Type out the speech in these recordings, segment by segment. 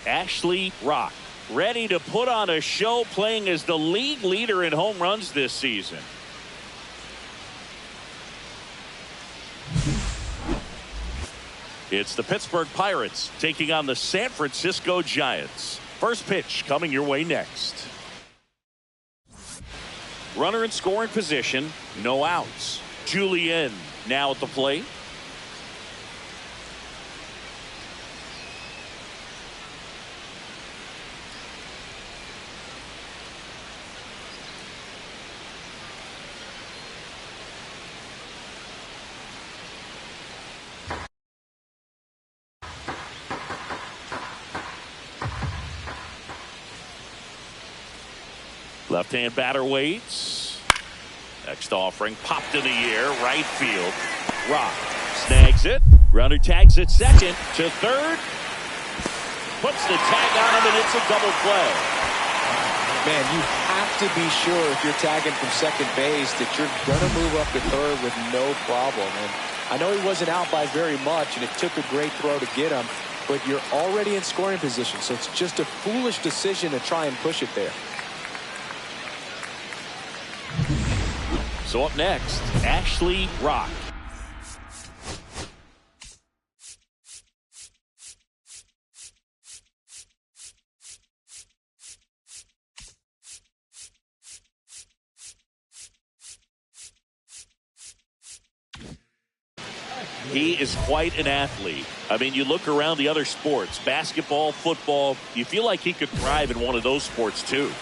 Ashley Rock, ready to put on a show, playing as the league leader in home runs this season. It's the Pittsburgh Pirates taking on the San Francisco Giants. First pitch coming your way next. Runner in scoring position, no outs. Julien now at the plate. Left-hand batter waits. Next offering popped in the air, right field. Rock snags it. Runner tags it second to third. Puts the tag on him, and it's a double play. Man, you have to be sure if you're tagging from second base that you're going to move up to third with no problem. And I know he wasn't out by very much, and it took a great throw to get him, but you're already in scoring position, so it's just a foolish decision to try and push it there. So up next, Ashley Rock. He is quite an athlete. I mean, you look around the other sports, basketball, football, you feel like he could thrive in one of those sports too.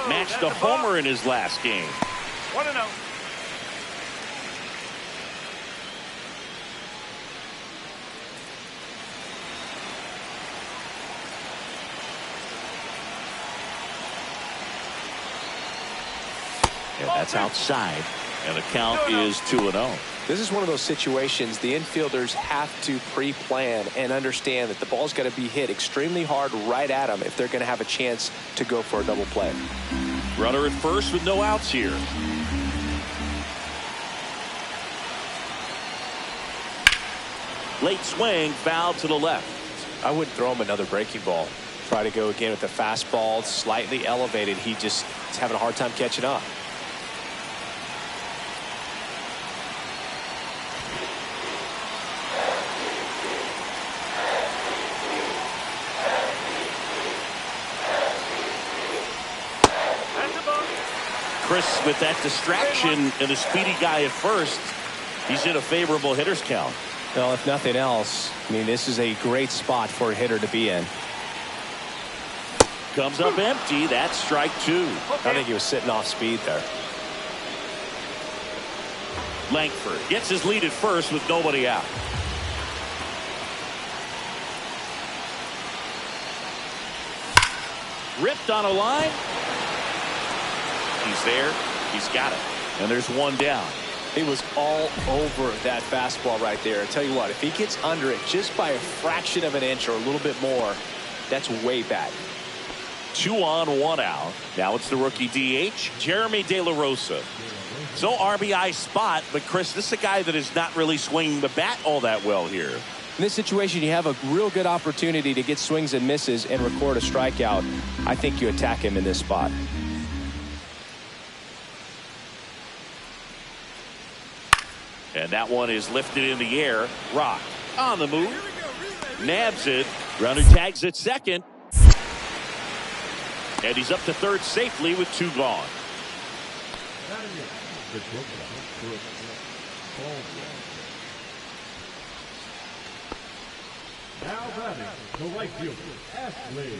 Matched a homer in his last game. 1-0. And that's outside. And the count is 2-0. This is one of those situations the infielders have to pre-plan and understand that the ball's got to be hit extremely hard right at them if they're going to have a chance to go for a double play. Runner at first with no outs here. Late swing, foul to the left. I wouldn't throw him another breaking ball. Try to go again with the fastball, slightly elevated. He just is having a hard time catching up. Chris, with that distraction and a speedy guy at first, he's in a favorable hitter's count. Well, if nothing else, I mean, this is a great spot for a hitter to be in. Comes up empty. That's strike two. I think he was sitting off speed there. Langford gets his lead at first with nobody out. Ripped on a line. He's there. He's got it. And there's one down. He was all over that fastball right there. I tell you what, if he gets under it just by a fraction of an inch or a little bit more, that's way bad. 2 on, 1 out. Now it's the rookie DH, Jeremy De La Rosa. So RBI spot, but Chris, this is a guy that is not really swinging the bat all that well here. In this situation, you have a real good opportunity to get swings and misses and record a strikeout. I think you attack him in this spot. And that one is lifted in the air. Rock on the move. Nabs it. Runner tags at second. And he's up to third safely with 2 gone. Now batting, the right fielder, Ashley.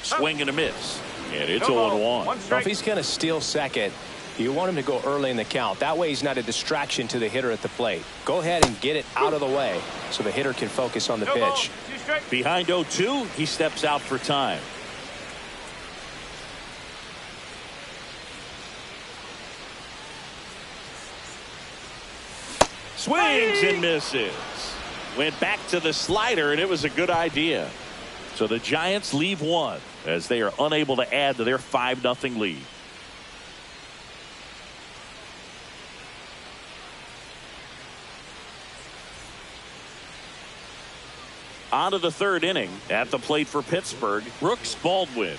Swing and a miss. And it's 0-1. Well, if he's going to steal second, you want him to go early in the count. That way he's not a distraction to the hitter at the plate. Go ahead and get it out of the way so the hitter can focus on the pitch. Behind 0-2, he steps out for time. Swings and misses. Went back to the slider, and it was a good idea. So the Giants leave one as they are unable to add to their 5-0 lead. On to the third inning. At the plate for Pittsburgh, Brooks Baldwin.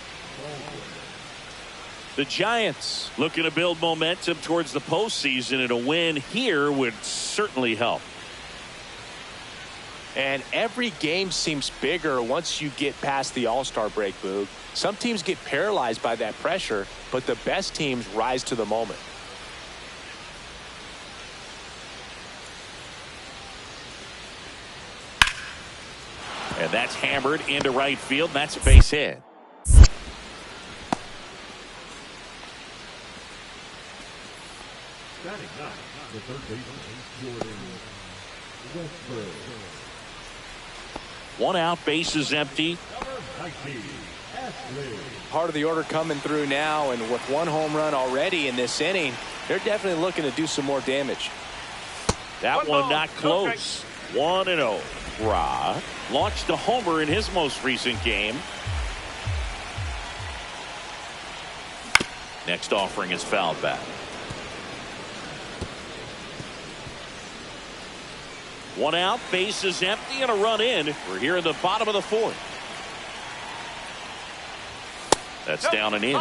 The Giants looking to build momentum towards the postseason, and a win here would certainly help. And every game seems bigger once you get past the All-Star break, Boog. Some teams get paralyzed by that pressure, but the best teams rise to the moment. And that's hammered into right field. That's a base hit. Standing up, the third baseman, Jordan Westbrook. 1 out, bases empty. Number 19, Ashley. Part of the order coming through now, and with 1 home run already in this inning, they're definitely looking to do some more damage. That one not close. 1-0. Ra launched a homer in his most recent game. Next offering is fouled back. 1 out, bases empty, and a run in. We're here in the bottom of the 4th. That's down and in.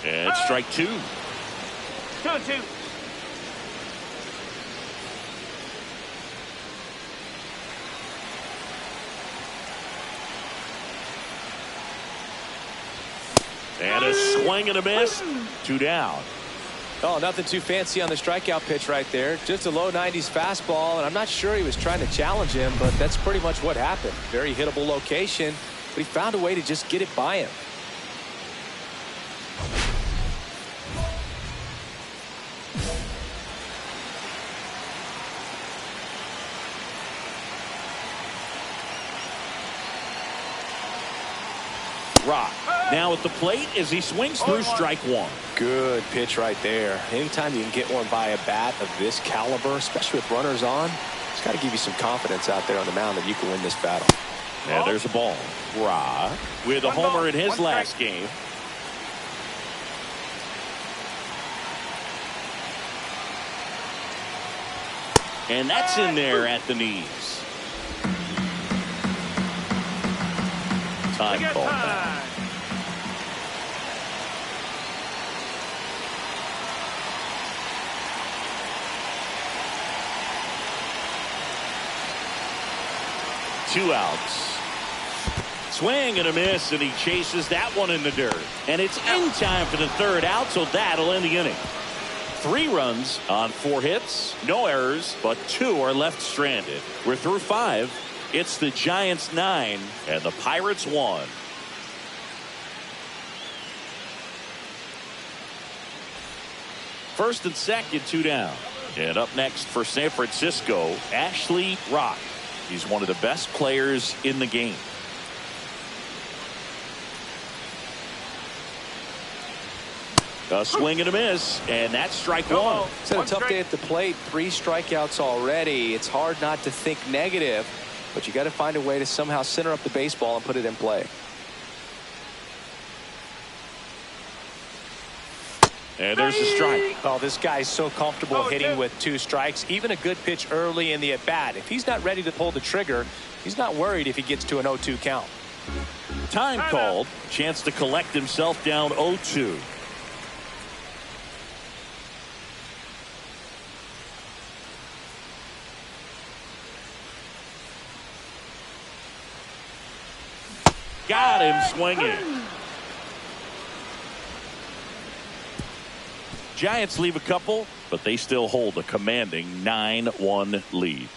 And strike 2. 2-2. And a swing and a miss. 2 down. Oh, nothing too fancy on the strikeout pitch right there. Just a low 90s fastball, and I'm not sure he was trying to challenge him, but that's pretty much what happened. Very hittable location, but he found a way to just get it by him. Rock now at the plate as he swings through strike one. Good pitch right there. Anytime you can get one by a bat of this caliber, especially with runners on, it's got to give you some confidence out there on the mound that you can win this battle. Now there's a ball. Rock with a homer in his last game. And that's in there at the knees. Time call back. Two outs. Swing and a miss, and he chases that one in the dirt. And it's in time for the third out, so that'll end the inning. 3 runs on 4 hits, no errors, but 2 are left stranded. We're through 5. It's the Giants 9 and the Pirates 1. First and second, 2 down. And up next for San Francisco, Ashley Rock. He's one of the best players in the game. A swing and a miss, and that's strike one. It's had a tough day at the plate. 3 strikeouts already. It's hard not to think negative, but you got to find a way to somehow center up the baseball and put it in play. And there's a strike. Oh, this guy's so comfortable hitting with 2 strikes. Even a good pitch early in the at-bat. If he's not ready to pull the trigger, he's not worried if he gets to an 0-2 count. Time called. Chance to collect himself down 0-2. Got him swinging. Giants leave a couple, but they still hold a commanding 9-1 lead.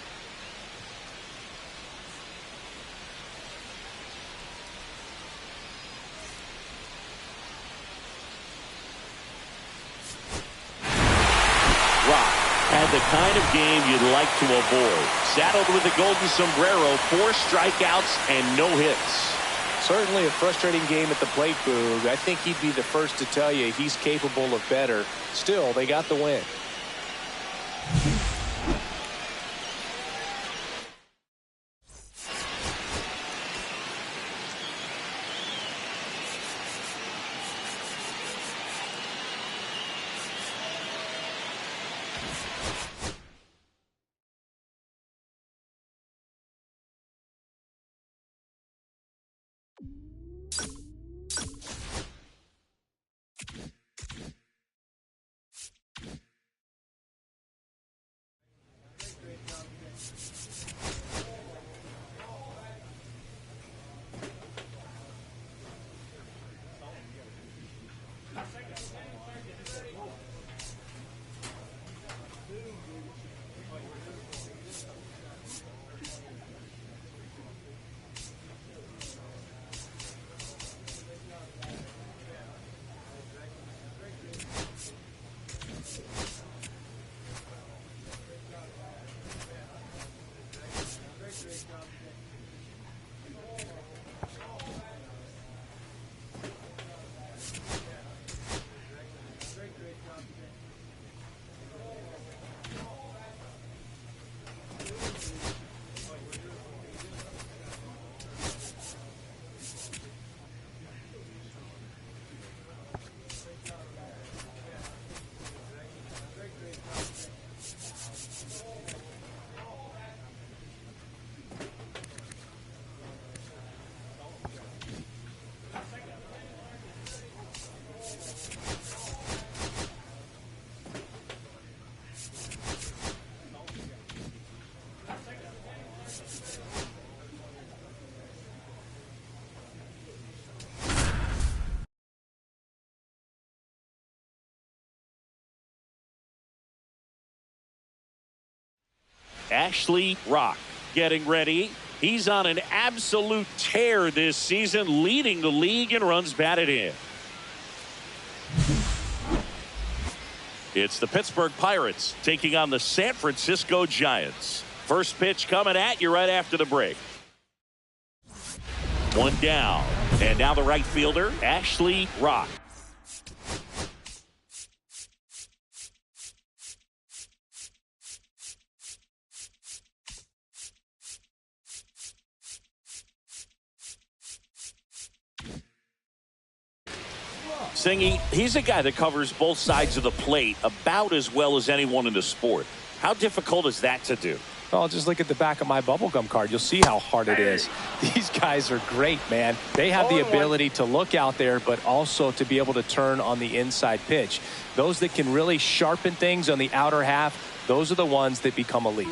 Rock had the kind of game you'd like to avoid. Saddled with the golden sombrero, 4 strikeouts and no hits. Certainly a frustrating game at the plate, Boog. I think he'd be the first to tell you he's capable of better. Still, they got the win. Ashley Rock getting ready. He's on an absolute tear this season, leading the league in runs batted in. It's the Pittsburgh Pirates taking on the San Francisco Giants. First pitch coming at you right after the break. One down. And now the right fielder, Ashley Rock. Singy, he's a guy that covers both sides of the plate about as well as anyone in the sport. How difficult is that to do? Well, just look at the back of my bubblegum card. You'll see how hard it is. These guys are great, man. They have the ability to look out there, but also to be able to turn on the inside pitch. Those that can really sharpen things on the outer half, those are the ones that become elite.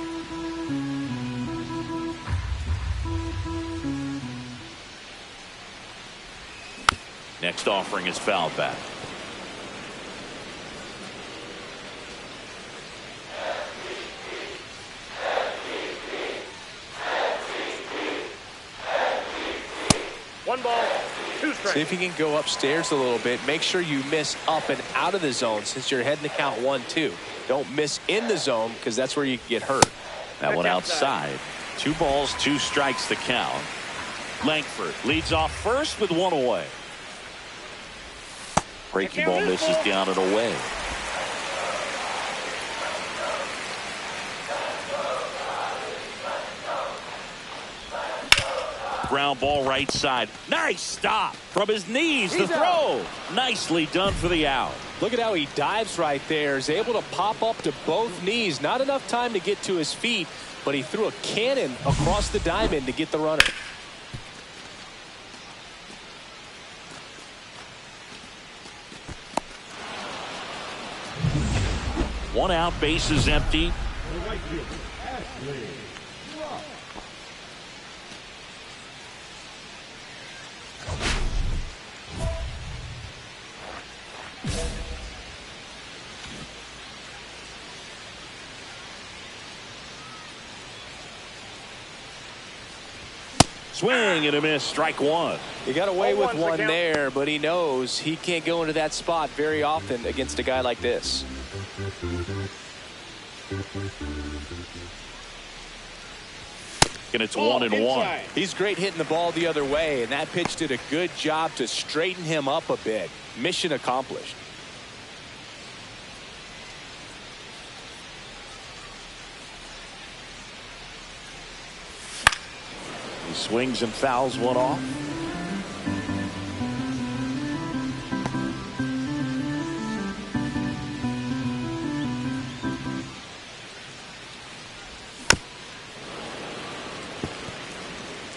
Next offering is fouled back. One ball, two strikes. See if you can go upstairs a little bit. Make sure you miss up and out of the zone since you're heading to count 1-2. Don't miss in the zone because that's where you can get hurt. That one outside. 2 balls, 2 strikes to count. Langford leads off first with 1 away. Breaking ball misses down and away. Ground ball right side. Nice stop from his knees. The throw. Nicely done for the out. Look at how he dives right there. Is able to pop up to both knees. Not enough time to get to his feet, but he threw a cannon across the diamond to get the runner. One out, base is empty. Swing and a miss, strike 1. He got away with one there, but he knows he can't go into that spot very often against a guy like this. And it's 1-1. He's great hitting the ball the other way, and that pitch did a good job to straighten him up a bit. Mission accomplished. He swings and fouls one off.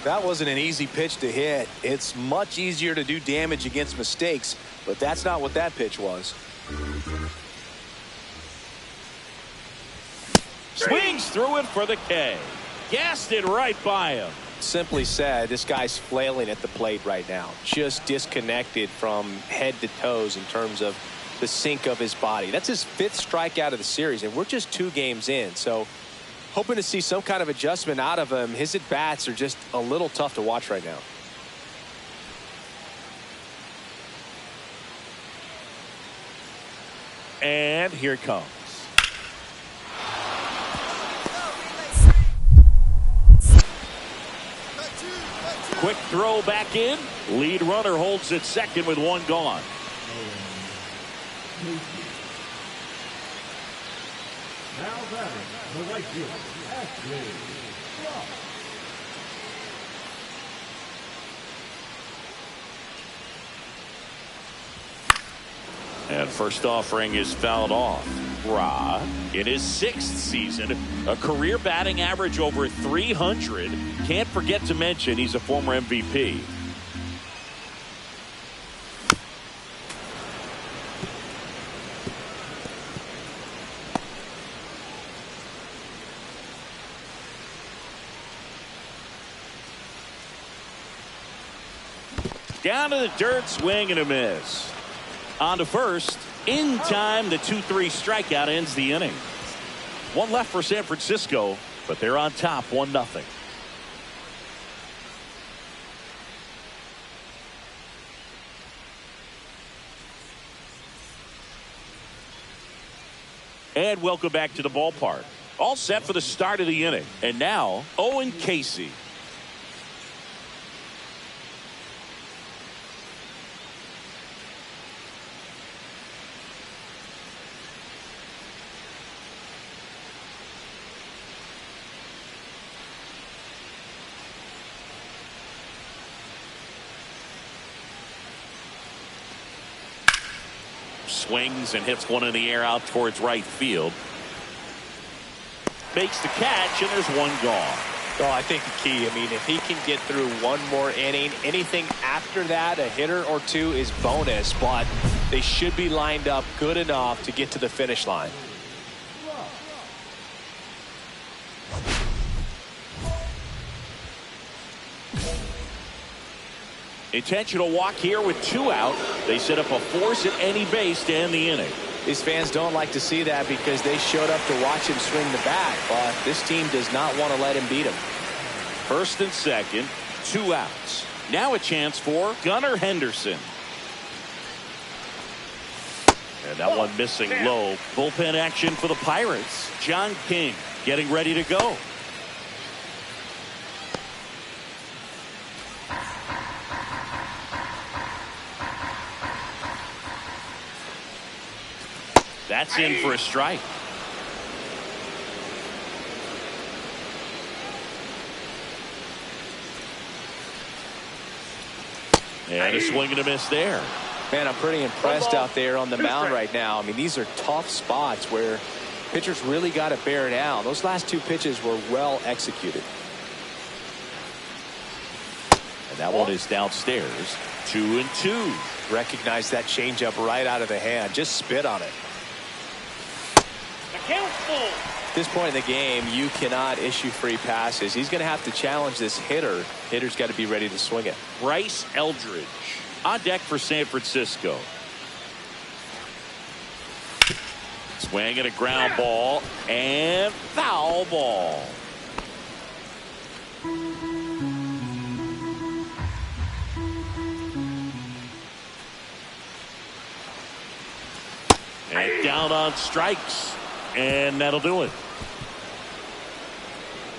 That wasn't an easy pitch to hit. It's much easier to do damage against mistakes, but that's not what that pitch was. Swings through it for the K. Gassed it right by him. Simply said, this guy's flailing at the plate right now. Just disconnected from head to toes in terms of the sink of his body. That's his 5th strikeout of the series, and we're just 2 games in. So hoping to see some kind of adjustment out of him. His at-bats are just a little tough to watch right now. And here it comes. Quick throw back in. Lead runner holds at second with 1 gone. Now batting, the right fielder, Ashley Rock. And first offering is fouled off. Ra, in his 6th season, a career batting average over 300. Can't forget to mention he's a former MVP. Down to the dirt, swing and a miss. On to first. In time, the 2-3 strikeout ends the inning. 1 left for San Francisco. but they're on top 1-0. And welcome back to the ballpark. All set for the start of the inning. And now, Owen Casey. Swings and hits one in the air out towards right field. Makes the catch, and there's one gone. Oh, I think the key, I mean, if he can get through one more inning, anything after that, a hitter or two is bonus, but they should be lined up good enough to get to the finish line. Intentional walk here with 2 out. They set up a force at any base to end the inning. These fans don't like to see that because they showed up to watch him swing the bat, but this team does not want to let him beat him. First and second, 2 outs. Now a chance for Gunnar Henderson. And that one missing low. Bullpen action for the Pirates. John King getting ready to go. That's in for a strike. And a swing and a miss there. Man, I'm pretty impressed out there on the mound right now. I mean, these are tough spots where pitchers really got to bear down. Those last 2 pitches were well executed. And that one is downstairs. 2-2. Recognize that changeup right out of the hand. Just spit on it. At this point in the game, you cannot issue free passes. He's going to have to challenge this hitter. Hitter's got to be ready to swing it. Bryce Eldridge on deck for San Francisco. Swing and a ground ball and foul ball. And down on strikes. And that'll do it.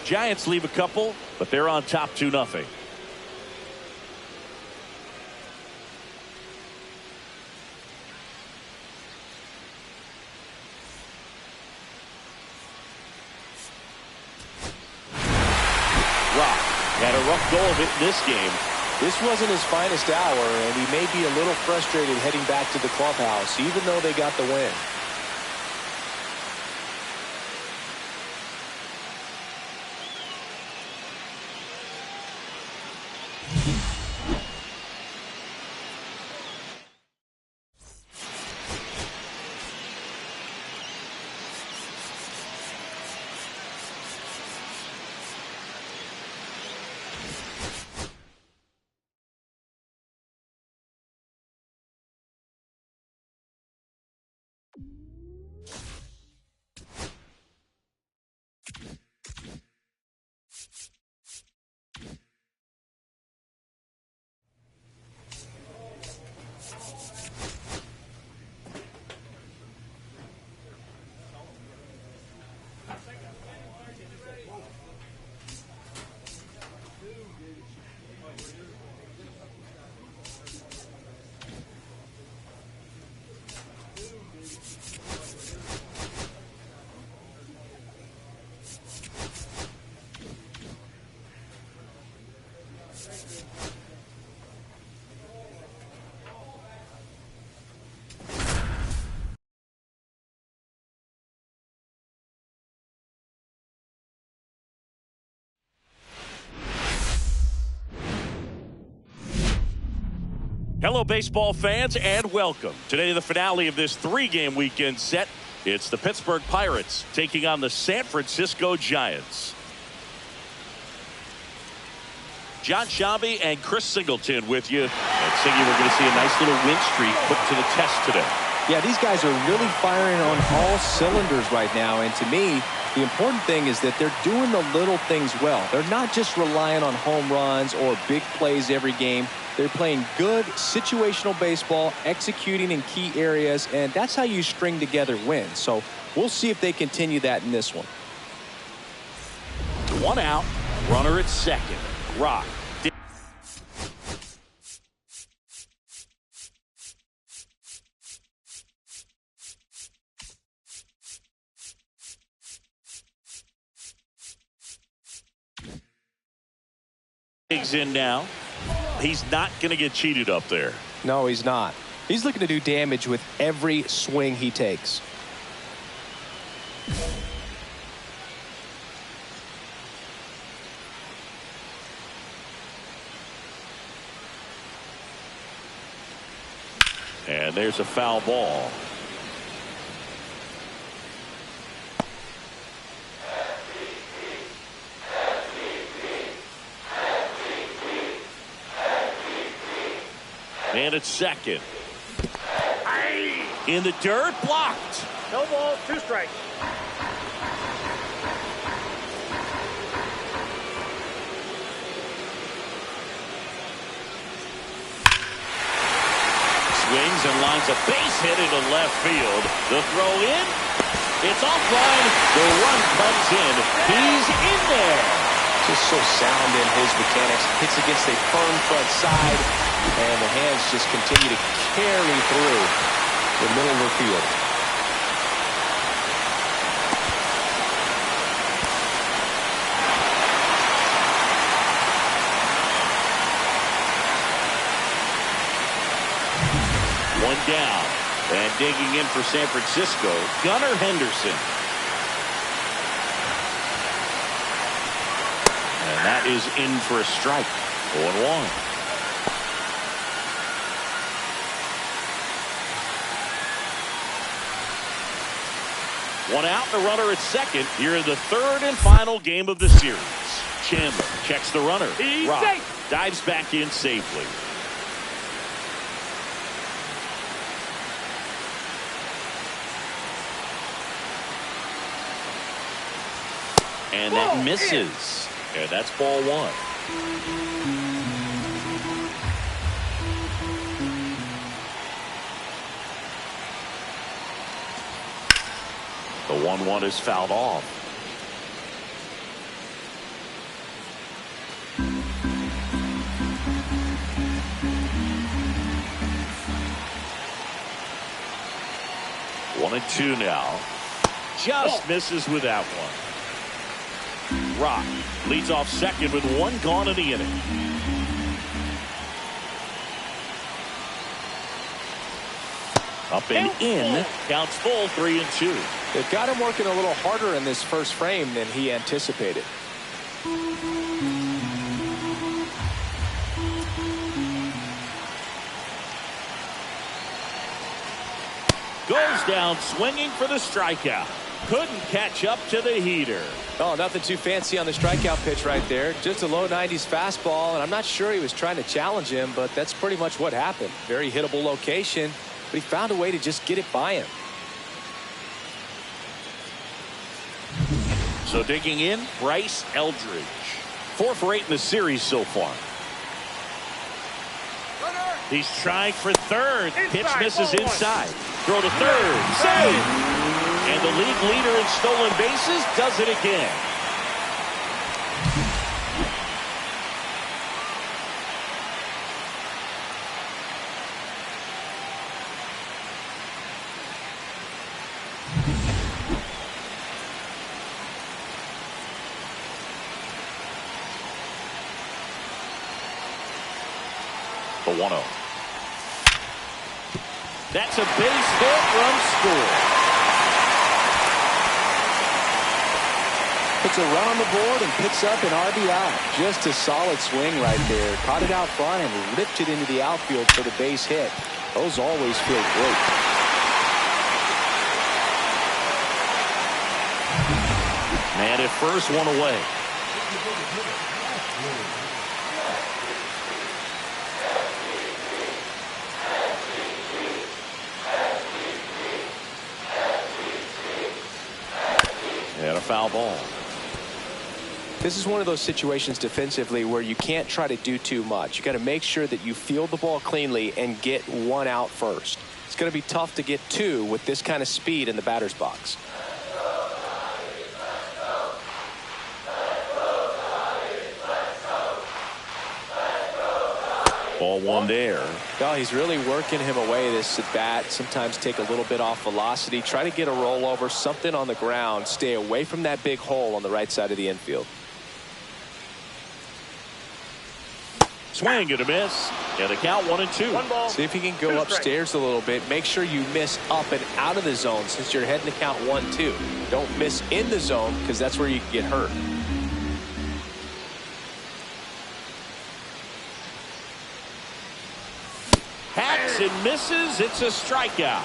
Giants leave a couple, but they're on top 2-0. Rock had a rough go of it in this game. This wasn't his finest hour, and he may be a little frustrated heading back to the clubhouse, even though they got the win. Hello, baseball fans, and welcome. Today, the finale of this 3-game weekend set. It's the Pittsburgh Pirates taking on the San Francisco Giants. John Shambi and Chris Singleton with you. And Singy, we're going to see a nice little win streak put to the test today. Yeah, these guys are really firing on all cylinders right now, and to me, the important thing is that they're doing the little things well. They're not just relying on home runs or big plays every game. They're playing good situational baseball, executing in key areas, and that's how you string together wins. So we'll see if they continue that in this one. 1 out, runner at second. Rock. In now. He's not going to get cheated up there. No, he's not. He's looking to do damage with every swing he takes. And there's a foul ball. And at second. In the dirt, blocked. No ball, 2 strikes. Swings and lines a base hit into left field. The throw in. It's offline. The run comes in. He's in there. Just so sound in his mechanics. Hits against a firm front side, and the hands just continue to carry through the middle of the field. One down. And digging in for San Francisco, Gunnar Henderson. And that is in for a strike. 0-1. One out, the runner at second here in the third and final game of the series. Chandler checks the runner. He's Rock safe. dives back in safely. And that misses. And that's ball 1. The 1-1 is fouled off. One and 2 now. Just misses with that one. Rock leads off second with 1 gone in the inning. Up and in. Counts full, 3-2. They've got him working a little harder in this first frame than he anticipated. Goes down swinging for the strikeout. Couldn't catch up to the heater. Oh, nothing too fancy on the strikeout pitch right there. Just a low 90s fastball, and I'm not sure he was trying to challenge him, but that's pretty much what happened. Very hittable location, but he found a way to just get it by him. So digging in, Bryce Eldridge. 4 for 8 in the series so far. He's trying for third. Pitch misses inside. Throw to third. Save! And the league leader in stolen bases does it again. The 1-0. That's a base hit, run score. Puts a run on the board and picks up an RBI. Just a solid swing right there. Caught it out front and ripped it into the outfield for the base hit. Those always feel great. Man at first, 1 away. foul ball. This is one of those situations defensively where you can't try to do too much. You got to make sure that you field the ball cleanly and get one out first. It's going to be tough to get two with this kind of speed in the batter's box. Ball one there. Well, he's really working him away this at bat. Sometimes take a little bit off velocity. Try to get a rollover, something on the ground. Stay away from that big hole on the right side of the infield. Swing and a miss. And the count 1-2. 1 ball. See if you can go upstairs a little bit. Make sure you miss up and out of the zone since you're heading to count 1-2. Don't miss in the zone because that's where you can get hurt. Hacks and misses. It's a strikeout.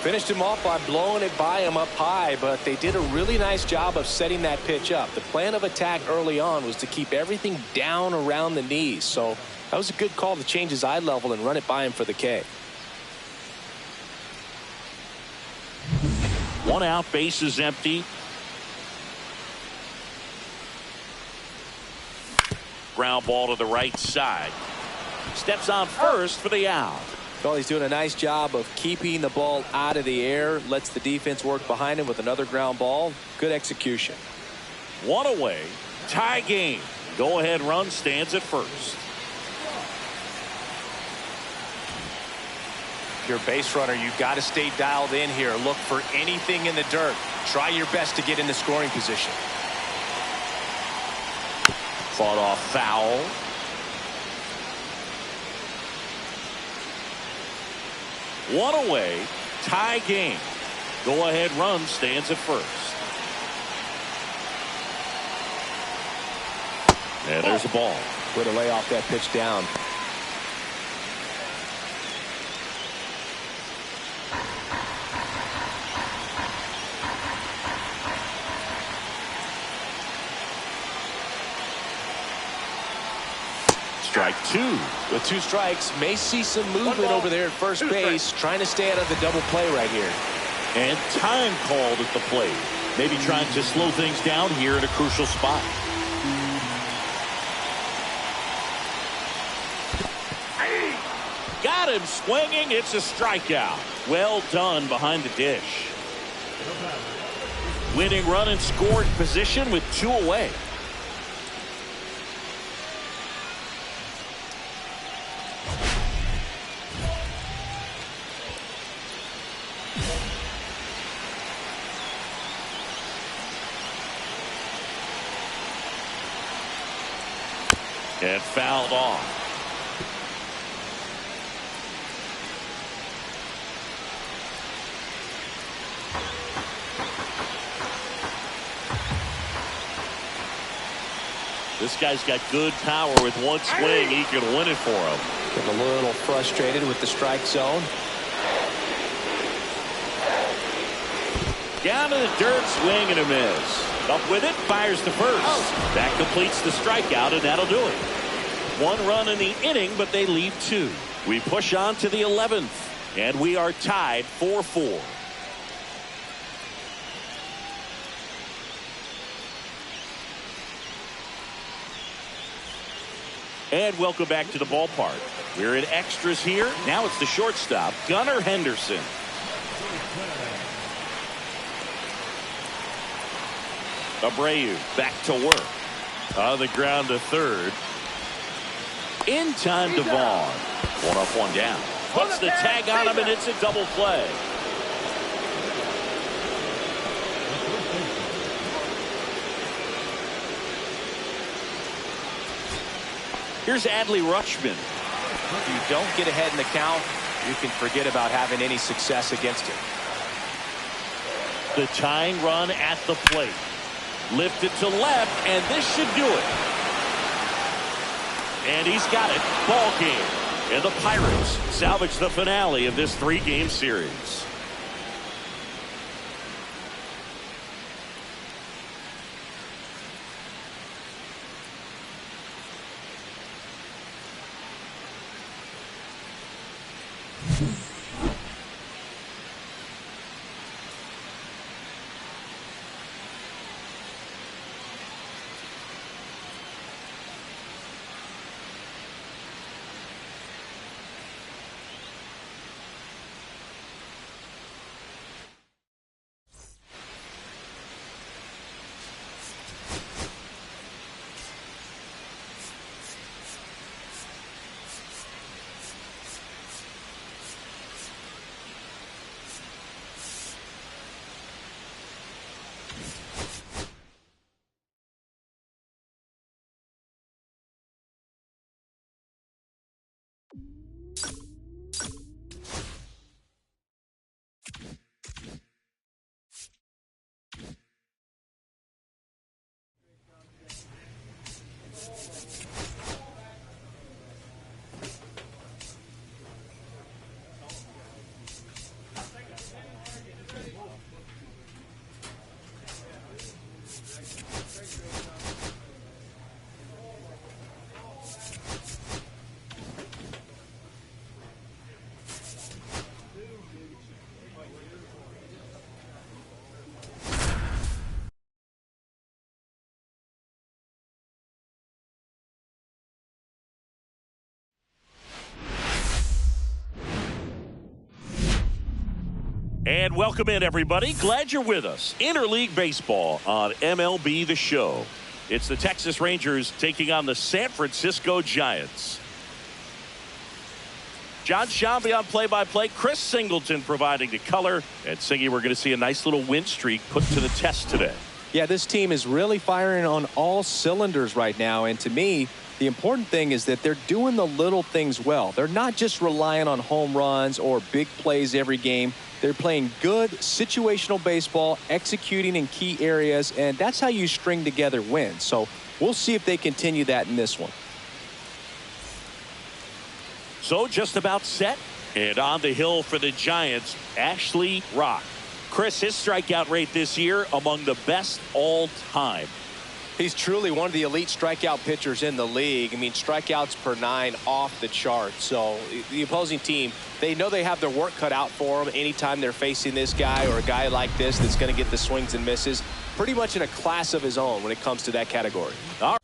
Finished him off by blowing it by him up high, but they did a really nice job of setting that pitch up. The plan of attack early on was to keep everything down around the knees, so that was a good call to change his eye level and run it by him for the K. 1 out, bases empty. Ground ball to the right side. Steps on first for the out. Well, he's doing a nice job of keeping the ball out of the air. Lets the defense work behind him with another ground ball. Good execution. 1 away. Tie game. Go ahead run stands at first. If you're a base runner, you've got to stay dialed in here. Look for anything in the dirt. Try your best to get in the scoring position. Fought off foul. 1 away. Tie game. Go ahead run stands at first. And there's a ball. Way to lay off that pitch down. Strike 2. With 2 strikes, may see some movement over there at first base, trying to stay out of the double play right here. And time called at the plate. Maybe trying to slow things down here at a crucial spot. Got him swinging. It's a strikeout. Well done behind the dish. Winning run in scoring position with 2 away. And fouled off. This guy's got good power. With 1 swing, he can win it for him. Getting a little frustrated with the strike zone. Down to the dirt, swing and a miss. Up with it, fires to first. That completes the strikeout, and that'll do it. 1 run in the inning, but they leave 2. We push on to the 11th, and we are tied 4-4. And welcome back to the ballpark. We're in extras here. Now it's the shortstop, Gunnar Henderson. Abreu back to work. On the ground to third. In time to Vaughn. 1 up, 1 down. Puts the tag on him, and it's a double play. Here's Adley Rutschman. If you don't get ahead in the count, you can forget about having any success against him. The tying run at the plate. Lifted to left, and this should do it. And he's got it. Ball game. And the Pirates salvage the finale of this 3-game series. And welcome in, everybody. Glad you're with us. Interleague Baseball on MLB The Show. It's the Texas Rangers taking on the San Francisco Giants. John Shambi on play-by-play. Chris Singleton providing the color. And Singy, we're going to see a nice little win streak put to the test today. Yeah, this team is really firing on all cylinders right now. And to me, the important thing is that they're doing the little things well. They're not just relying on home runs or big plays every game. They're playing good situational baseball, executing in key areas, and that's how you string together wins. So we'll see if they continue that in this one. So just about set. And on the hill for the Giants, Ashley Rock. Chris, his strikeout rate this year among the best all time. He's truly one of the elite strikeout pitchers in the league. I mean, strikeouts per 9 off the chart. So the opposing team, they know they have their work cut out for them anytime they're facing this guy or a guy like this that's going to get the swings and misses. Pretty much in a class of his own when it comes to that category. All right.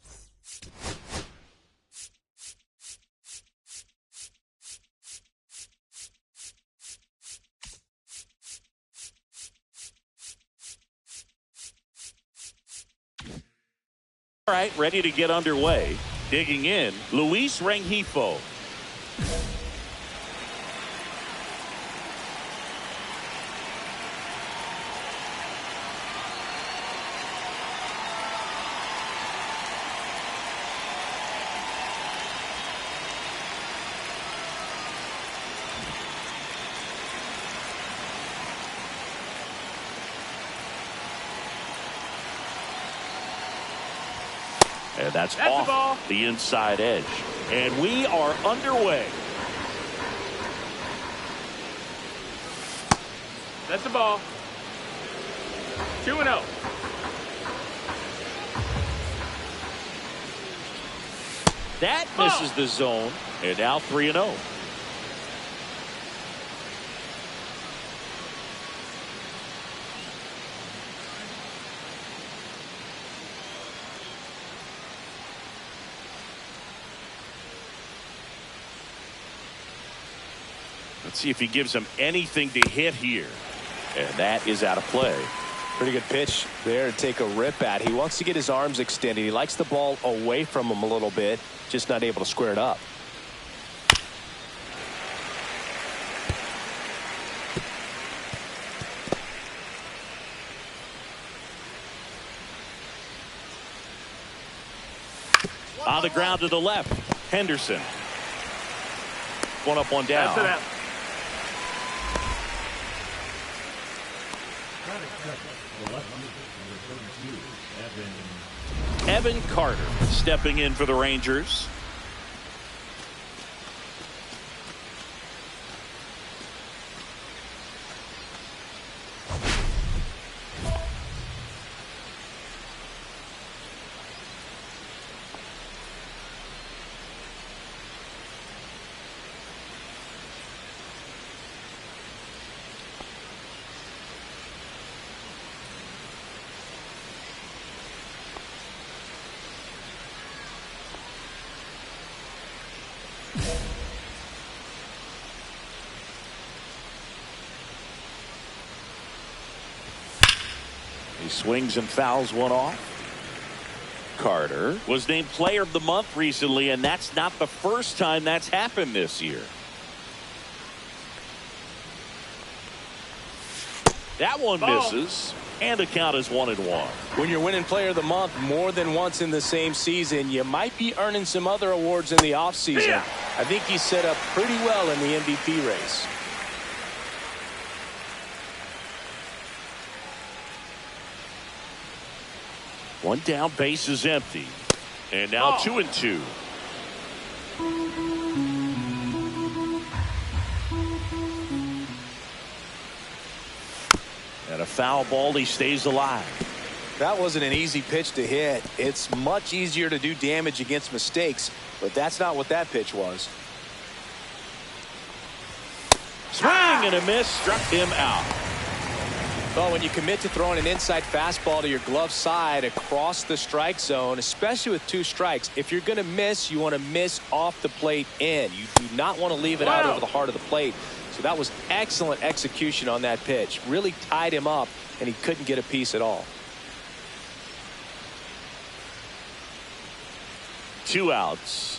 All right, ready to get underway. Digging in, Luis Rengifo. And that's off the inside edge. And we are underway. That's the ball. 2-0. That misses the zone. And now 3-0. Let's see if he gives him anything to hit here. And that is out of play. Pretty good pitch there to take a rip at. He wants to get his arms extended. He likes the ball away from him a little bit, just not able to square it up. On the ground to the left, Henderson. One up, one down. That's it out. Evan Carter stepping in for the Rangers. He swings and fouls one off. Carter was named Player of the Month recently, and that's not the first time that's happened this year. That one misses, and the count is 1-1. When you're winning Player of the Month more than once in the same season, you might be earning some other awards in the offseason. Yeah. I think he's set up pretty well in the MVP race. One down, base is empty. And now 2-2. And a foul ball, he stays alive. That wasn't an easy pitch to hit. It's much easier to do damage against mistakes, but that's not what that pitch was. Swing and a miss, struck him out. Well, when you commit to throwing an inside fastball to your glove side across the strike zone, especially with 2 strikes, if you're going to miss, you want to miss off the plate in. You do not want to leave it out over the heart of the plate. So So that was excellent execution on that pitch. Really tied him up, and he couldn't get a piece at all. 2 outs.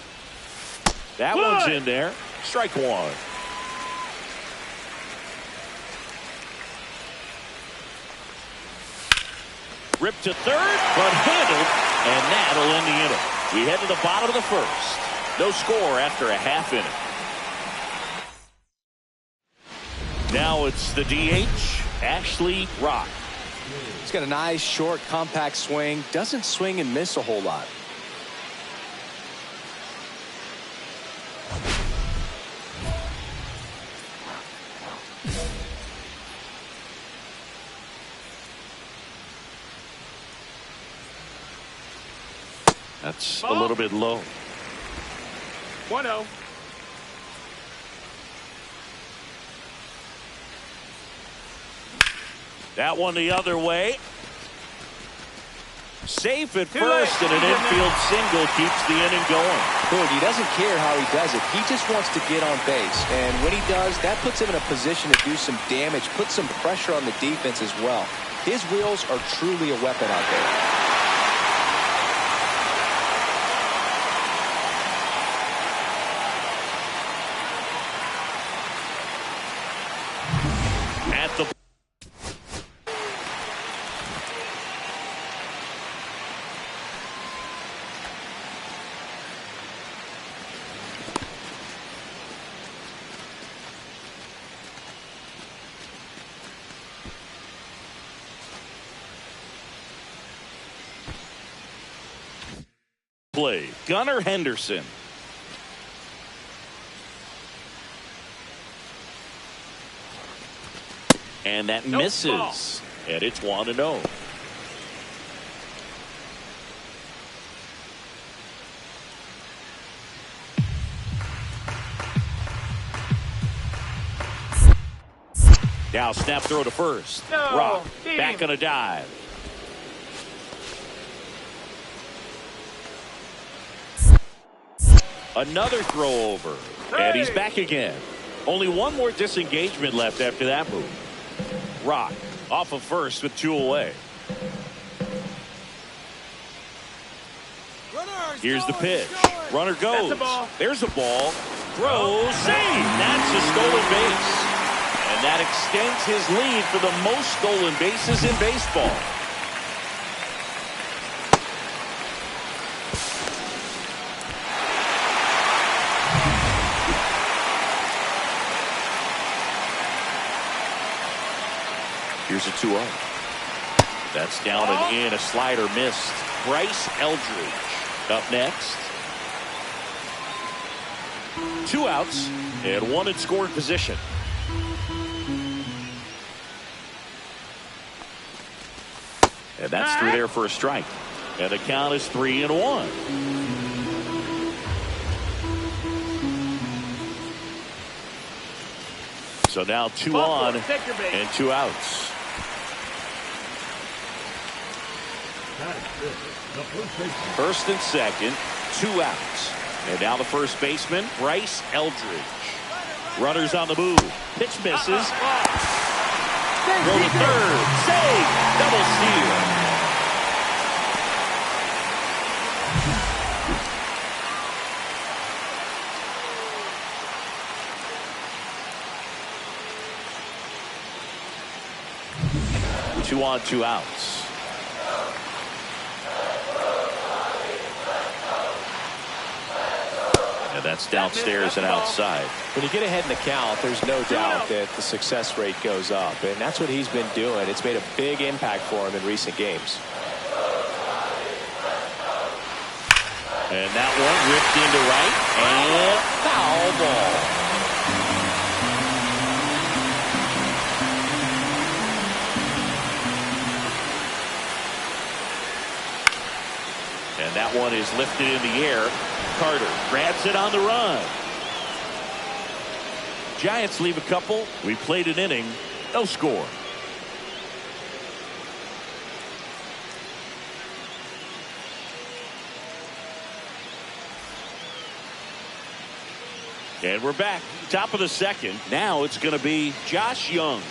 That one's in there. Strike one. Ripped to third, but handled, and that'll end the inning. We head to the bottom of the first. No score after a half inning. Now it's the DH, Ashley Rock. He's got a nice, short, compact swing. Doesn't swing and miss a whole lot. That's a little bit low. 1-0. That one the other way. Safe at first, and an infield single keeps the inning going. Dude, he doesn't care how he does it. He just wants to get on base. And when he does, that puts him in a position to do some damage, put some pressure on the defense as well. His wheels are truly a weapon out there. At the play, Gunnar Henderson. And that misses. And it's 1-0. Now snap throw to first. Rock back on a dive. Another throw over. And he's back again. Only one more disengagement left after that move. Rock off of first with 2 away. Here's the pitch. Runner goes. There's a ball. Throws. Save. That's a stolen base. And that extends his lead for the most stolen bases in baseball. Here's a 2-0. That's down and in. A slider missed. Bryce Eldridge up next. 2 outs and 1 in scoring position. And that's through there for a strike. And the count is 3-1. So now 2 on and 2 outs. First and second, 2 outs. And now the first baseman, Bryce Eldridge. Runners on the move. Pitch misses. Throw to third. Save. Double steal. Two on, 2 outs. And that's downstairs and outside. When you get ahead in the count, there's no doubt that the success rate goes up. And that's what he's been doing. It's made a big impact for him in recent games. And that one ripped into right. And foul ball. And that one is lifted in the air. Carter grabs it on the run. Giants leave a couple. We played an inning. No score. And we're back. Top of the second. Now it's going to be Josh Young.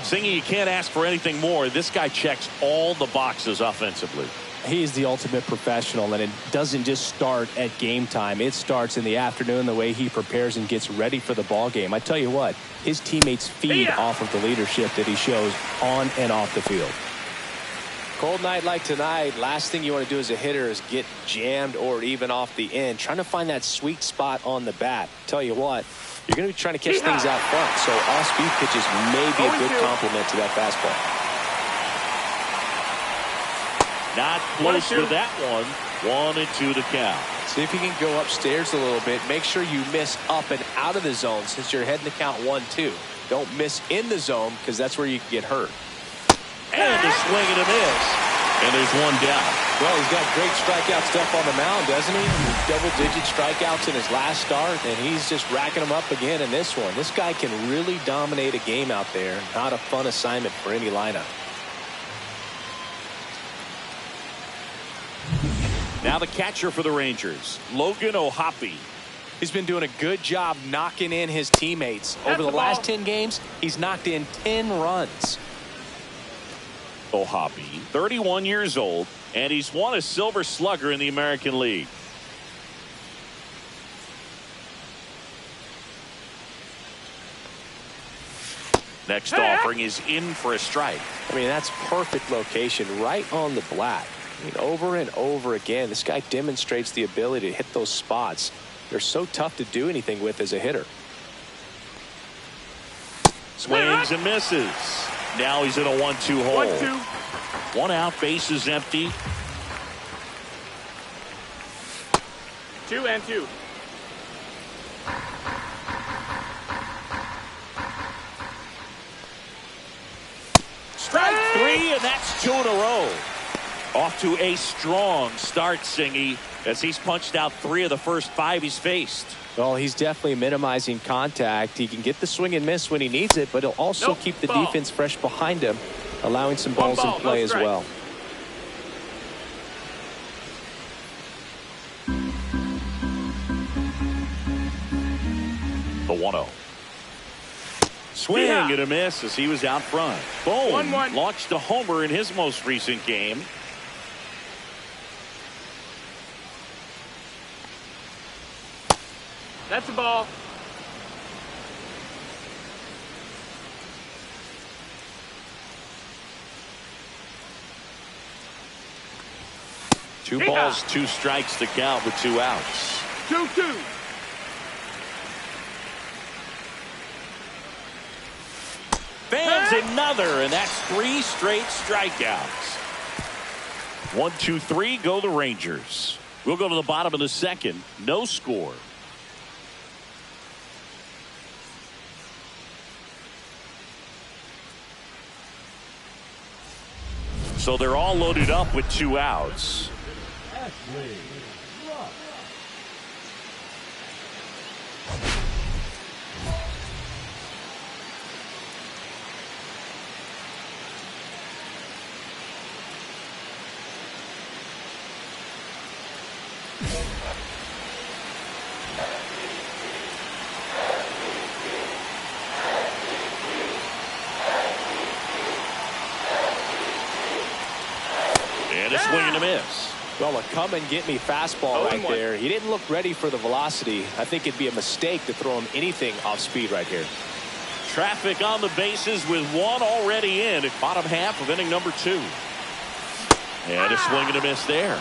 Singy, you can't ask for anything more. This guy checks all the boxes offensively. He's the ultimate professional, and it doesn't just start at game time. It starts in the afternoon, the way he prepares and gets ready for the ball game. I tell you what, his teammates feed off of the leadership that he shows on and off the field. Cold night like tonight, last thing you want to do as a hitter is get jammed or even off the end. Trying to find that sweet spot on the bat. Tell you what, you're going to be trying to catch things out front, so off-speed pitches may be a good complement to that fastball. Not close to that one. 1-2 to count. See if you can go upstairs a little bit. Make sure you miss up and out of the zone since you're heading to count 1-2. Don't miss in the zone because that's where you can get hurt. And a swing and a miss. And there's one down. Well, he's got great strikeout stuff on the mound, doesn't he? Double-digit strikeouts in his last start, and he's just racking them up again in this one. This guy can really dominate a game out there. Not a fun assignment for any lineup. Now the catcher for the Rangers, Logan O'Hoppe. He's been doing a good job knocking in his teammates. Over the last 10 games, he's knocked in 10 runs. O'Hoppe, 31 years old, and he's won a Silver Slugger in the American League. Next offering is in for a strike. I mean, that's perfect location, right on the black. I mean, over and over again, this guy demonstrates the ability to hit those spots. They're so tough to do anything with as a hitter. Swings and misses. Now he's in a 1-2 hole. 1-2. One out, base is empty. 2-2. Strike 3, and that's 2 in a row. Off to a strong start, Singy, as he's punched out 3 of the first 5 he's faced. Well, he's definitely minimizing contact. He can get the swing and miss when he needs it, but he'll also keep the defense fresh behind him, allowing some balls in play as well. The 1-0. Swing and a miss as he was out front. Boom. 1-1. Launched a homer in his most recent game. That's the ball. Two balls, 2 strikes to count with 2 outs. 2-2. Fans another, and that's 3 straight strikeouts. 1-2-3 go the Rangers. We'll go to the bottom of the second. No score. So they're all loaded up with 2 outs. And a swing and a miss. Well, a come and get me fastball right there. He didn't look ready for the velocity. I think it'd be a mistake to throw him anything off speed right here. Traffic on the bases with 1 already in at bottom half of inning number 2. And a swing and a miss there.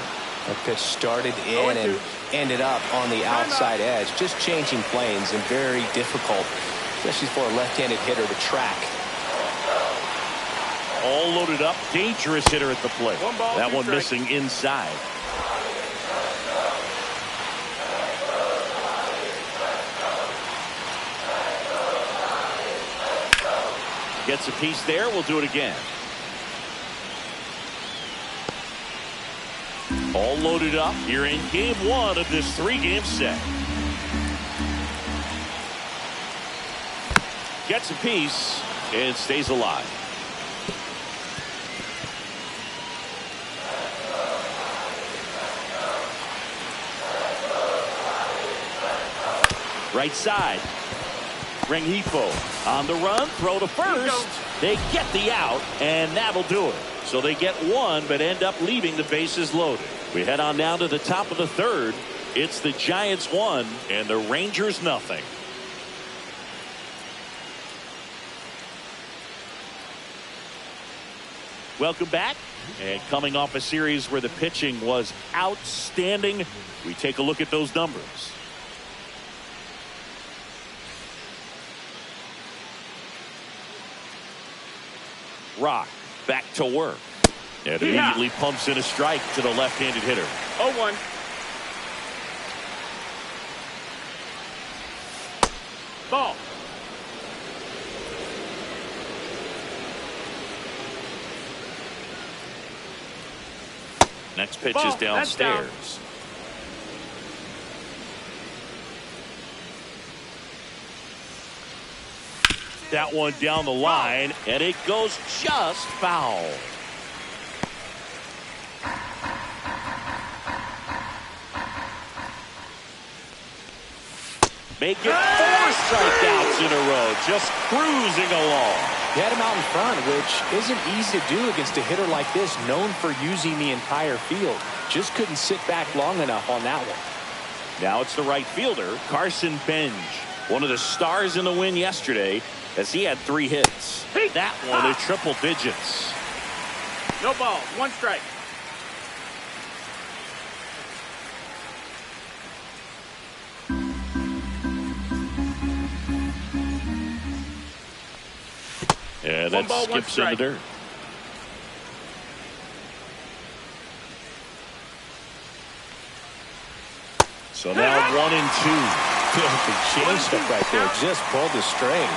That pitch started in and ended up on the outside edge. Just changing planes and very difficult, especially for a left-handed hitter to track. All loaded up. Dangerous hitter at the plate. That one missing inside. Gets a piece there. We'll do it again. All loaded up here in game 1 of this 3-game set. Gets a piece and stays alive. Right side. Rengifo on the run, throw to first. They get the out, and that'll do it. So they get one, but end up leaving the bases loaded. We head on down to the top of the third. It's the Giants 1 and the Rangers nothing. Welcome back. And coming off a series where the pitching was outstanding, we take a look at those numbers. Rock back to work. And immediately pumps in a strike to the left-handed hitter. 0-1. Ball. Next pitch is downstairs. That one down the line, and it goes just foul. Make it 4 strikeouts in a row, just cruising along. He had him out in front, which isn't easy to do against a hitter like this, known for using the entire field. Just couldn't sit back long enough on that one. Now it's the right fielder, Carson Benj, one of the stars in the win yesterday, as he had 3 hits. That one is triple digits. No ball. 1 strike. Yeah, that skips in the dirt. So now 1 and 2. Filthy changeup right there. Just pulled the string.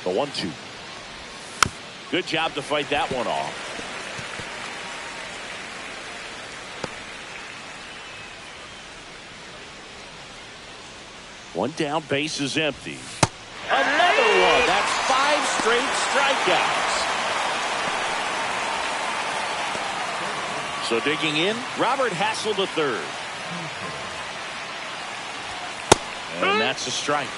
The 1-2. Good job to fight that one off. One down, base is empty. Another one. That's 5 straight strikeouts. So digging in, Robert Hassel III. And that's a strike.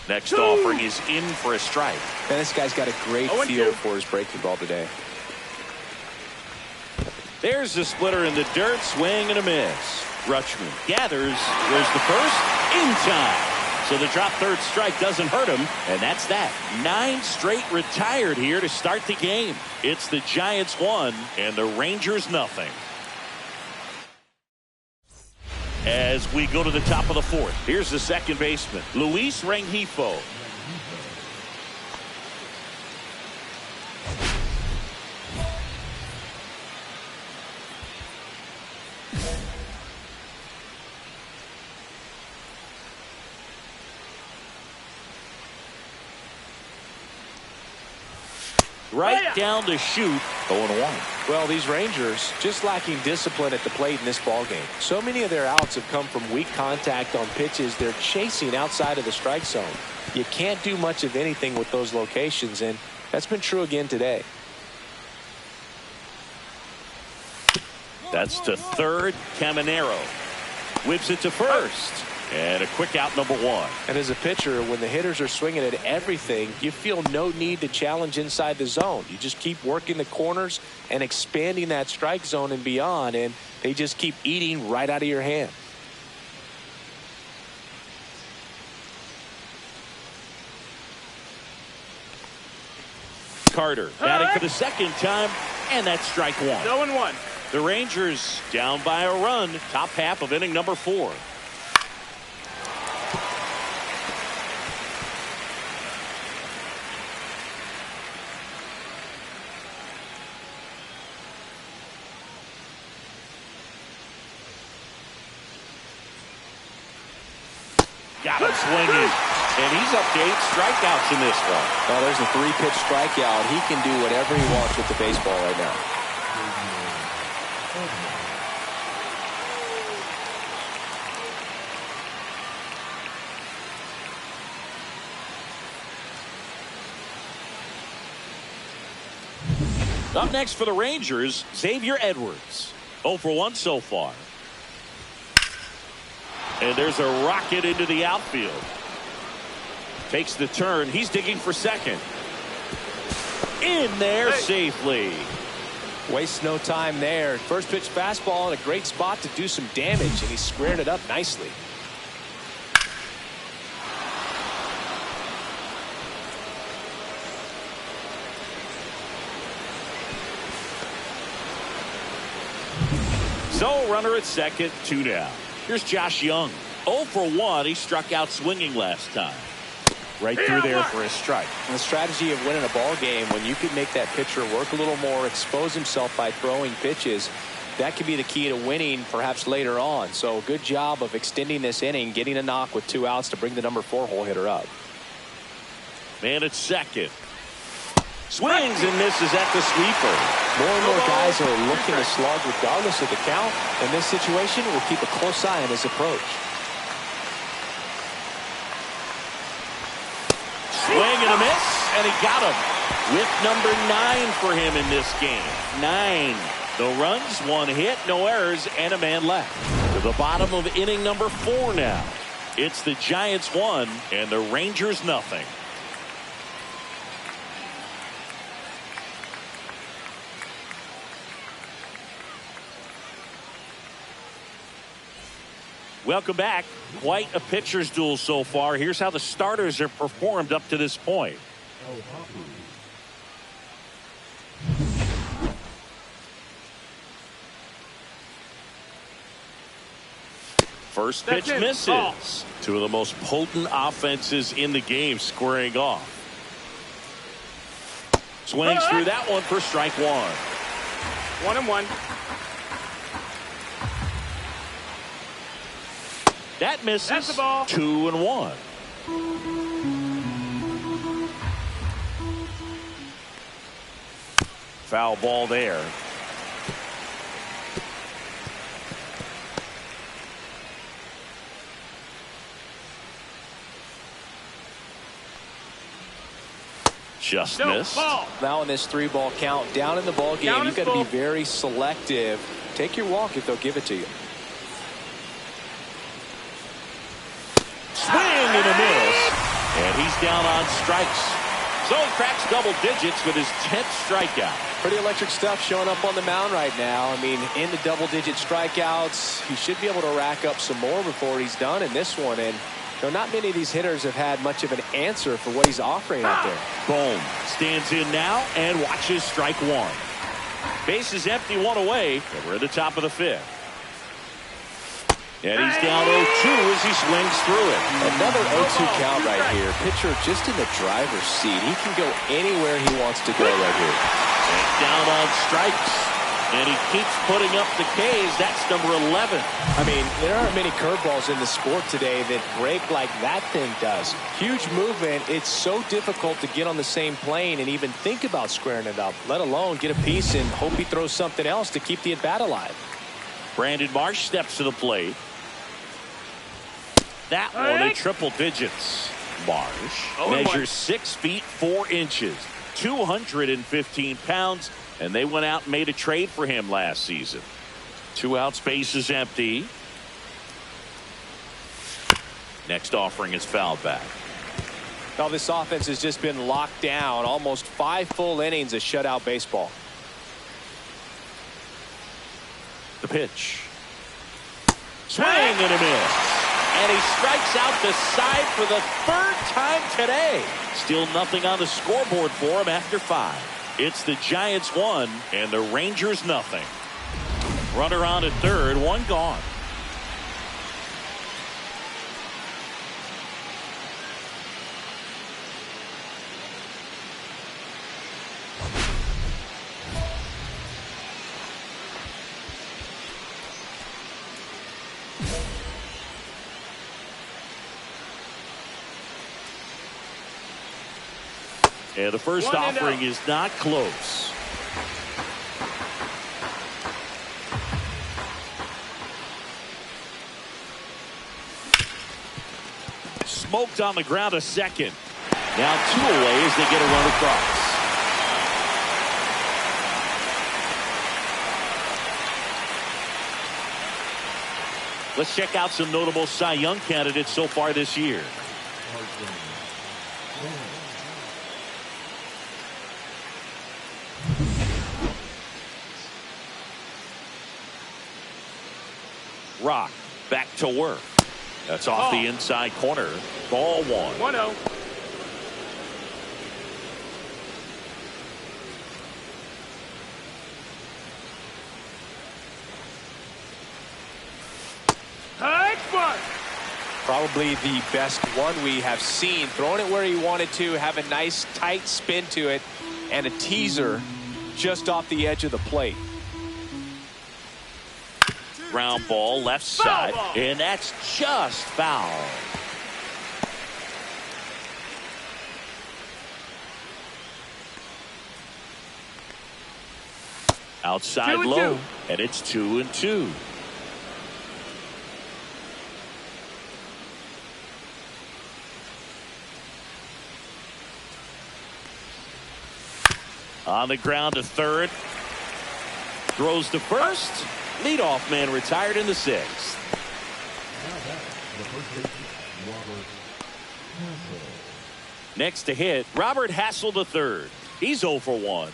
Next offering is in for a strike. And this guy's got a great feel for his breaking ball today. There's the splitter in the dirt, swing and a miss. Rutschman gathers, goes the first, in time. So the drop third strike doesn't hurt him, and that's that. 9 straight retired here to start the game. It's the Giants 1 and the Rangers nothing. As we go to the top of the 4th, here's the second baseman, Luis Rengifo. Right down to shoot, 0-1. Well, these Rangers just lacking discipline at the plate in this ballgame. So many of their outs have come from weak contact on pitches they're chasing outside of the strike zone. You can't do much of anything with those locations, and that's been true again today. That's to third. Caminero whips it to first. And a quick out, number 1. And as a pitcher, when the hitters are swinging at everything, you feel no need to challenge inside the zone. You just keep working the corners and expanding that strike zone and beyond, and they just keep eating right out of your hand. Carter batting for the second time, and that's strike 1. 0-1. The Rangers down by a run, top half of inning number 4. Got him swinging. And he's up to 8 strikeouts in this one. Well, there's a 3-pitch strikeout. He can do whatever he wants with the baseball right now. Up next for the Rangers, Xavier Edwards. 0 for 1 so far. And there's a rocket into the outfield. Takes the turn. He's digging for second. In there safely. Wastes no time there. First pitch fastball in a great spot to do some damage, and he squared it up nicely. So runner at second, 2 down. Here's Josh Young. 0 for 1. He struck out swinging last time. Right through there for a strike. And the strategy of winning a ball game, when you can make that pitcher work a little more, expose himself by throwing pitches, that could be the key to winning perhaps later on. So good job of extending this inning, getting a knock with 2 outs to bring the number 4 hole hitter up. Man at second. Swings and misses at the sweeper. More and more guys are looking to slug regardless of the count. In this situation, we'll keep a close eye on his approach. Swing and a miss, and he got him with number 9 for him in this game. 9. No runs, 1 hit, no errors, and a man left. To the bottom of inning number 4 now. It's the Giants 1 and the Rangers nothing. Welcome back. Quite a pitcher's duel so far. Here's how the starters have performed up to this point. First pitch misses. 2 of the most potent offenses in the game squaring off. Swings through that one for strike 1. 1-1. That misses. That's the ball. 2-1. Foul ball there. Just missed. Now in this 3-ball count, down in the ball game, you've got to be very selective. Take your walk if they'll give it to you. Swing and a miss. And he's down on strikes. So he cracks double digits with his 10th strikeout. Pretty electric stuff showing up on the mound right now. I mean, in the double-digit strikeouts, he should be able to rack up some more before he's done in this one. And not many of these hitters have had much of an answer for what he's offering out there. Bohm stands in now and watches strike 1. Base is empty, 1 away, and we're at the top of the 5th. And he's down 0-2 as he swings through it. Another 0-2 count right here. Pitcher just in the driver's seat. He can go anywhere he wants to go right here. And down on strikes. And he keeps putting up the Ks. That's number 11. I mean, there aren't many curveballs in the sport today that break like that thing does. Huge movement. It's so difficult to get on the same plane and even think about squaring it up, let alone get a piece and hope he throws something else to keep the at-bat alive. Brandon Marsh steps to the plate. That one in triple digits. Marsh measures 6 feet 4 inches, 215 pounds, and they went out and made a trade for him last season. 2 outs, base is empty. Next offering is fouled back. Now this offense has just been locked down. Almost 5 full innings of shutout baseball. The pitch. Swing and a miss. And he strikes out the side for the 3rd time today. Still nothing on the scoreboard for him after 5. It's the Giants 1 and the Rangers nothing. Runner on at 3rd, 1 gone. And the first offering is not close. Smoked on the ground a second. Now 2 away as they get a run across. Let's check out some notable Cy Young candidates so far this year. Rock back to work. That's off the inside corner. Ball 1. 1-0. Probably the best one we have seen. Throwing it where he wanted to, have a nice tight spin to it, and a teaser just off the edge of the plate. Ground ball left side, and that's just foul. Outside low, and it's 2-2. On the ground to third. Throws to first. Leadoff man retired in the 6th. Next to hit, Robert Hassel to third. He's 0 for 1.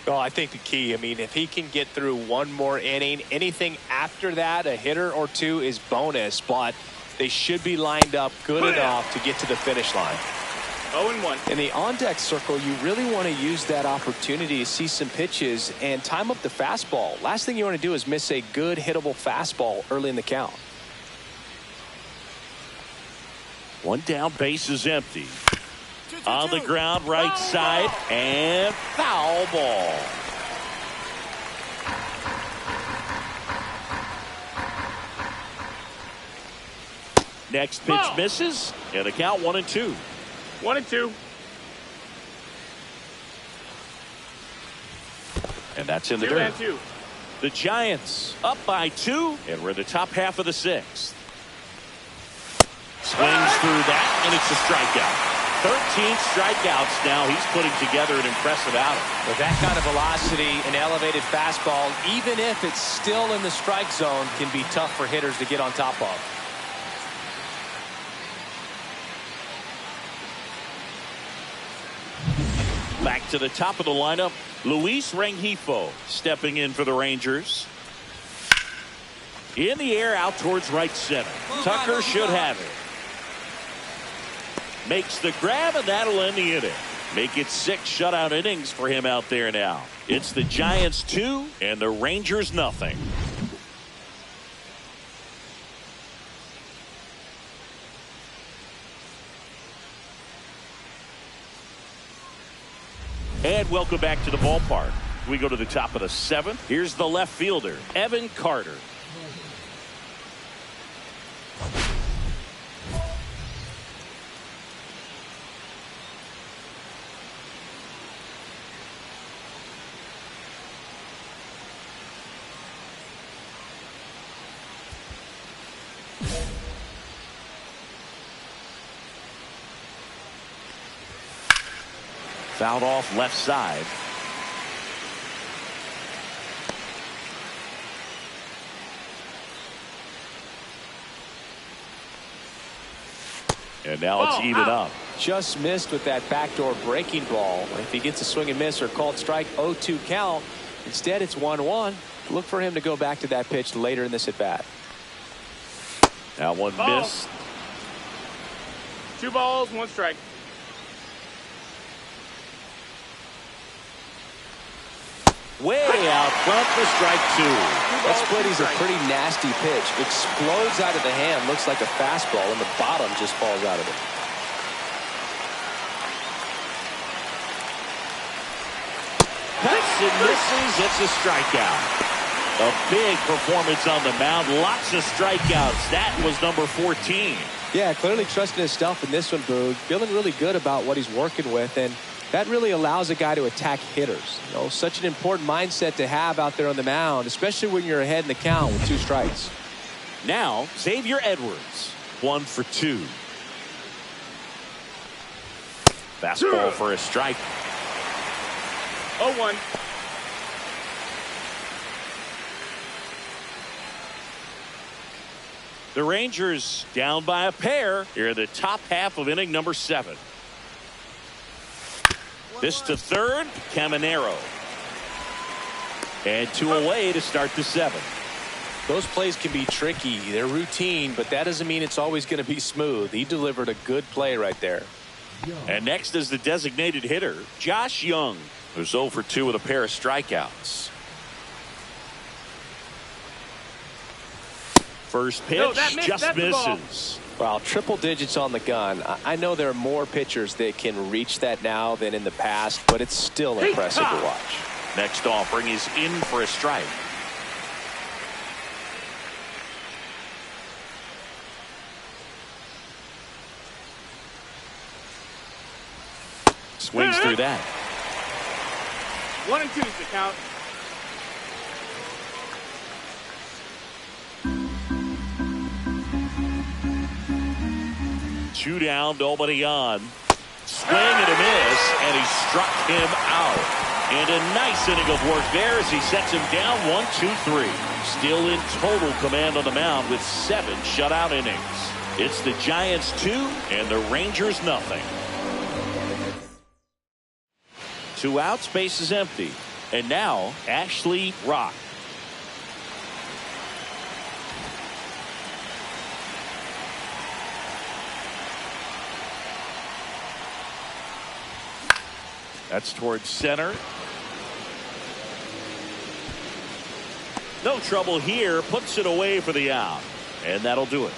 Oh, I think the key, I mean, if he can get through one more inning, anything after that, a hitter or 2 is bonus, but they should be lined up good enough to get to the finish line. 0-1. In the on-deck circle, you really want to use that opportunity to see some pitches and time up the fastball. Last thing you want to do is miss a good hittable fastball early in the count. 1 down, base is empty. On the ground, right side, and foul ball. Next pitch misses, and the count 1-2. 1-2. And that's in the dirt. 2-2. The Giants up by 2, and we're in the top half of the 6th. Swings through that, and it's a strikeout. 13 strikeouts now. He's putting together an impressive outing. With that kind of velocity, an elevated fastball, even if it's still in the strike zone, can be tough for hitters to get on top of. Back to the top of the lineup, Luis Rengifo stepping in for the Rangers. In the air, out towards right center. Tucker should have it. Makes the grab, and that'll end the inning. Make it 6 shutout innings for him out there now. It's the Giants 2 and the Rangers nothing. And welcome back to the ballpark. We go to the top of the 7th. Here's the left fielder, Evan Carter. Fouled off left side. And now it's even up. Just missed with that backdoor breaking ball. If he gets a swing and miss or called strike, 0-2 count. Instead, it's 1-1. Look for him to go back to that pitch later in this at bat. Now one missed. 2 balls, 1 strike. Way out front for strike 2. That split is a pretty nasty pitch. Explodes out of the hand. Looks like a fastball, and the bottom just falls out of it. Cuts and misses. It's a strikeout. A big performance on the mound. Lots of strikeouts. That was number 14. Yeah, clearly trusting his stuff in this one, Boog. Feeling really good about what he's working with, and that really allows a guy to attack hitters. You know, such an important mindset to have out there on the mound, especially when you're ahead in the count with 2 strikes. Now, Xavier Edwards, 1 for 2. Fastball for a strike. 0-1. The Rangers down by a pair here in the top half of inning number 7. This to third, Caminero. And 2 away to start the 7th. Those plays can be tricky. They're routine, but that doesn't mean it's always going to be smooth. He delivered a good play right there. And next is the designated hitter, Josh Young, who's 0 for 2 with a pair of strikeouts. First pitch, just misses. Wow, triple digits on the gun. I know there are more pitchers that can reach that now than in the past, but it's still impressive to watch. Next offering is in for a strike. Swings through that. 1 and 2 is the count. Two down, nobody on. Swing and a miss, and he struck him out. And a nice inning of work there as he sets him down 1, 2, 3. Still in total command on the mound with 7 shutout innings. It's the Giants 2 and the Rangers nothing. 2 outs, base is empty. And now Ashley Rock. That's towards center. No trouble here. Puts it away for the out. And that'll do it.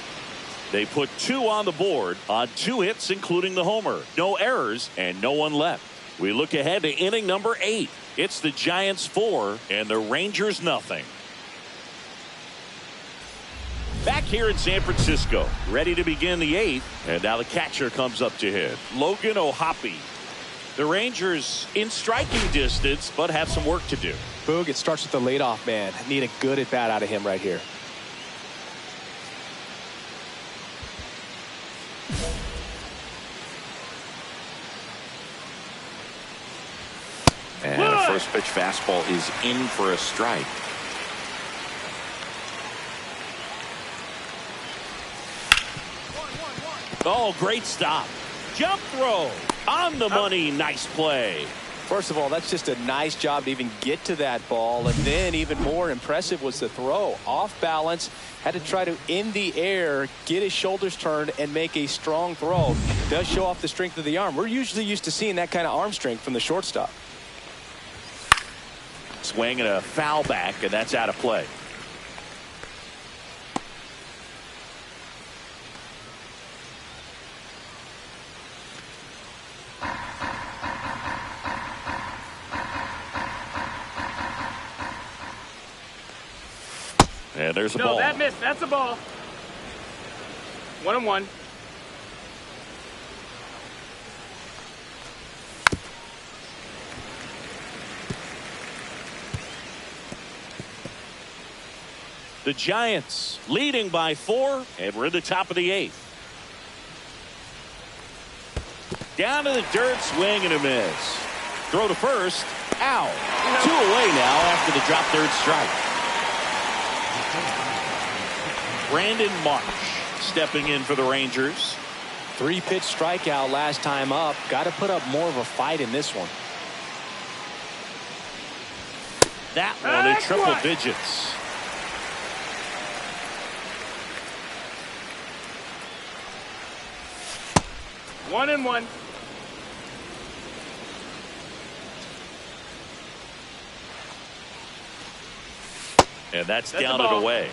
They put 2 on the board on 2 hits, including the homer. No errors and no one left. We look ahead to inning number 8. It's the Giants 4 and the Rangers nothing. Back here in San Francisco, ready to begin the 8th. And now the catcher comes up to hit. Logan O'Hoppe. The Rangers in striking distance, but have some work to do. Boog, it starts with the leadoff man. Need a good at bat out of him right here. And a first pitch fastball is in for a strike. Oh, great stop. Jump throw. On the money. Nice play. First of all, that's just a nice job to even get to that ball. And then even more impressive was the throw. Off balance. Had to try to, in the air, get his shoulders turned and make a strong throw. Does show off the strength of the arm. We're usually used to seeing that kind of arm strength from the shortstop. Swing and a foul back, and that's out of play. And there's a ball. No, that missed. That's a ball. 1-1. The Giants leading by 4, and we're in the top of the 8th. Down to the dirt, swing and a miss. Throw to first, out. 2 away now after the drop third strike. Brandon Marsh stepping in for the Rangers. 3-pitch strikeout last time up. Got to put up more of a fight in this one. That one in triple digits. One and one. And that's down and away.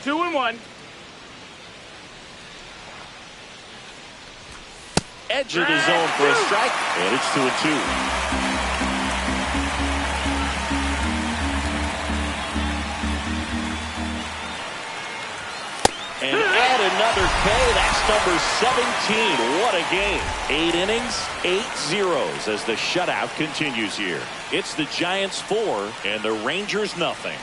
2-1. Edge of the zone for a strike, and it's 2-2. And added another K. That's number 17. What a game. 8 innings, 8 zeros as the shutout continues here. It's the Giants 4 and the Rangers nothing.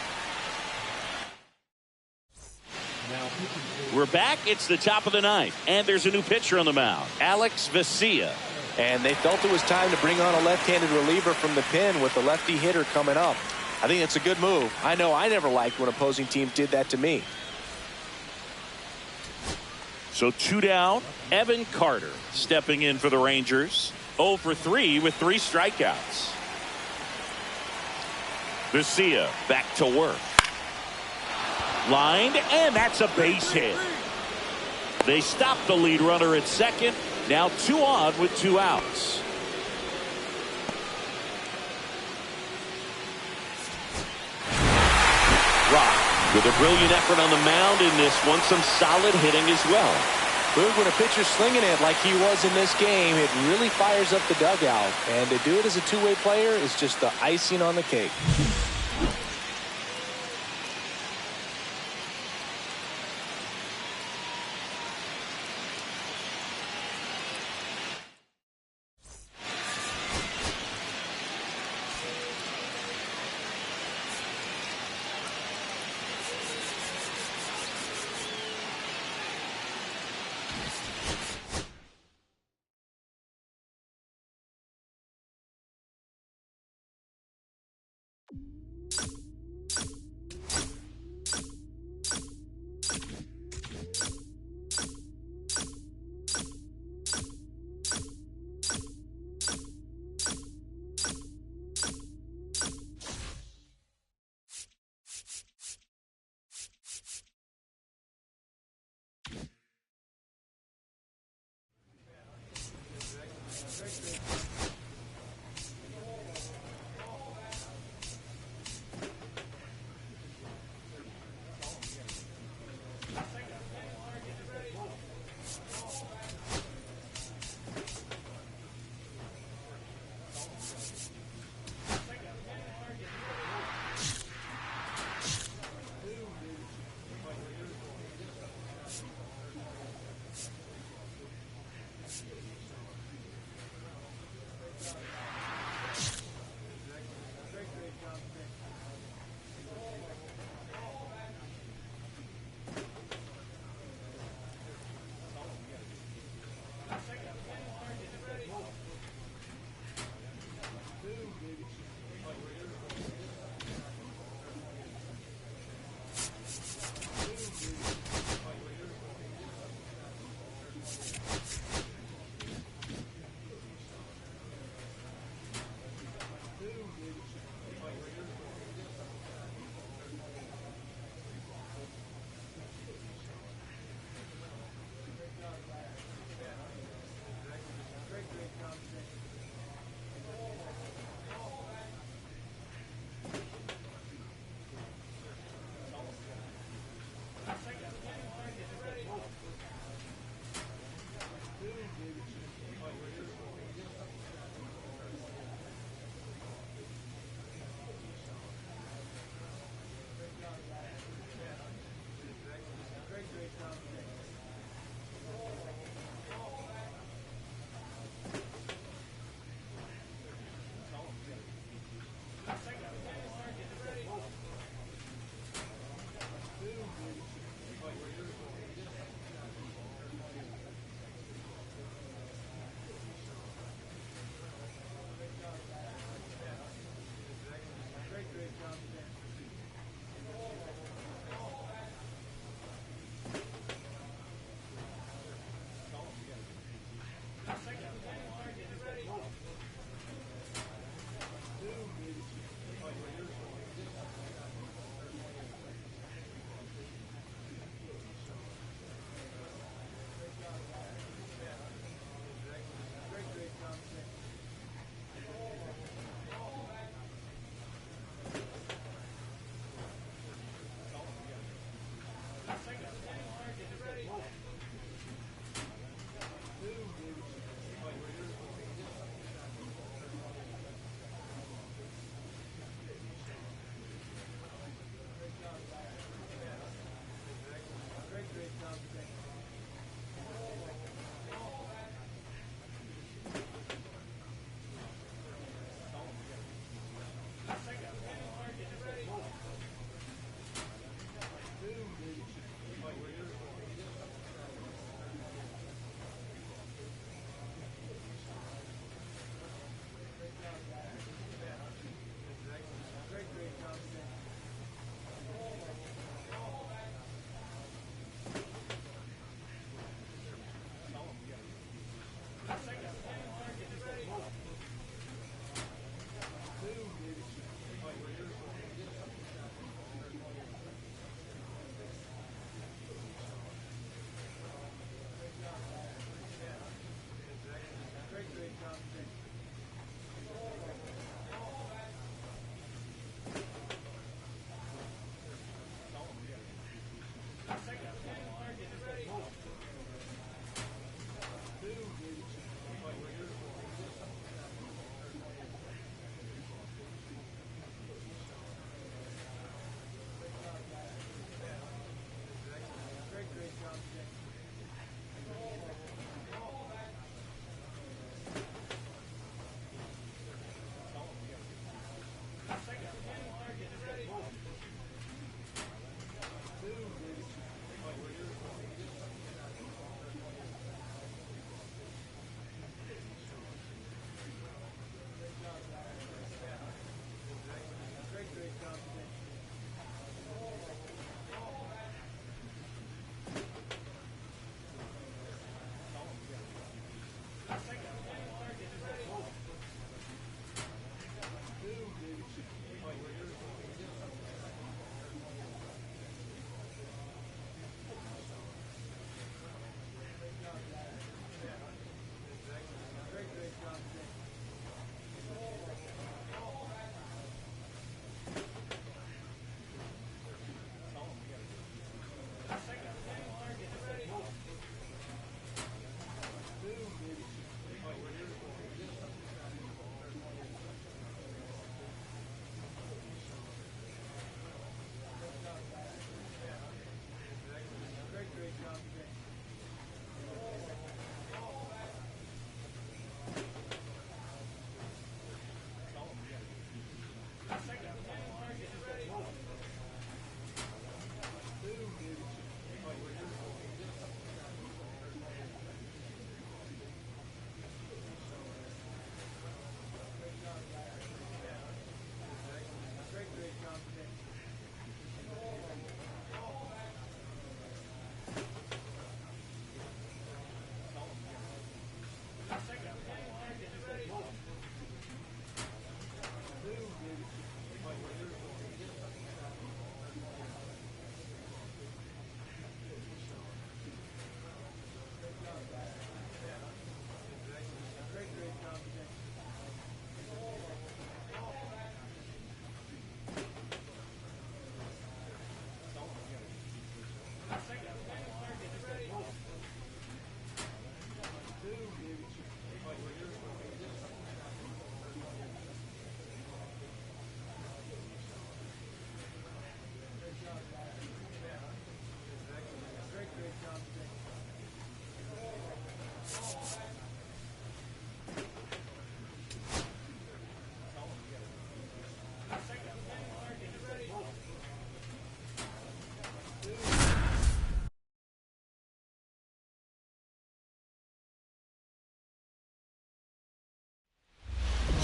We're back. It's the top of the ninth, and there's a new pitcher on the mound, Alex Vesia. And they felt it was time to bring on a left-handed reliever from the pen with the lefty hitter coming up. I think it's a good move. I know I never liked when opposing teams did that to me. So 2 down. Evan Carter stepping in for the Rangers. 0 for 3 with 3 strikeouts. Vesia back to work. Lined, and that's a base hit. They stop the lead runner at second. Now 2 on with 2 outs. Rock with a brilliant effort on the mound in this one. Some solid hitting as well. Boog, when a pitcher's slinging it like he was in this game, it really fires up the dugout. And to do it as a two-way player is just the icing on the cake.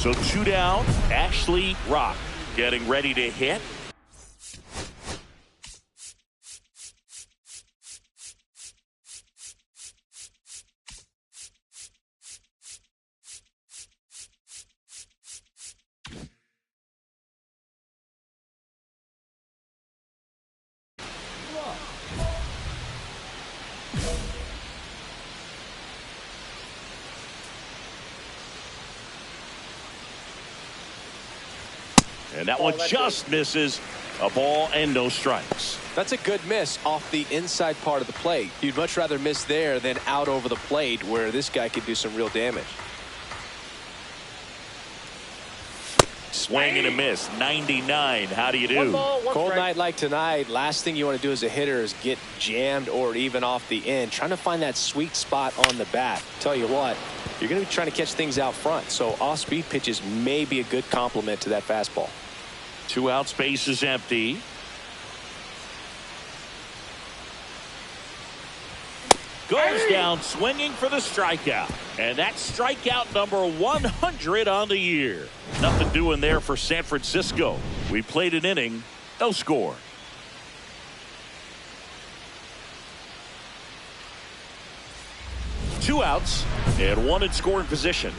So 2 down, Ashley Rock getting ready to hit. And that one just misses. A ball and no strikes. That's a good miss off the inside part of the plate. You'd much rather miss there than out over the plate where this guy could do some real damage. Swing and a miss. 99. How do you do? Cold night like tonight, last thing you want to do as a hitter is get jammed or even off the end. Trying to find that sweet spot on the bat. Tell you what, you're going to be trying to catch things out front. So off-speed pitches may be a good complement to that fastball. 2 outs, base is empty. Goes down swinging for the strikeout. And that's strikeout number 100 on the year. Nothing doing there for San Francisco. We played an inning, no score. Two outs and one in scoring position.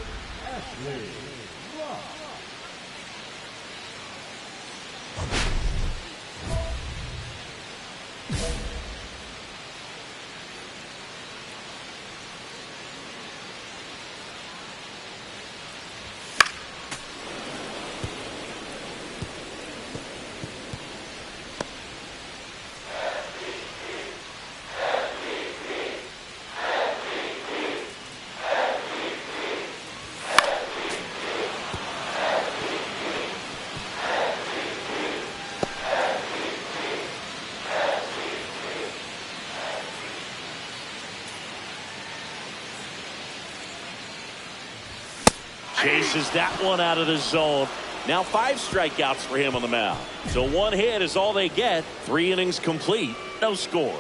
Chases that one out of the zone. Now 5 strikeouts for him on the mound. So 1 hit is all they get. 3 innings complete. No score.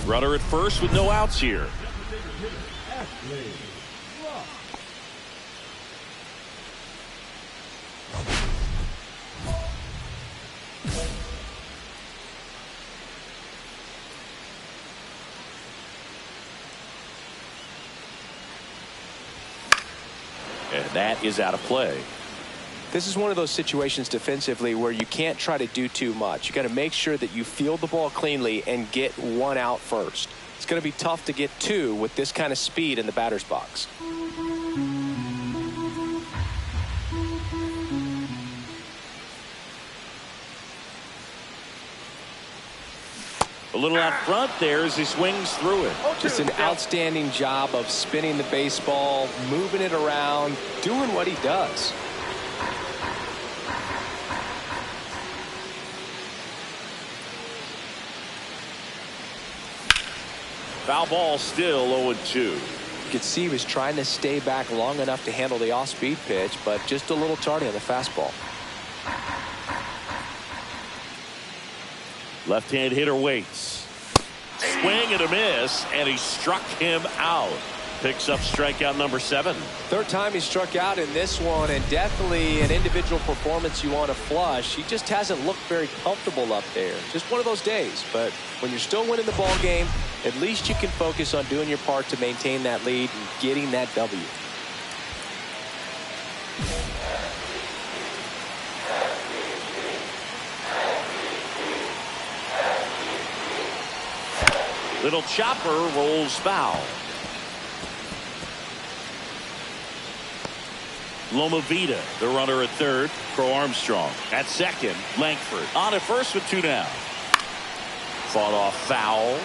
Runner at first with no outs here. And that is out of play. This is one of those situations defensively where you can't try to do too much. You got to make sure that you field the ball cleanly and get 1 out first. It's going to be tough to get 2 with this kind of speed in the batter's box. A little out front there as he swings through it. Just an outstanding job of spinning the baseball, moving it around, doing what he does. Foul ball, still 0-2. You could see he was trying to stay back long enough to handle the off-speed pitch, but just a little tardy on the fastball. Left-hand hitter waits. Swing and a miss, and he struck him out. Picks up strikeout number 7. 3rd time he struck out in this one, and definitely an individual performance you want to flush. He just hasn't looked very comfortable up there. Just one of those days. But when you're still winning the ball game, at least you can focus on doing your part to maintain that lead and getting that W. Little chopper rolls foul. Loma Vida, the runner at 3rd. Crow Armstrong at 2nd. Langford on at 1st with 2 down. Fought off foul.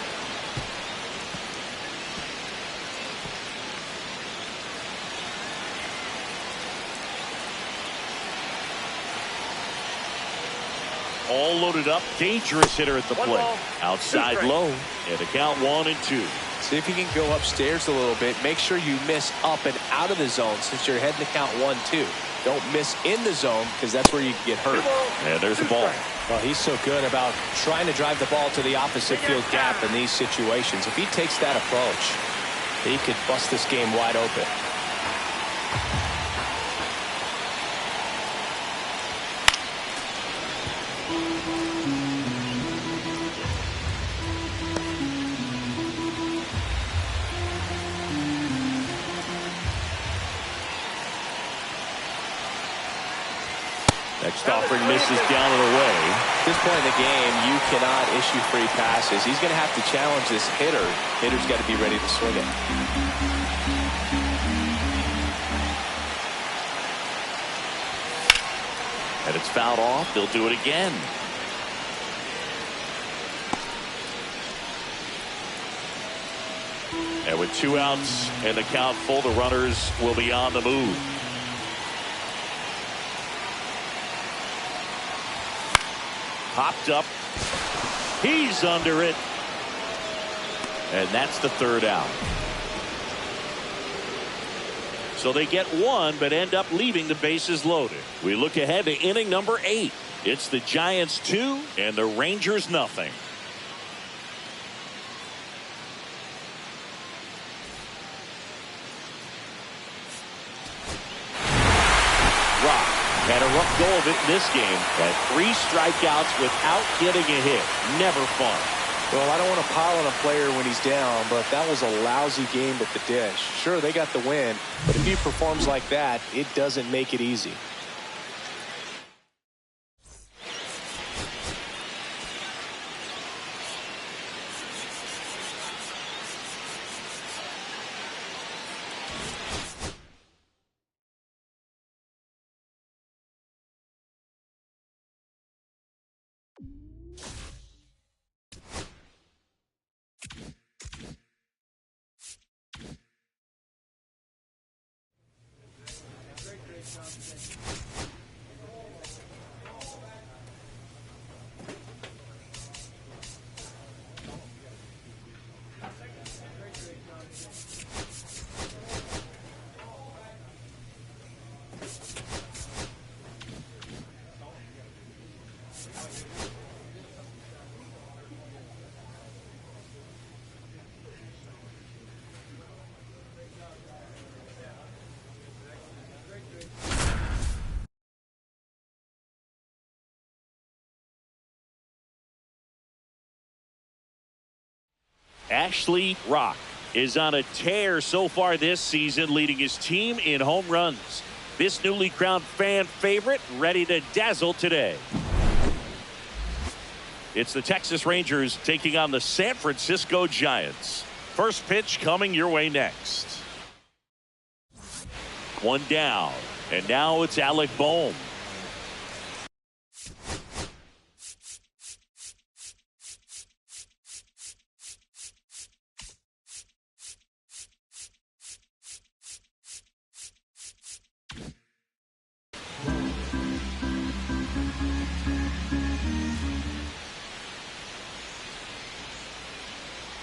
All loaded up. Dangerous hitter at the plate. Outside low. And a count 1-2. See if you can go upstairs a little bit. Make sure you miss up and out of the zone since you're heading to count 1-2. Don't miss in the zone because that's where you can get hurt. And there's the ball. Well, he's so good about trying to drive the ball to the opposite field gap in these situations. If he takes that approach, he could bust this game wide open. Next offering misses down and away. At this point in the game, you cannot issue free passes. He's going to have to challenge this hitter. Hitter's got to be ready to swing it. And it's fouled off. They'll do it again. And with 2 outs and the count full, the runners will be on the move. Popped up. He's under it. And that's the 3rd out. So they get 1, but end up leaving the bases loaded. We look ahead to inning number 8. It's the Giants 2 and the Rangers nothing. Had a rough go of it in this game. Had 3 strikeouts without getting a hit. Never fun. Well, I don't want to pile on a player when he's down, but that was a lousy game at the dish. Sure, they got the win, but if he performs like that, it doesn't make it easy. Ashley Rock is on a tear so far this season, leading his team in home runs. This newly crowned fan favorite ready to dazzle today. It's the Texas Rangers taking on the San Francisco Giants. First pitch coming your way next. 1 down, and now it's Alec Bohm.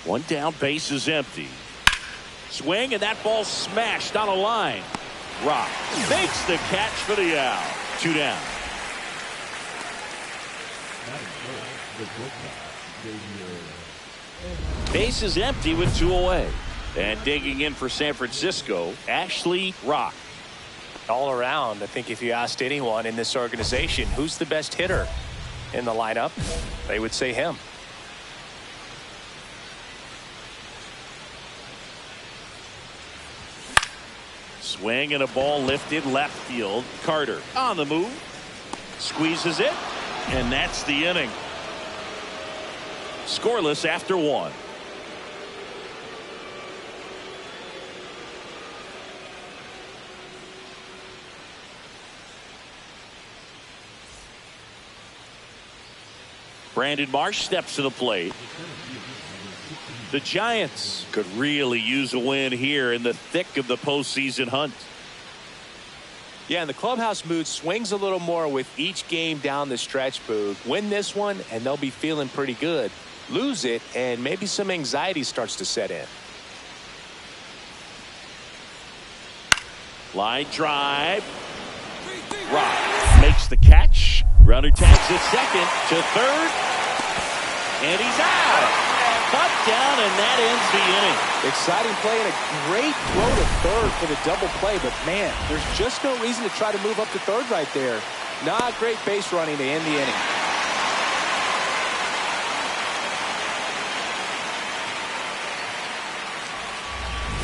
One down, base is empty. Swing, and that ball smashed on a line. Rock makes the catch for the out. 2 down. Base is empty with 2 away. And digging in for San Francisco, Ashley Rock. All around, I think if you asked anyone in this organization who's the best hitter in the lineup, they would say him. Swing and a ball lifted left field. Carter on the move. Squeezes it. And that's the inning. Scoreless after 1. Brandon Marsh steps to the plate. The Giants could really use a win here in the thick of the postseason hunt. Yeah, and the clubhouse mood swings a little more with each game down the stretch, Boog. Win this one, and they'll be feeling pretty good. Lose it, and maybe some anxiety starts to set in. Line drive. Rock makes the catch. Runner tags at second to third. And he's out. Cut down, and that ends the inning. Exciting play and a great throw to third for the double play. But, man, there's just no reason to try to move up to third right there. Not great base running to end the inning.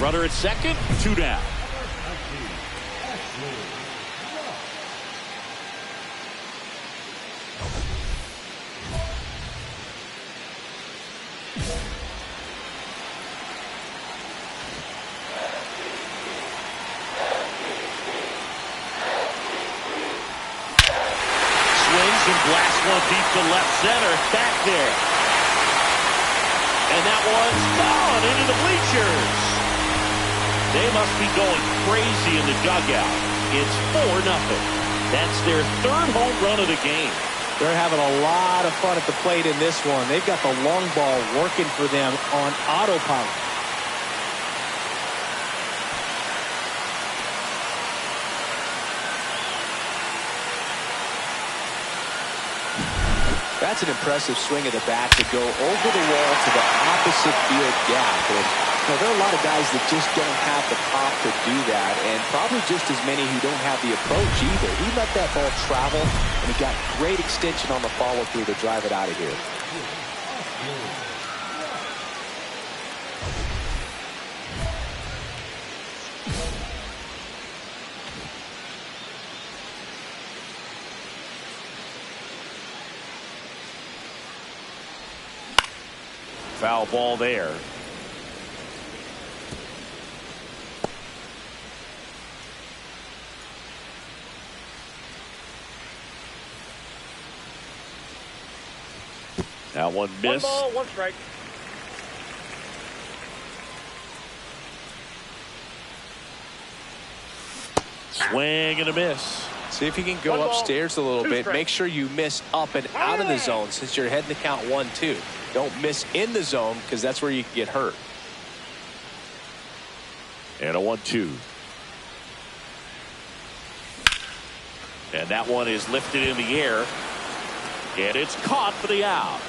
Runner at second, 2 down. Blasts one deep to left center. Back there. And that one's gone into the bleachers. They must be going crazy in the dugout. It's 4-0. That's their third home run of the game. They're having a lot of fun at the plate in this one. They've got the long ball working for them on autopilot. That's an impressive swing of the bat to go over the wall to the opposite field gap. And, there are a lot of guys that just don't have the pop to do that, and probably just as many who don't have the approach either. He let that ball travel, and he got great extension on the follow-through to drive it out of here. Foul ball there. That one missed. 1 ball, 1 strike. Swing and a miss. See if you can go upstairs a little bit. Make sure you miss up and out of the zone since you're heading to count 1-2. Don't miss in the zone because that's where you can get hurt. And a 1-2. And that one is lifted in the air. And it's caught for the out.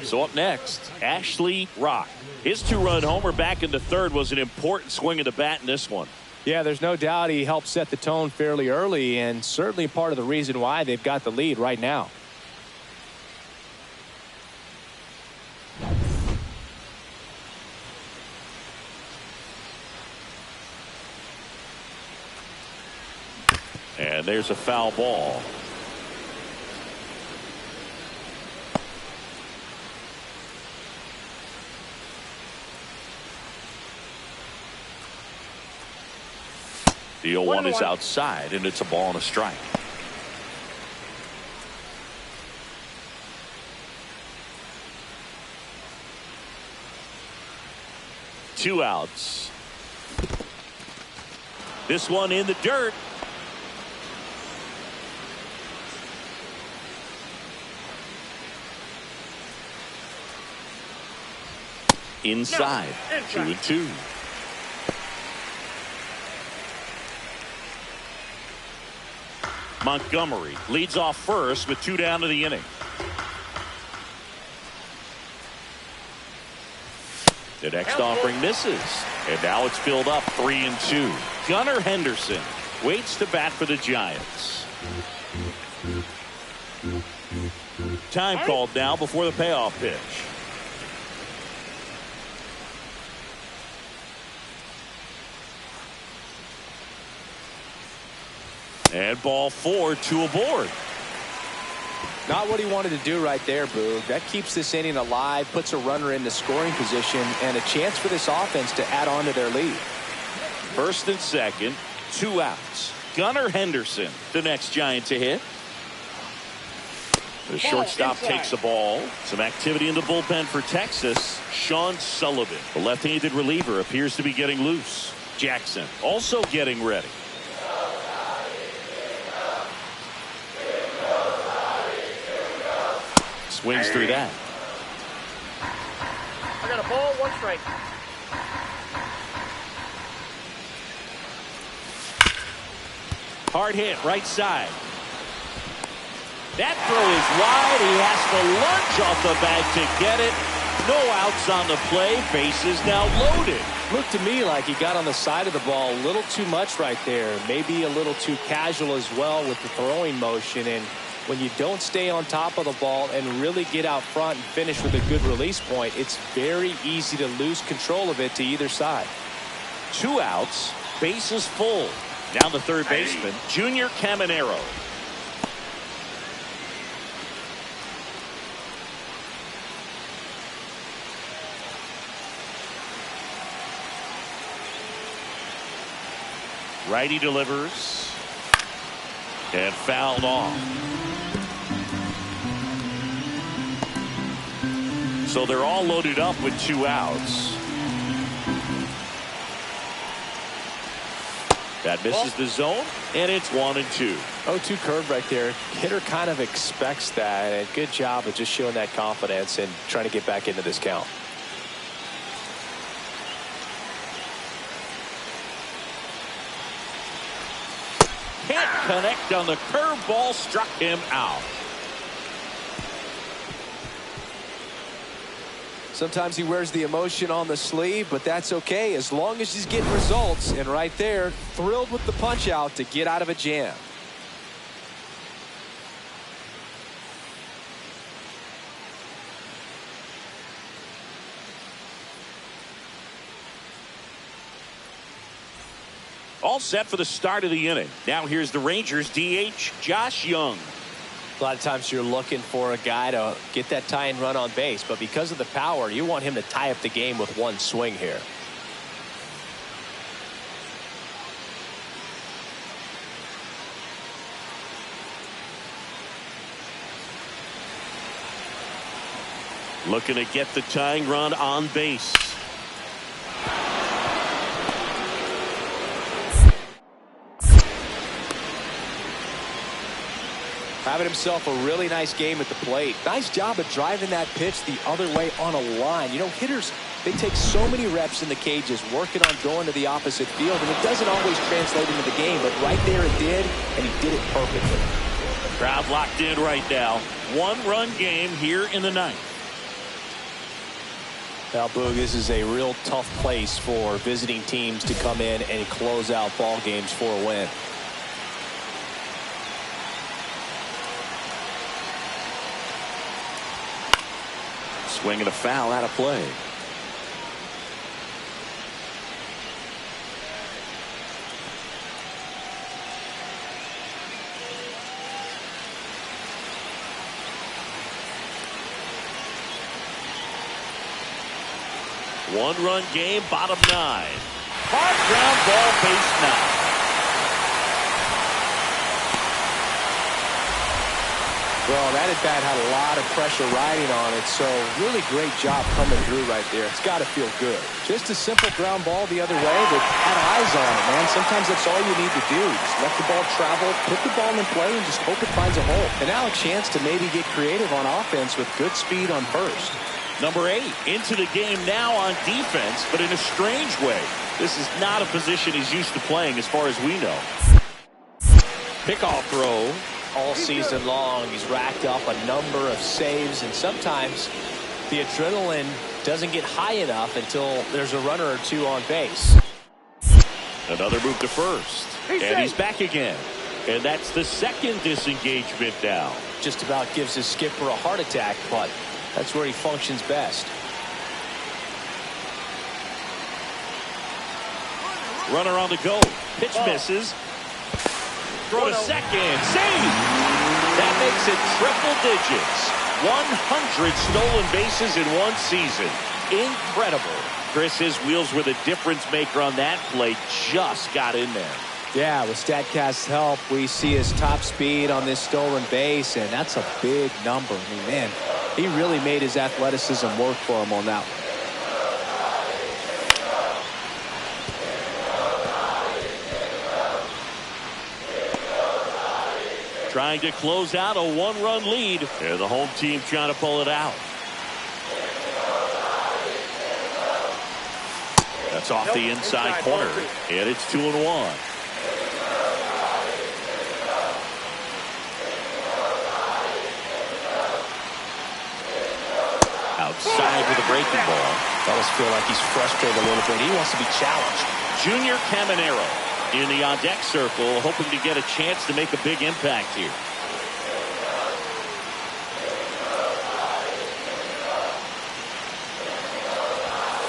So up next, Ashley Rock. His 2-run homer back into third was an important swing of the bat in this one. Yeah, there's no doubt he helped set the tone fairly early, and certainly part of the reason why they've got the lead right now. And there's a foul ball. The 0-1 is outside, and it's a ball and a strike. Two outs. This one in the dirt. Inside. 2-2. Montgomery leads off first with 2 down to the inning. The next offering misses. And now it's filled up 3-2. Gunnar Henderson waits to bat for the Giants. Time called now before the payoff pitch. And ball 4, 2 aboard. Not what he wanted to do right there, Boog. That keeps this inning alive, puts a runner in the scoring position, and a chance for this offense to add on to their lead. First and second, 2 outs. Gunnar Henderson, the next Giant to hit. The shortstop takes the ball. Some activity in the bullpen for Texas. Sean Sullivan, the left-handed reliever, appears to be getting loose. Jackson also getting ready. Swings through that. I got a ball, 1 strike. Hard hit, right side. That throw is wide. He has to lunge off the bag to get it. No outs on the play. Bases now loaded. Looked to me like he got on the side of the ball a little too much right there. Maybe a little too casual as well with the throwing motion. And when you don't stay on top of the ball and really get out front and finish with a good release point, it's very easy to lose control of it to either side. 2 outs. Bases full. Down the third baseman, Junior Caminero. Righty delivers. And fouled off. So they're all loaded up with 2 outs. That misses the zone, and it's 1-2. 0-2 curve right there. Hitter kind of expects that, and good job of just showing that confidence and trying to get back into this count. Can't connect on the curveball, struck him out. Sometimes he wears the emotion on the sleeve, but that's okay as long as he's getting results. And right there, thrilled with the punch out to get out of a jam. All set for the start of the inning. Now here's the Rangers DH, Josh Young. A lot of times you're looking for a guy to get that tying run on base, but because of the power, you want him to tie up the game with 1 swing here. Looking to get the tying run on base. Having himself a really nice game at the plate. Nice job of driving that pitch the other way on a line. You know, hitters, they take so many reps in the cages working on going to the opposite field, and it doesn't always translate into the game, but right there it did, and he did it perfectly. Crowd locked in right now. 1-run game here in the 9th. Now, Boog, this is a real tough place for visiting teams to come in and close out ball games for a win. Swinging a foul out of play. One-run game, bottom 9. Hard ground ball, base 9. Well, that at-bat had a lot of pressure riding on it, so really great job coming through right there. It's got to feel good. Just a simple ground ball the other way that had eyes on it, man. Sometimes that's all you need to do. Just let the ball travel, put the ball in play, and just hope it finds a hole. And now a chance to maybe get creative on offense with good speed on first. Number 8 into the game now on defense, but in a strange way. This is not a position he's used to playing as far as we know. Pickoff throw. All season long, he's racked up a number of saves, and sometimes the adrenaline doesn't get high enough until there's a runner or 2 on base. Another move to first, and he's back again. And that's the 2nd disengagement now. Just about gives his skipper a heart attack, but that's where he functions best. Runner on the go. Pitch misses. Throw to second. Save! That makes it triple digits. 100 stolen bases in 1 season. Incredible. Chris, his wheels were the difference maker on that play. Just got in there. Yeah, with StatCast's help, we see his top speed on this stolen base, and that's a big number. I mean, man, he really made his athleticism work for him on that one. trying to close out a 1-run lead. And the home team trying to pull it out. That's off the inside corner. And it's 2-1. Outside with a breaking ball. Fellas feel like he's frustrated a little bit. He wants to be challenged. Junior Caminero in the on-deck circle, hoping to get a chance to make a big impact here.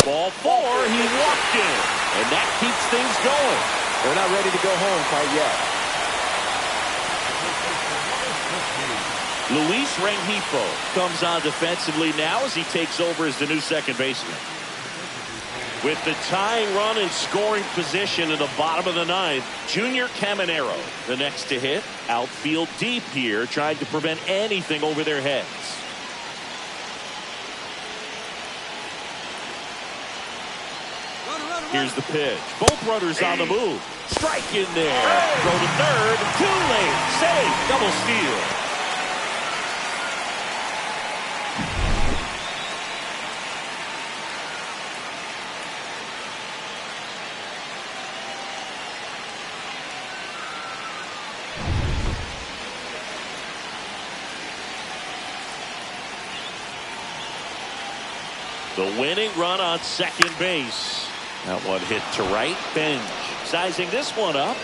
Ball 4, he walked in, and that keeps things going. They're not ready to go home quite yet. Luis Rengifo comes on defensively now as he takes over as the new second baseman. With the tying run in scoring position in the bottom of the ninth, Junior Caminero, the next to hit. Outfield deep here, trying to prevent anything over their heads. Here's the pitch. Both runners on the move. Strike in there. Throw to third. Too late. Save. Double steal. The winning run on second base. That one hit to right. Bench sizing this one up.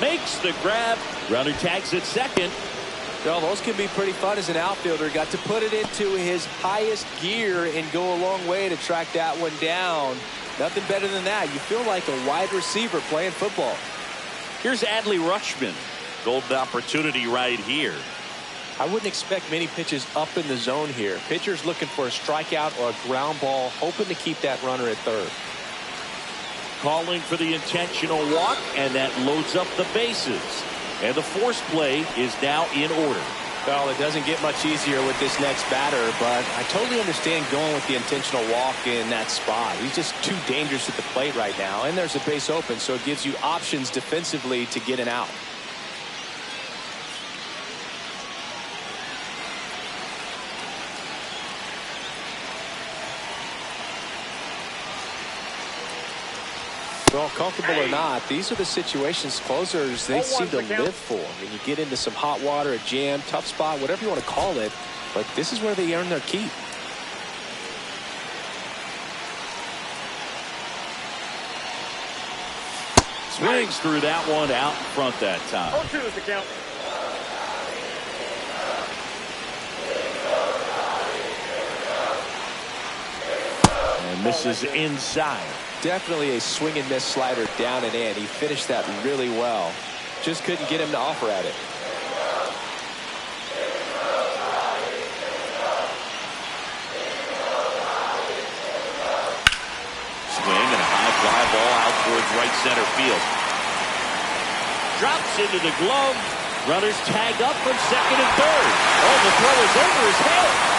Makes the grab. Runner tags at second. Well, those can be pretty fun as an outfielder. Got to put it into his highest gear and go a long way to track that one down. Nothing better than that. You feel like a wide receiver playing football. Here's Adley Rutschman. Golden opportunity right here. I wouldn't expect many pitches up in the zone here. Pitcher's looking for a strikeout or a ground ball, hoping to keep that runner at third. Calling for the intentional walk, and that loads up the bases. And the force play is now in order. Well, it doesn't get much easier with this next batter, but I totally understand going with the intentional walk in that spot. He's just too dangerous at the plate right now, and there's a base open, so it gives you options defensively to get an out. Well, comfortable or not, these are the situations closers they seem to live for. I mean, you get into some hot water, a jam, tough spot, whatever you want to call it, but this is where they earn their keep. Swings through that one out in front that time. 0-2 is the count. And misses inside. Definitely a swing and miss slider down and in. He finished that really well. Just couldn't get him to offer at it. Swing and a high fly ball out towards right center field. Drops into the glove. Runners tag up from second and third. Oh, the throw is over his head.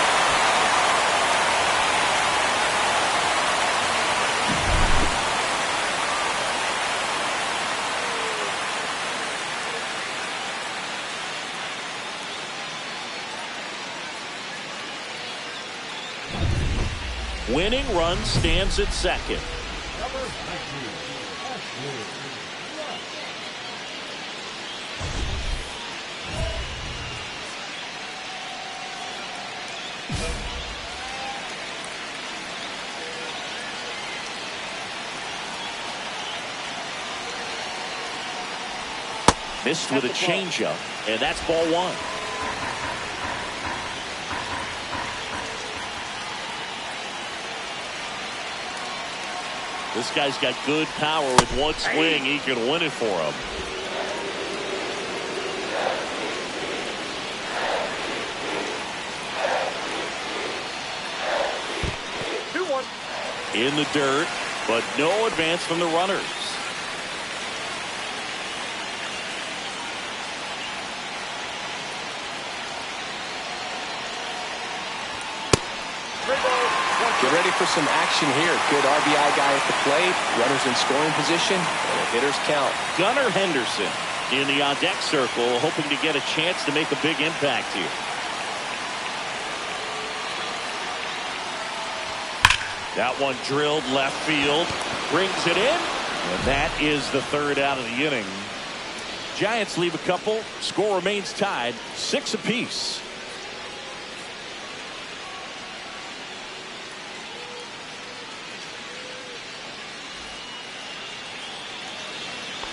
Winning run stands at second. Number 19, Ashley. Missed with a changeup, and that's ball 1. This guy's got good power. With one swing, he can win it for him. In the dirt, but no advance from the runners. Get ready for some action here. Good RBI guy at the plate. Runners in scoring position. And a hitter's count. Gunnar Henderson in the on-deck circle, hoping to get a chance to make a big impact here. That one drilled left field, brings it in, and that is the third out of the inning. Giants leave a couple. Score remains tied, 6 apiece.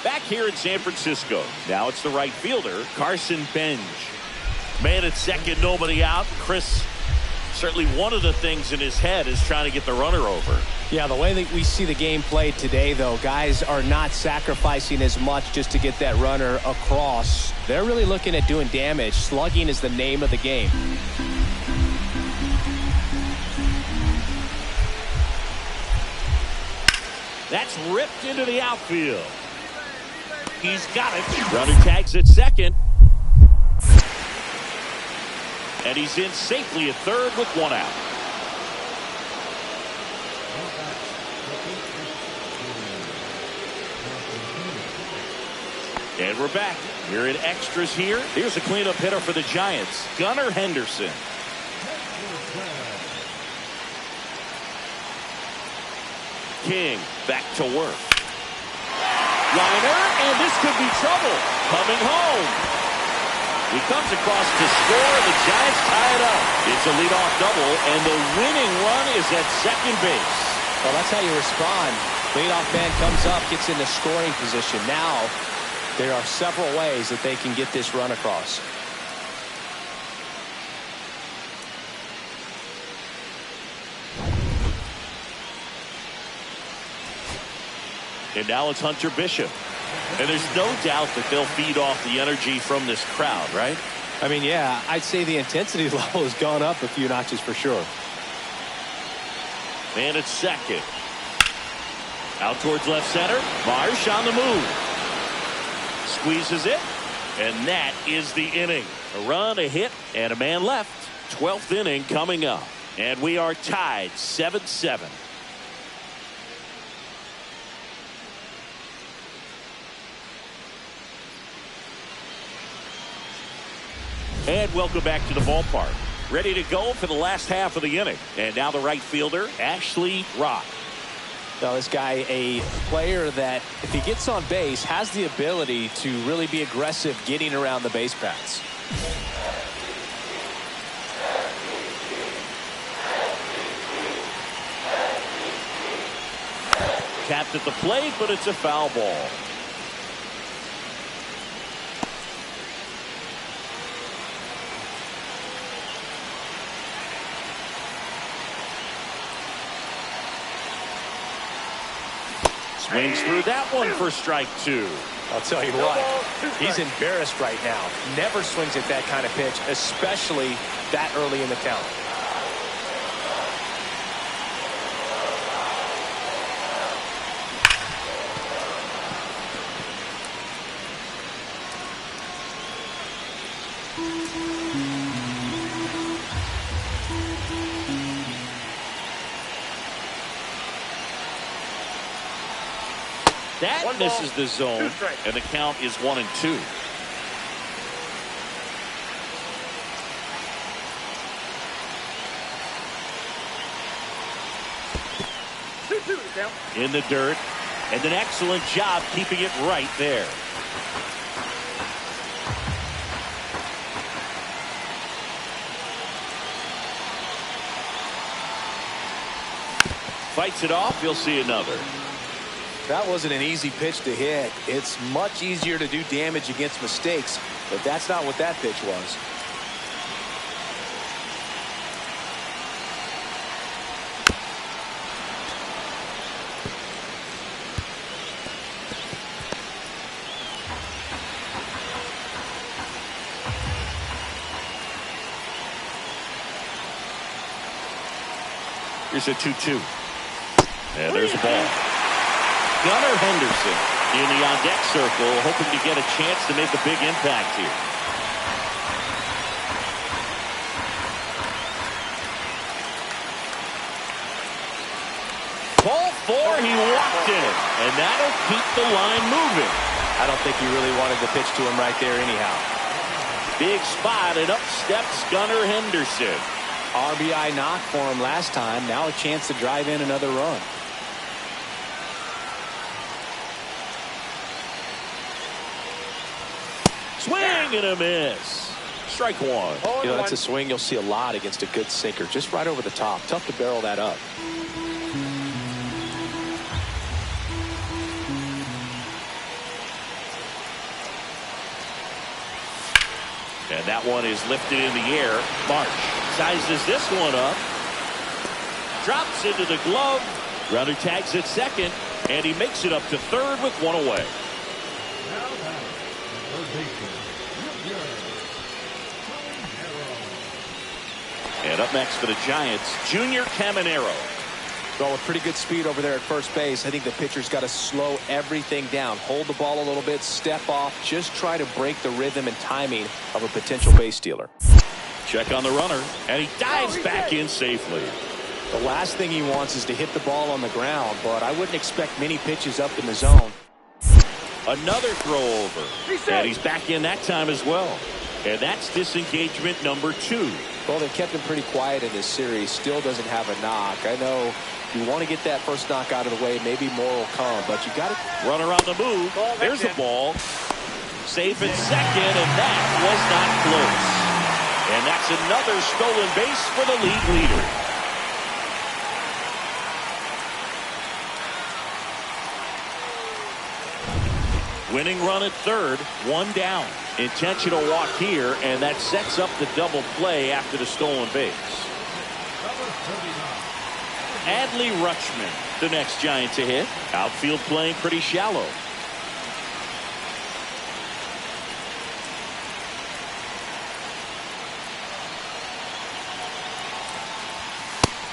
Back here in San Francisco. Now it's the right fielder, Carson Benj. Man at second, nobody out. Chris, certainly one of the things in his head is trying to get the runner over. Yeah, the way that we see the game played today, though, guys are not sacrificing as much just to get that runner across. They're really looking at doing damage. Slugging is the name of the game. That's ripped into the outfield. He's got it. Runner tags at second. And he's in safely at third with one out. And we're back. We're in extras here. Here's a cleanup hitter for the Giants, Gunnar Henderson. King back to work. Liner, and this could be trouble. Coming home. He comes across to score. The Giants tie it up. It's a leadoff double, and the winning run is at second base. Well, that's how you respond. Leadoff man comes up, gets in the scoring position. Now, there are several ways that they can get this run across. And now it's Hunter Bishop. And there's no doubt that they'll feed off the energy from this crowd, right? I mean, yeah, I'd say the intensity level has gone up a few notches for sure. And it's second. Out towards left center. Marsh on the move. Squeezes it. And that is the inning. A run, a hit, and a man left. 12th inning coming up. And we are tied 7-7. And welcome back to the ballpark. Ready to go for the last half of the inning. And now the right fielder, Ashley Rock. Now, this guy, a player that, if he gets on base, has the ability to really be aggressive getting around the base paths. Tapped at the plate, but it's a foul ball. Swings through that one for strike two. I'll tell you what, he's embarrassed right now. Never swings at that kind of pitch, especially that early in the count. That misses the zone, and the count is 1-2. In the dirt, and an excellent job keeping it right there. Fights it off, you'll see another. That wasn't an easy pitch to hit. It's much easier to do damage against mistakes, but that's not what that pitch was. Here's a 2-2. And there's the ball. Gunnar Henderson in the on-deck circle, hoping to get a chance to make a big impact here. Ball 4, he walked in it, and that'll keep the line moving. I don't think he really wanted to pitch to him right there anyhow. Big spot, and up steps Gunnar Henderson. RBI knock for him last time. Now a chance to drive in another run. Swing and a miss. Strike one. You know, that's a swing you'll see a lot against a good sinker. Just right over the top. Tough to barrel that up. And that one is lifted in the air. March sizes this one up. Drops into the glove. Runner tags at second, and he makes it up to third with one away. Now back, third baseman, And up next for the Giants, Junior Caminero. Well, with pretty good speed over there at first base, I think the pitcher's got to slow everything down. Hold the ball a little bit, step off, just try to break the rhythm and timing of a potential base stealer. Check on the runner, and he dives back in safely. The last thing he wants is to hit the ball on the ground, but I wouldn't expect many pitches up in the zone. Another throw over, and he's back in that time as well. And that's disengagement number 2. Well, they've kept him pretty quiet in this series. Still doesn't have a knock. I know you want to get that first knock out of the way. Maybe more will come, but you got to run around the move. There's a ball. Safe at second, and that was not close. And that's another stolen base for the league leader. Winning run at third, one down. Intentional walk here, and that sets up the double play after the stolen base. Adley Rutschman, the next Giant to hit. Outfield playing pretty shallow.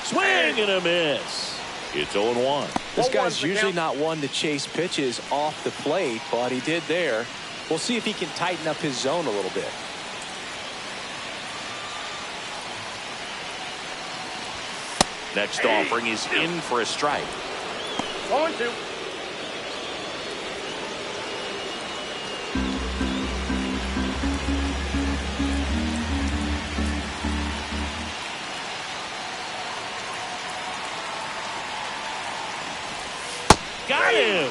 Swing and a miss. It's 0-1. This guy's usually not one to chase pitches off the plate, but he did there. We'll see if he can tighten up his zone a little bit. Next offering is in for a strike. 0-2. Got him.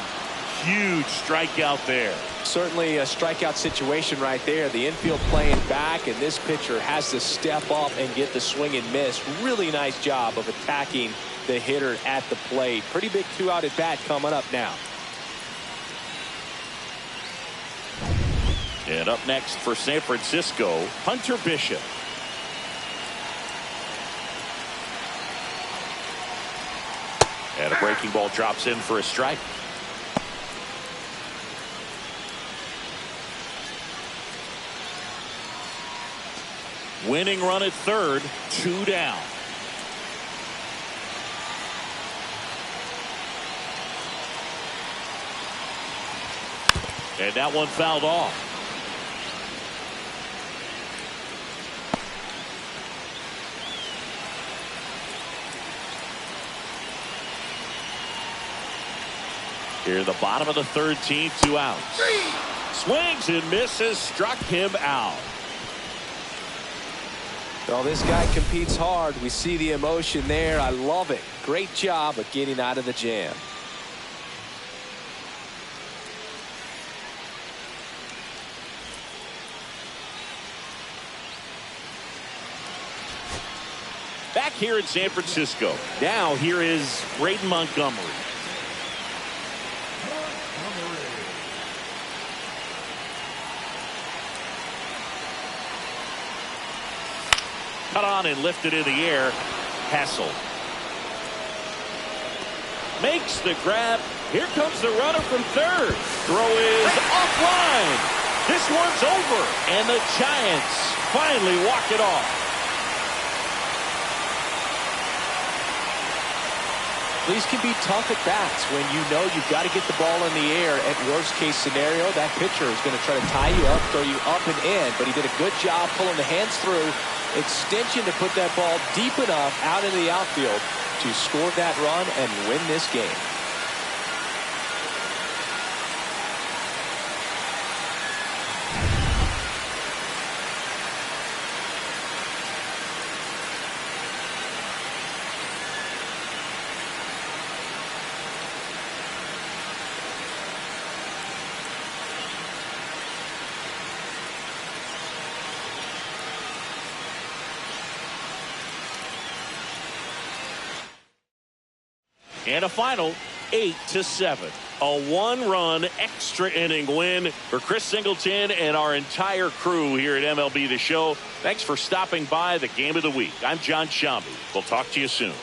Huge strikeout there. Certainly a strikeout situation right there. The infield playing back, and this pitcher has to step up and get the swing and miss. Really nice job of attacking the hitter at the plate. Pretty big 2-out at bat coming up now. And up next for San Francisco, Hunter Bishop. And a breaking ball drops in for a strike. Winning run at third, 2 down. And that one fouled off. Here in the bottom of the 13th, 2 outs. Swings and misses, struck him out. Well, this guy competes hard. We see the emotion there. I love it. Great job of getting out of the jam. Back here in San Francisco. Now here is Braden Montgomery. Cut on and lifted in the air. Hassel makes the grab. Here comes the runner from third. Throw is offline. This one's over, and the Giants finally walk it off. These can be tough at bats when you know you've got to get the ball in the air. At worst case scenario, that pitcher is going to try to tie you up, throw you up and in, but he did a good job pulling the hands through. Extension to put that ball deep enough out into the outfield to score that run and win this game. And a final 8-7. A one-run extra inning win for Chris Singleton and our entire crew here at MLB The Show. Thanks for stopping by the Game of the Week. I'm John Shambi. We'll talk to you soon.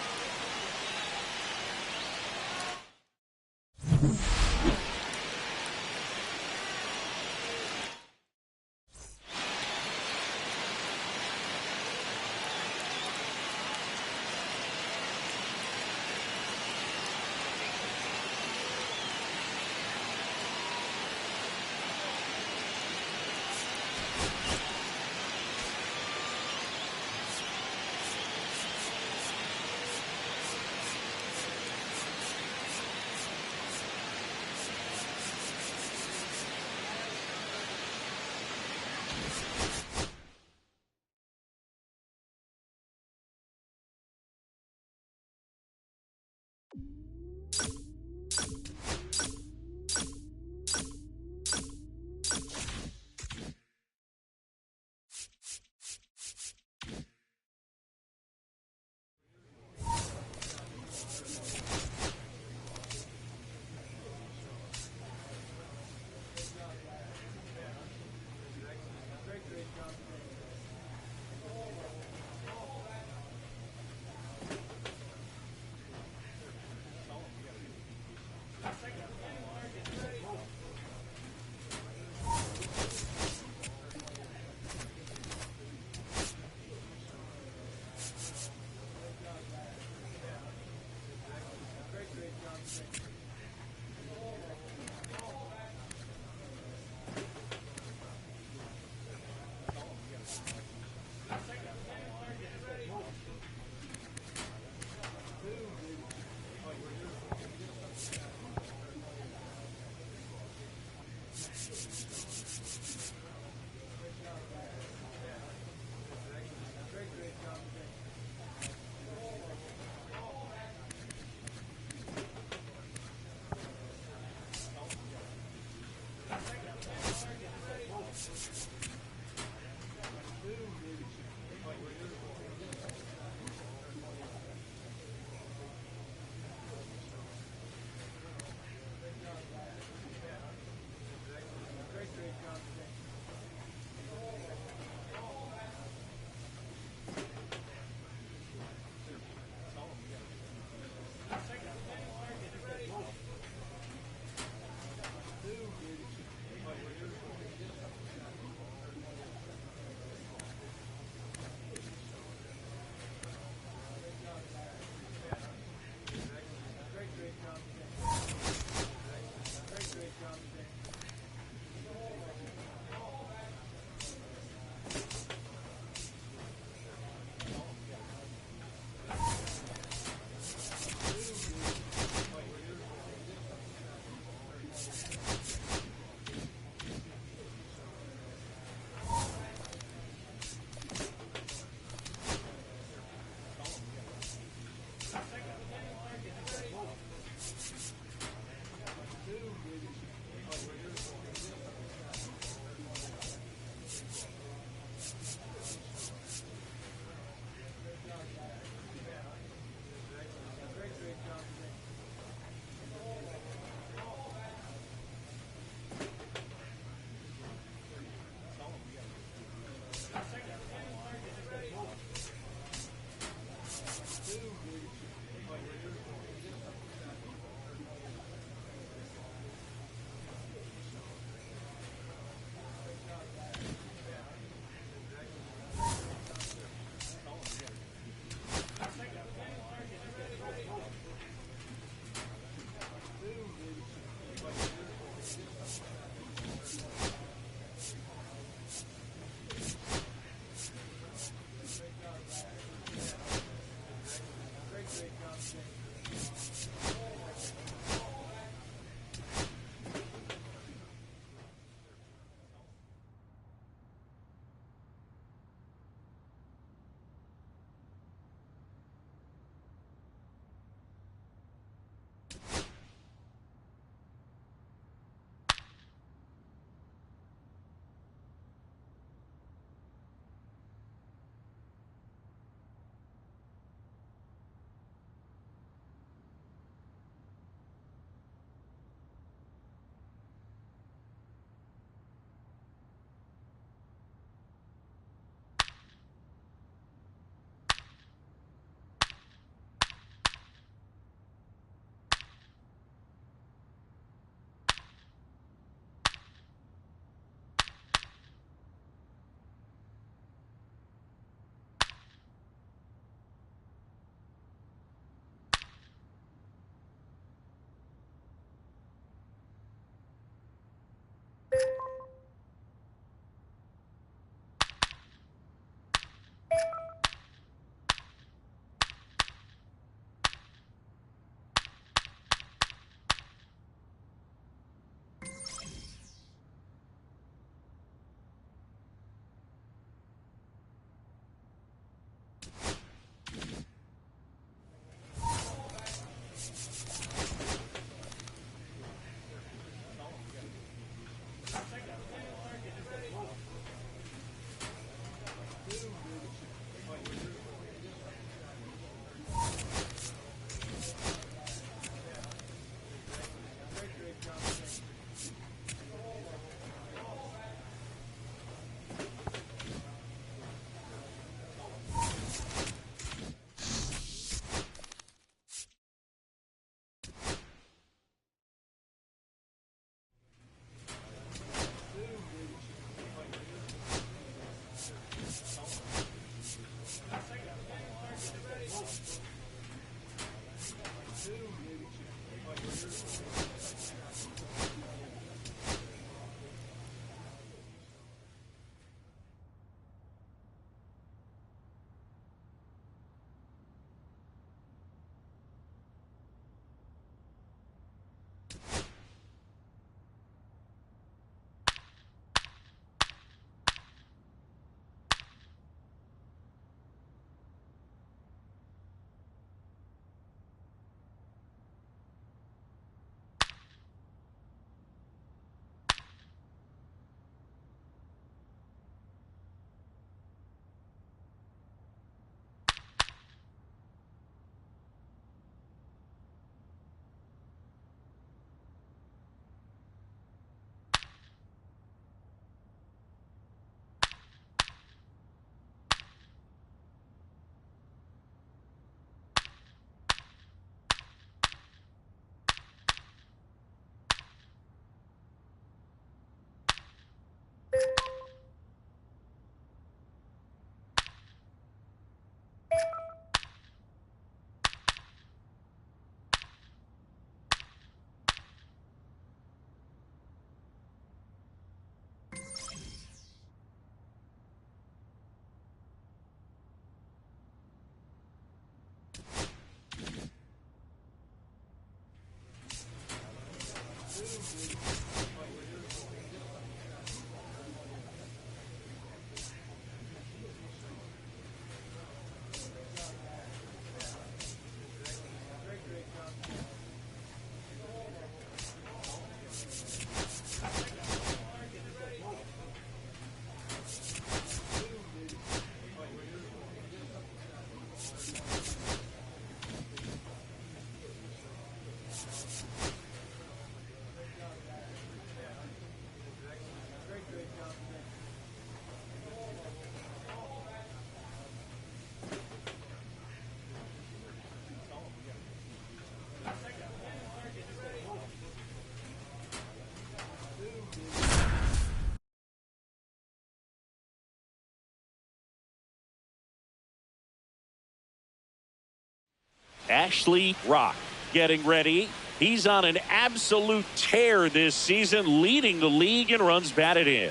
Ashley Rock getting ready. He's on an absolute tear this season, leading the league in runs batted in.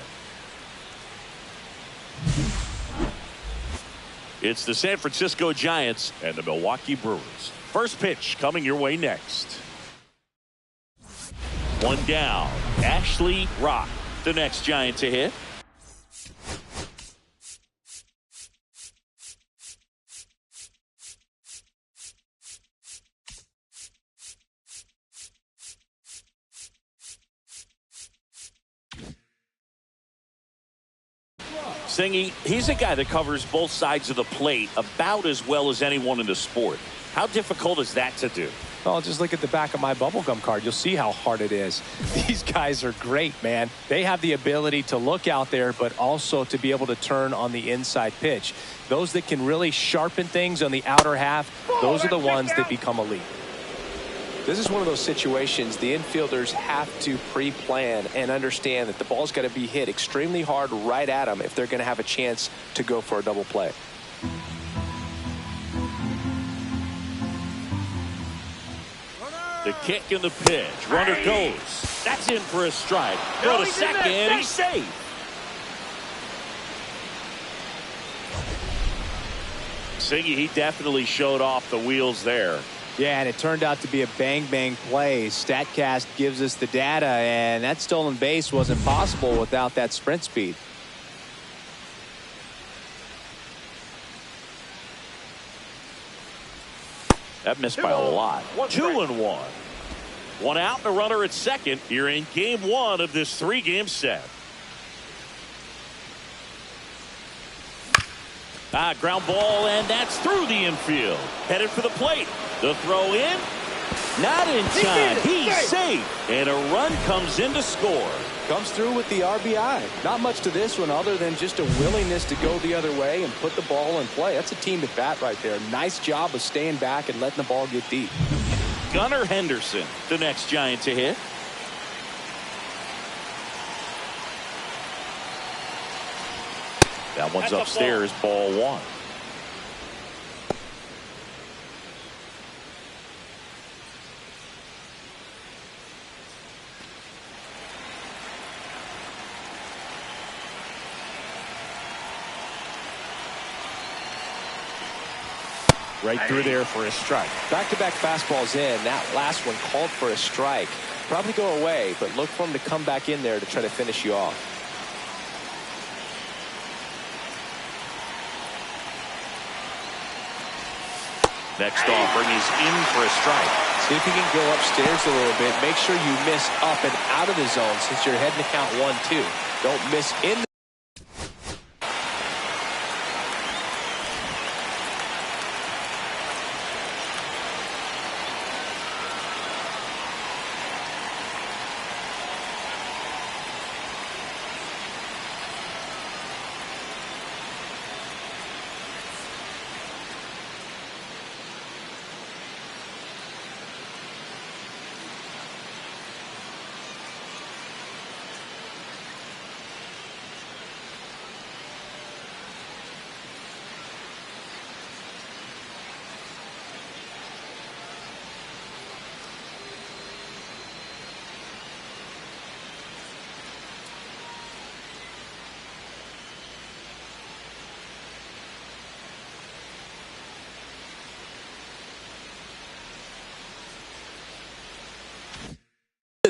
It's the San Francisco Giants and the Milwaukee Brewers. First pitch coming your way next. One down. Ashley Rock, the next Giant to hit. Singy, he's a guy that covers both sides of the plate about as well as anyone in the sport. How difficult is that to do? Well, just look at the back of my bubblegum card. You'll see how hard it is. These guys are great, man. They have the ability to look out there, but also to be able to turn on the inside pitch. Those that can really sharpen things on the outer half, those are the ones that become elite. This is one of those situations the infielders have to pre-plan and understand that the ball's got to be hit extremely hard right at them if they're going to have a chance to go for a double play. The kick and the pitch. Runner goes. That's in for a strike. Go to second. He's safe. Singy, he definitely showed off the wheels there. Yeah, and it turned out to be a bang-bang play. StatCast gives us the data, and that stolen base wasn't possible without that sprint speed. That missed by a lot. 2-1. One out and a runner at second here in game one of this three-game set. Ground ball, and that's through the infield. Headed for the plate. The throw in. Not in time. He's safe. And a run comes in to score. Comes through with the RBI. Not much to this one other than just a willingness to go the other way and put the ball in play. That's a team at bat right there. Nice job of staying back and letting the ball get deep. Gunnar Henderson, the next Giant to hit. That one's upstairs, ball one. Right through there for a strike. Back-to-back fastballs in. That last one called for a strike. Probably go away, but look for him to come back in there to try to finish you off. Next offering is in for a strike. See if you can go upstairs a little bit. Make sure you miss up and out of the zone since you're heading to count 1-2. Don't miss in.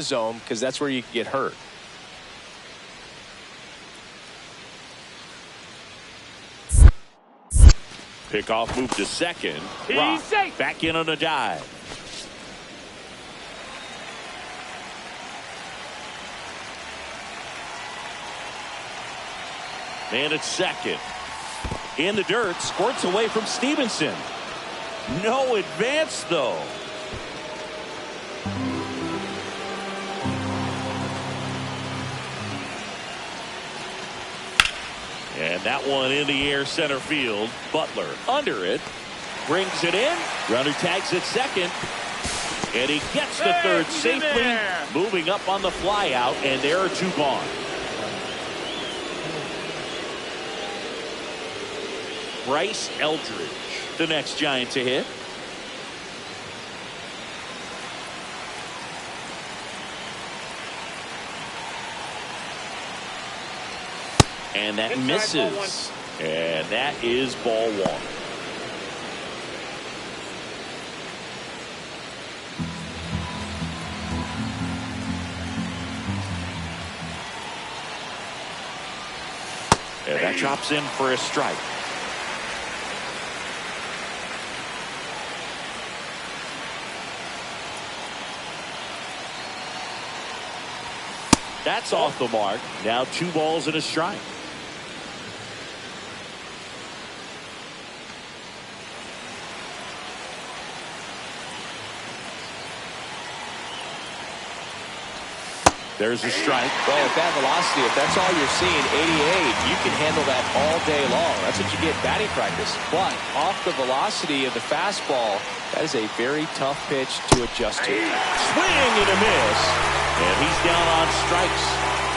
Zone, because that's where you get hurt. Pickoff move to second. Rock back in on a dive. Man at second. In the dirt, squirts away from Stevenson. No advance, though. And that one in the air center field. Butler under it. Brings it in. Runner tags at second. And he gets to third safely. Moving up on the fly out. And there are two gone. Bryce Eldridge, the next Giant to hit. And that Inside, misses. And that is ball one. And that drops in for a strike. That's off the mark. Now 2 balls and a strike. There's a strike. Well, with that velocity, if that's all you're seeing, 88, you can handle that all day long. That's what you get in batting practice. But off the velocity of the fastball, that is a very tough pitch to adjust to. Swing and a miss. And he's down on strikes.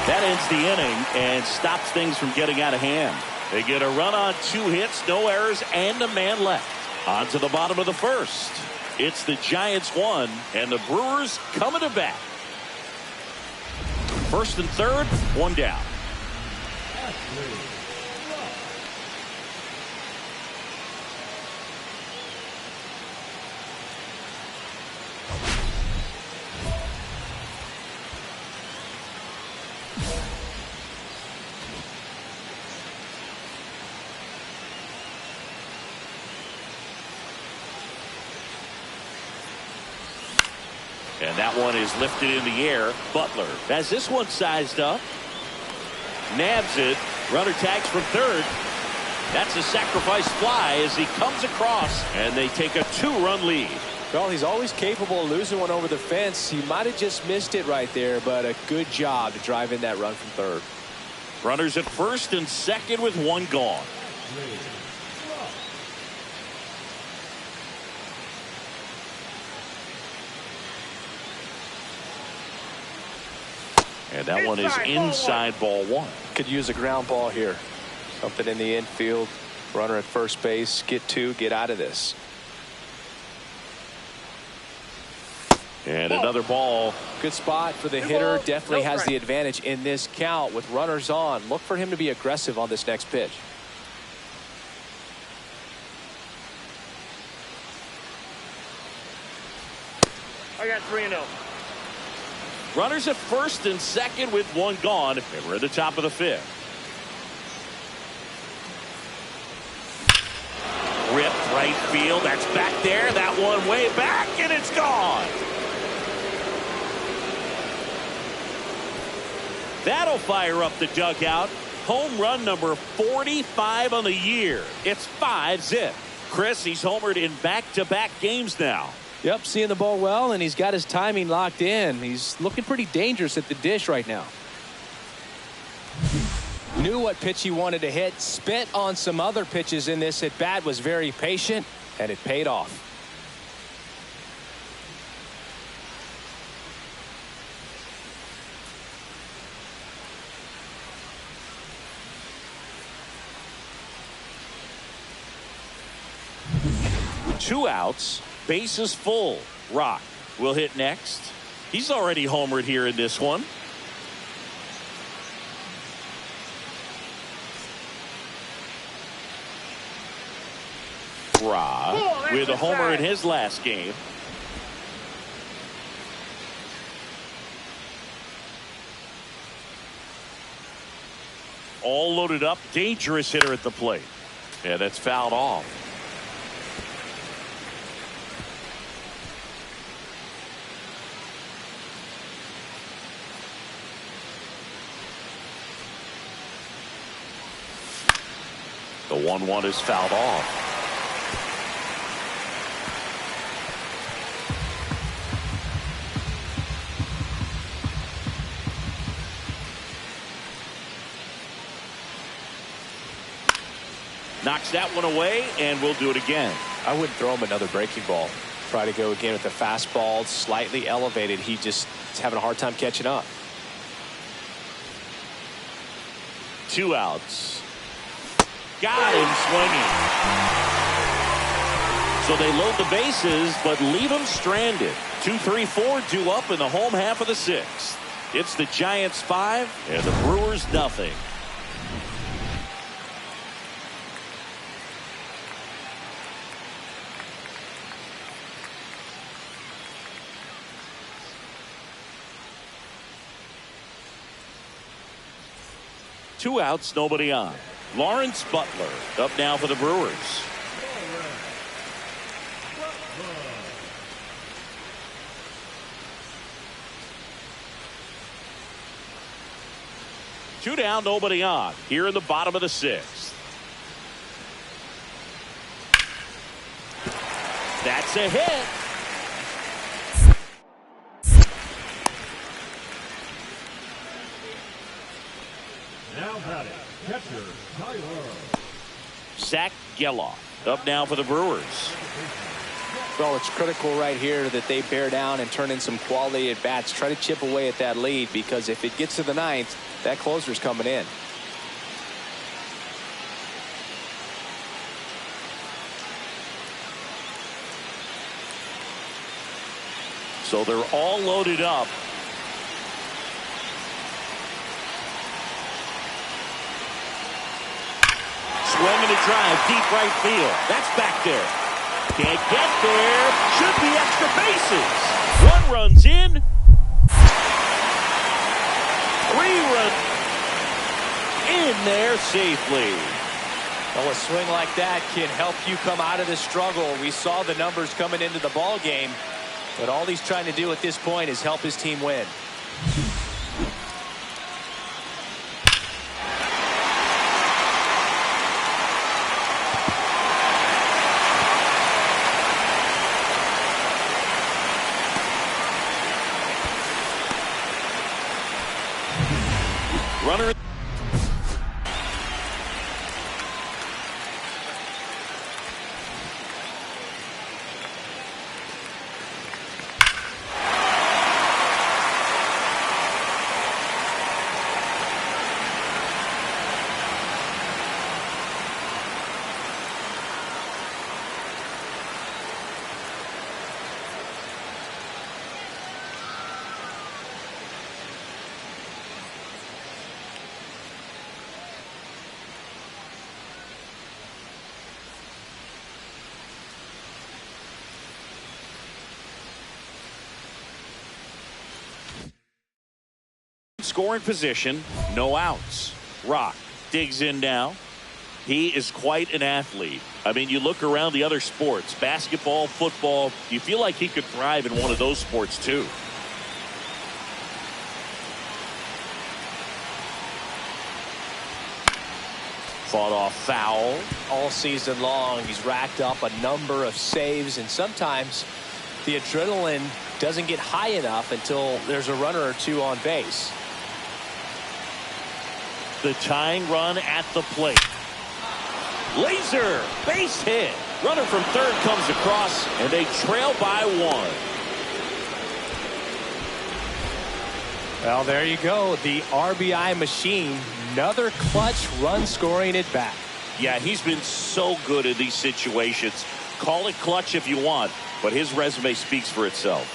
That ends the inning and stops things from getting out of hand. They get a run on 2 hits, no errors, and a man left. On to the bottom of the first. It's the Giants 1, and the Brewers coming to bat. First and third, 1 down. And that one is lifted in the air. Butler has this one sized up. Nabs it. Runner tags from third. That's a sacrifice fly as he comes across, and they take a 2-run lead. Well, he's always capable of losing one over the fence. He might have just missed it right there, but a good job to drive in that run from third. Runners at first and second with 1 gone. And that one is inside ball 1. Could use a ground ball here. Something in the infield. Runner at first base. Get 2. Get out of this. And another ball. Good spot for the hitter. Definitely has the advantage in this count with runners on. Look for him to be aggressive on this next pitch. I got 3-0. Runners at first and second with 1 gone. And we're at the top of the 5th. Ripped right field. That's back there. That one way back, and it's gone. That'll fire up the dugout. Home run number 45 on the year. It's 5-zip. Chris, he's homered in back-to-back games now. Yep, seeing the ball well, and he's got his timing locked in. He's looking pretty dangerous at the dish right now. Knew what pitch he wanted to hit. Spit on some other pitches in this at bat. Was very patient, and it paid off. Two outs. Bases full. Rock will hit next. He's already homered here in this one. Rock with a homer in his last game. All loaded up. Dangerous hitter at the plate. Yeah, that's fouled off. The 1-1 is fouled off. Knocks that one away, and we'll do it again. I wouldn't throw him another breaking ball. Try to go again with the fastball, slightly elevated. He just is having a hard time catching up. 2 outs. Got him swinging. So they load the bases, but leave him stranded. 2-3-4 due up in the home half of the 6th. It's the Giants 5 and the Brewers nothing. 2 outs, nobody on. Lawrence Butler up now for the Brewers. Two down, nobody on. Here in the bottom of the 6th. That's a hit. Now batting, catcher, Tyler. Zach Geloff up now for the Brewers. Well, it's critical right here that they bear down and turn in some quality at bats. Try to chip away at that lead, because if it gets to the 9th, that closer's coming in. So they're all loaded up. Swing and a drive, deep right field. That's back there. Can't get there. Should be extra bases. 1 run's in. 3 runs in there safely. Well, a swing like that can help you come out of the struggle. We saw the numbers coming into the ball game, but all he's trying to do at this point is help his team win. Runner. Scoring position, no outs. Rock digs in now. He is quite an athlete. I mean, you look around the other sports, basketball, football, you feel like he could thrive in one of those sports too. Fought off foul. All season long, he's racked up a number of saves, and sometimes the adrenaline doesn't get high enough until there's a runner or 2 on base. The tying run at the plate. Laser base hit. Runner from third comes across, and they trail by 1. Well, there you go. The RBI machine. Another clutch run scoring at bat. Yeah, he's been so good in these situations. Call it clutch if you want, but his resume speaks for itself.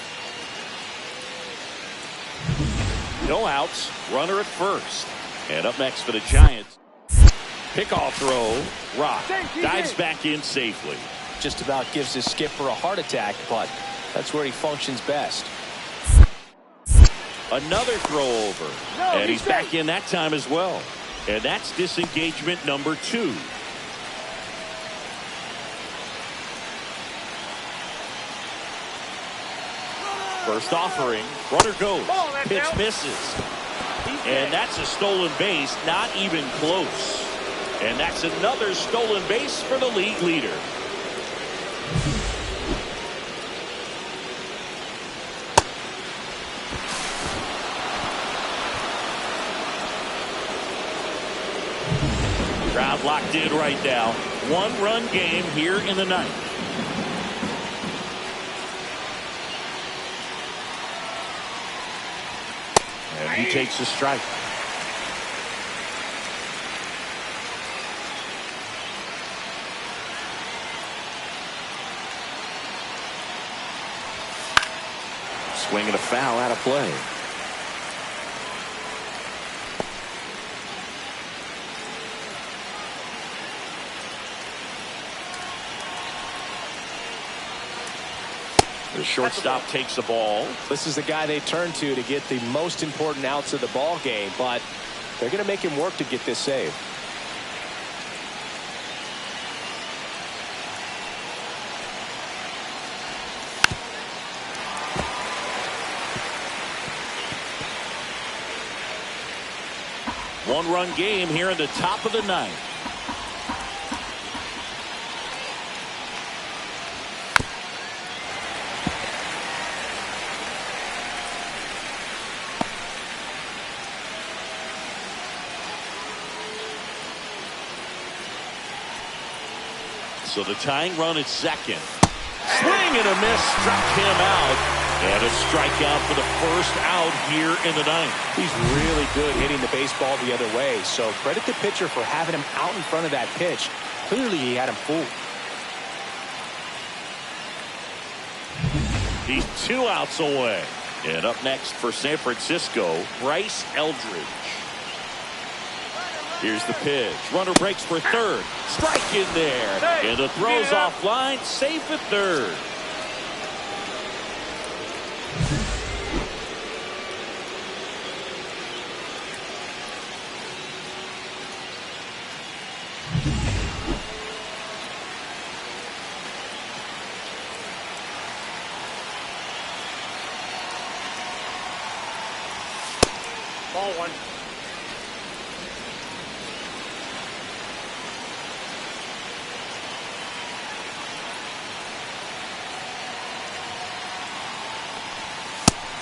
No outs. Runner at first. And up next for the Giants. Pickoff throw. Rock dives back in safely. Just about gives his skipper a heart attack, but that's where he functions best. Another throw over. And he's back in that time as well. And that's disengagement number 2. First offering. Runner goes. Pitch misses. And that's a stolen base, not even close. And that's another stolen base for the league leader. Crowd locked in right now. 1-run game here in the 9th. And he takes a strike. Swing and a foul out of play. The shortstop takes the ball. This is the guy they turn to get the most important outs of the ball game, but They're going to make him work to get this save. One-run game here in the top of the ninth. So the tying run at second. Swing and a miss, struck him out. And a strikeout for the first out here in the ninth. He's really good hitting the baseball the other way. So credit the pitcher for having him out in front of that pitch. Clearly he had him fooled. He's 2 outs away. And up next for San Francisco, Bryce Eldridge. Here's the pitch. Runner breaks for third. Strike in there. And the throw's offline. Safe at third. Ball one.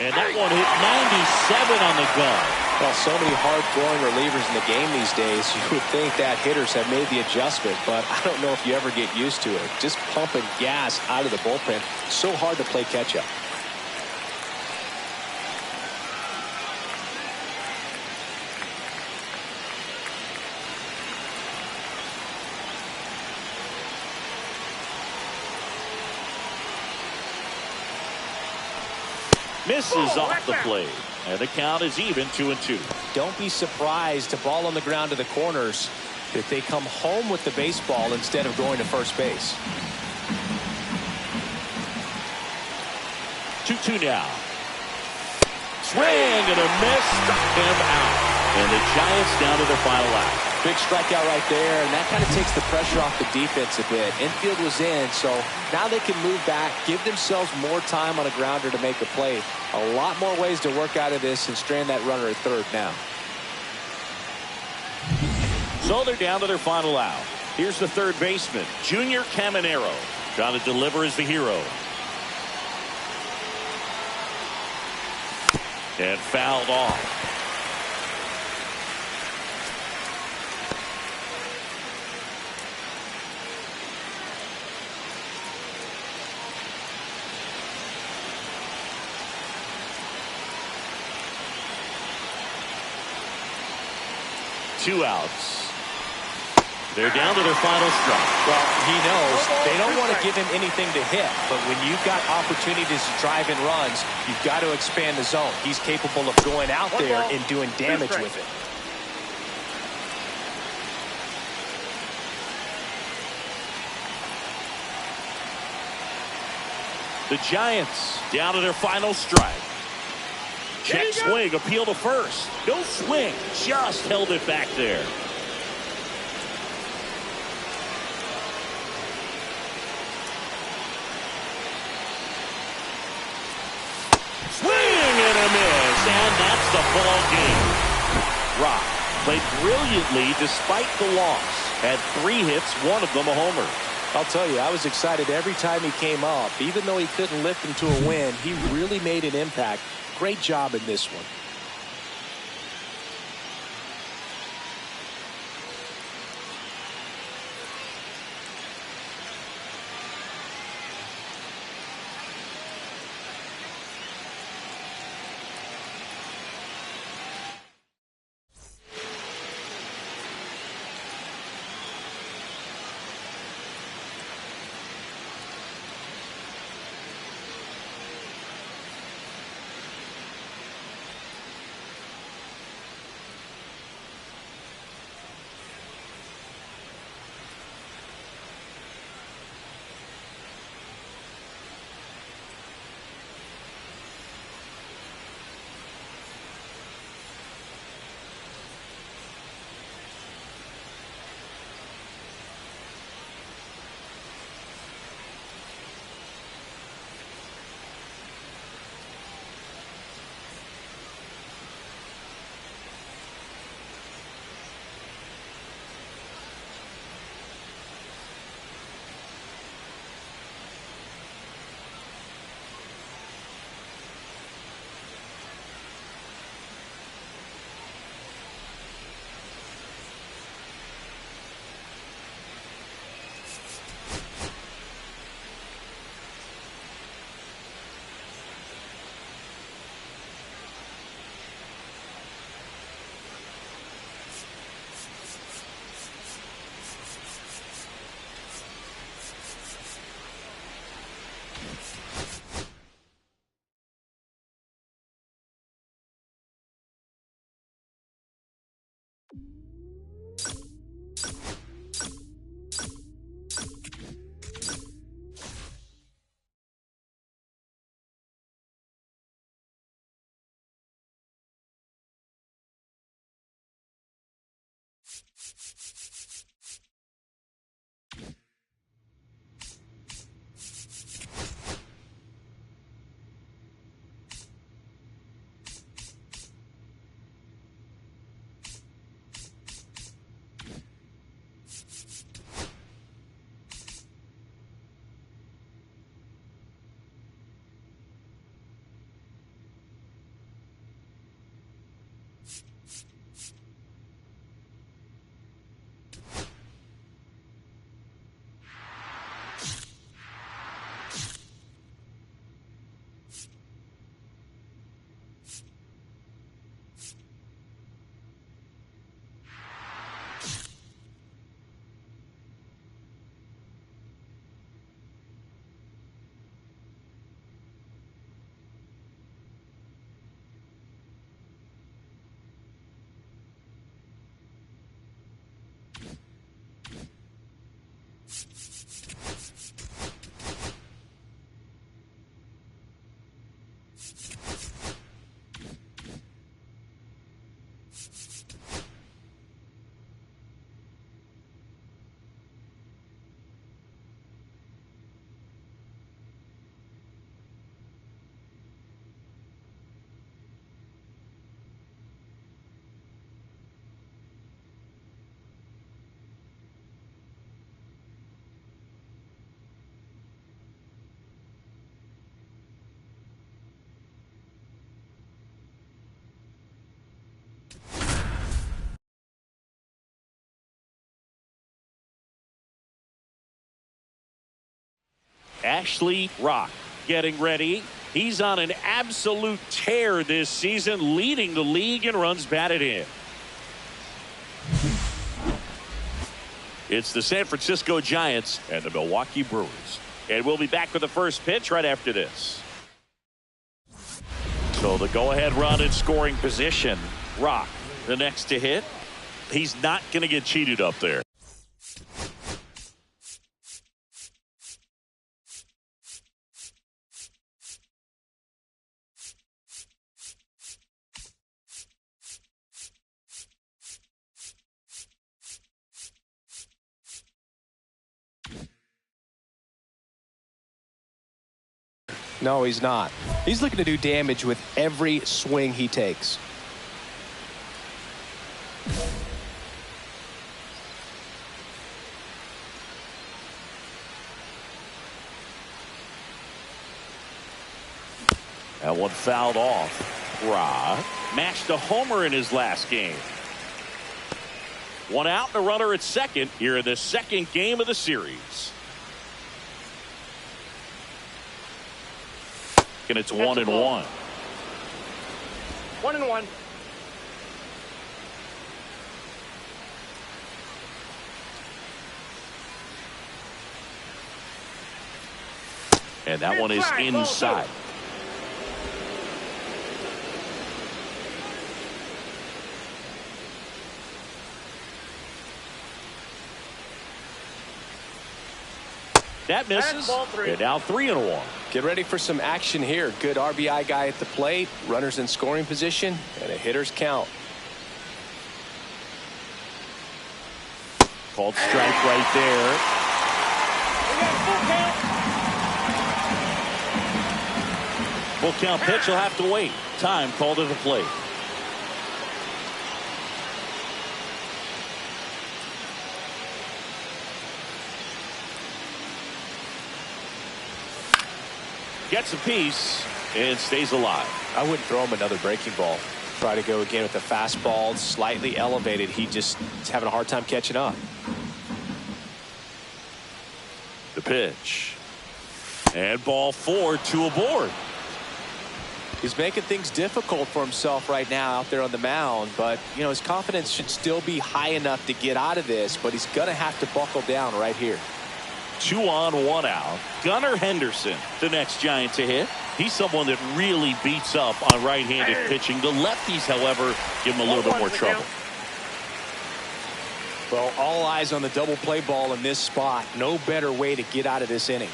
And that one hit 97 on the gun. Well, so many hard-throwing relievers in the game these days, you would think that hitters have made the adjustment, but I don't know if you ever get used to it. Just pumping gas out of the bullpen, so hard to play catch-up. Misses off the plate. And the count is even 2-2. Don't be surprised to ball on the ground to the corners if they come home with the baseball instead of going to first base. 2-2 now. Swing and a miss. Struck him out. And the Giants down to their final out. Big strikeout right there, and that kind of takes the pressure off the defense a bit. Infield was in, so now they can move back, give themselves more time on a grounder to make a play. A lot more ways to work out of this and strand that runner at third now. So they're down to their final out. Here's the third baseman, Junior Caminero. Trying to deliver as the hero. And fouled off. Two outs. They're down to their final strike. Well, he knows they don't want to give him anything to hit, but when you've got opportunities to drive in runs, you've got to expand the zone. He's capable of going out there and doing damage with it. The Giants down to their final strike. Check swing, appeal to first. No swing, just held it back there. Swing and a miss, and that's the ball game. Rock played brilliantly despite the loss. Had 3 hits, one of them a homer. I'll tell you, I was excited every time he came up. Even though he couldn't lift him to a win, he really made an impact. Great job in this one. Ashley Rock getting ready. He's on an absolute tear this season, leading the league in runs batted in. It's the San Francisco Giants and the Milwaukee Brewers. And we'll be back with the first pitch right after this. So the go-ahead run in scoring position. Rock, the next to hit. He's not going to get cheated up there. No, he's not. He's looking to do damage with every swing he takes. That one fouled off. Rock matched a homer in his last game. One out and a runner at second here in the second game of the series. And it's 1-1. 1-1. And that one is inside. That misses. And now 3-1. Get ready for some action here. Good RBI guy at the plate, runners in scoring position, and a hitter's count. Called strike right there. Full count pitch will have to wait. Time called at the plate. Gets a piece and stays alive. I wouldn't throw him another breaking ball. Try to go again with the fastball, slightly elevated. He just is having a hard time catching up. The pitch. And ball 4, 2 aboard. He's making things difficult for himself right now out there on the mound, but you know his confidence should still be high enough to get out of this, but he's gonna have to buckle down right here. 2 on, 1 out. Gunnar Henderson, the next Giant to hit. He's someone that really beats up on right-handed pitching. The lefties, however, give him a little bit more trouble. Well, all eyes on the double play ball in this spot. No better way to get out of this inning.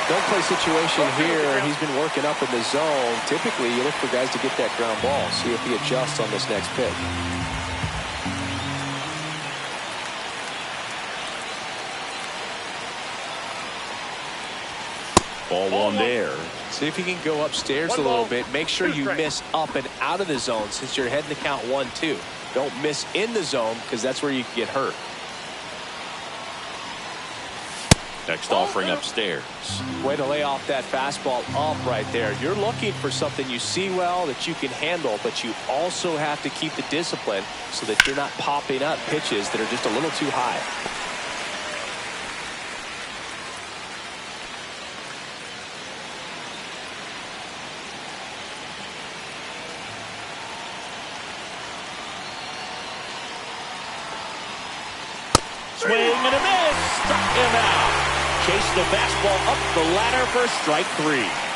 Don't play situation here. He's been working up in the zone. Typically, you look for guys to get that ground ball. See if he adjusts on this next pitch. Ball 1 there. See if you can go upstairs a little bit. Make sure you miss up and out of the zone since you're heading to count 1-2. Don't miss in the zone because that's where you can get hurt. Next offering upstairs. Way to lay off that fastball up right there. You're looking for something you see well that you can handle, but you also have to keep the discipline so that you're not popping up pitches that are just a little too high. Swing and a miss. Struck him out. Chase the fastball up the ladder for strike 3.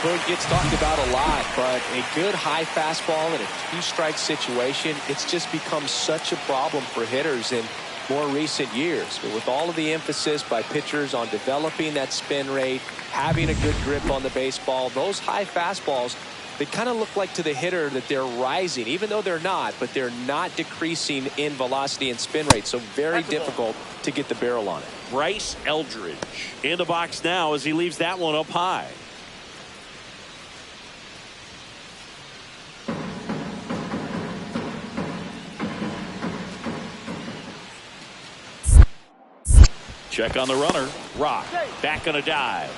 It gets talked about a lot, but a good high fastball in a 2-strike situation, it's just become such a problem for hitters in more recent years. But with all of the emphasis by pitchers on developing that spin rate, having a good grip on the baseball, those high fastballs, they kind of look like to the hitter that they're rising, even though they're not, but they're not decreasing in velocity and spin rate. So very difficult to get the barrel on it. Bryce Eldridge in the box now as he leaves that one up high. Check on the runner. Rock back on a dive.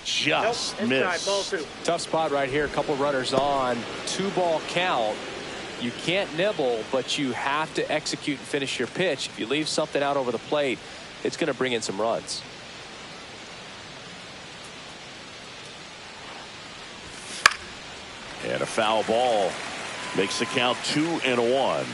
Just missed. Tough spot right here. A couple runners on. 2-ball count. You can't nibble, but you have to execute and finish your pitch. If you leave something out over the plate, it's going to bring in some runs. And a foul ball makes the count 2-1.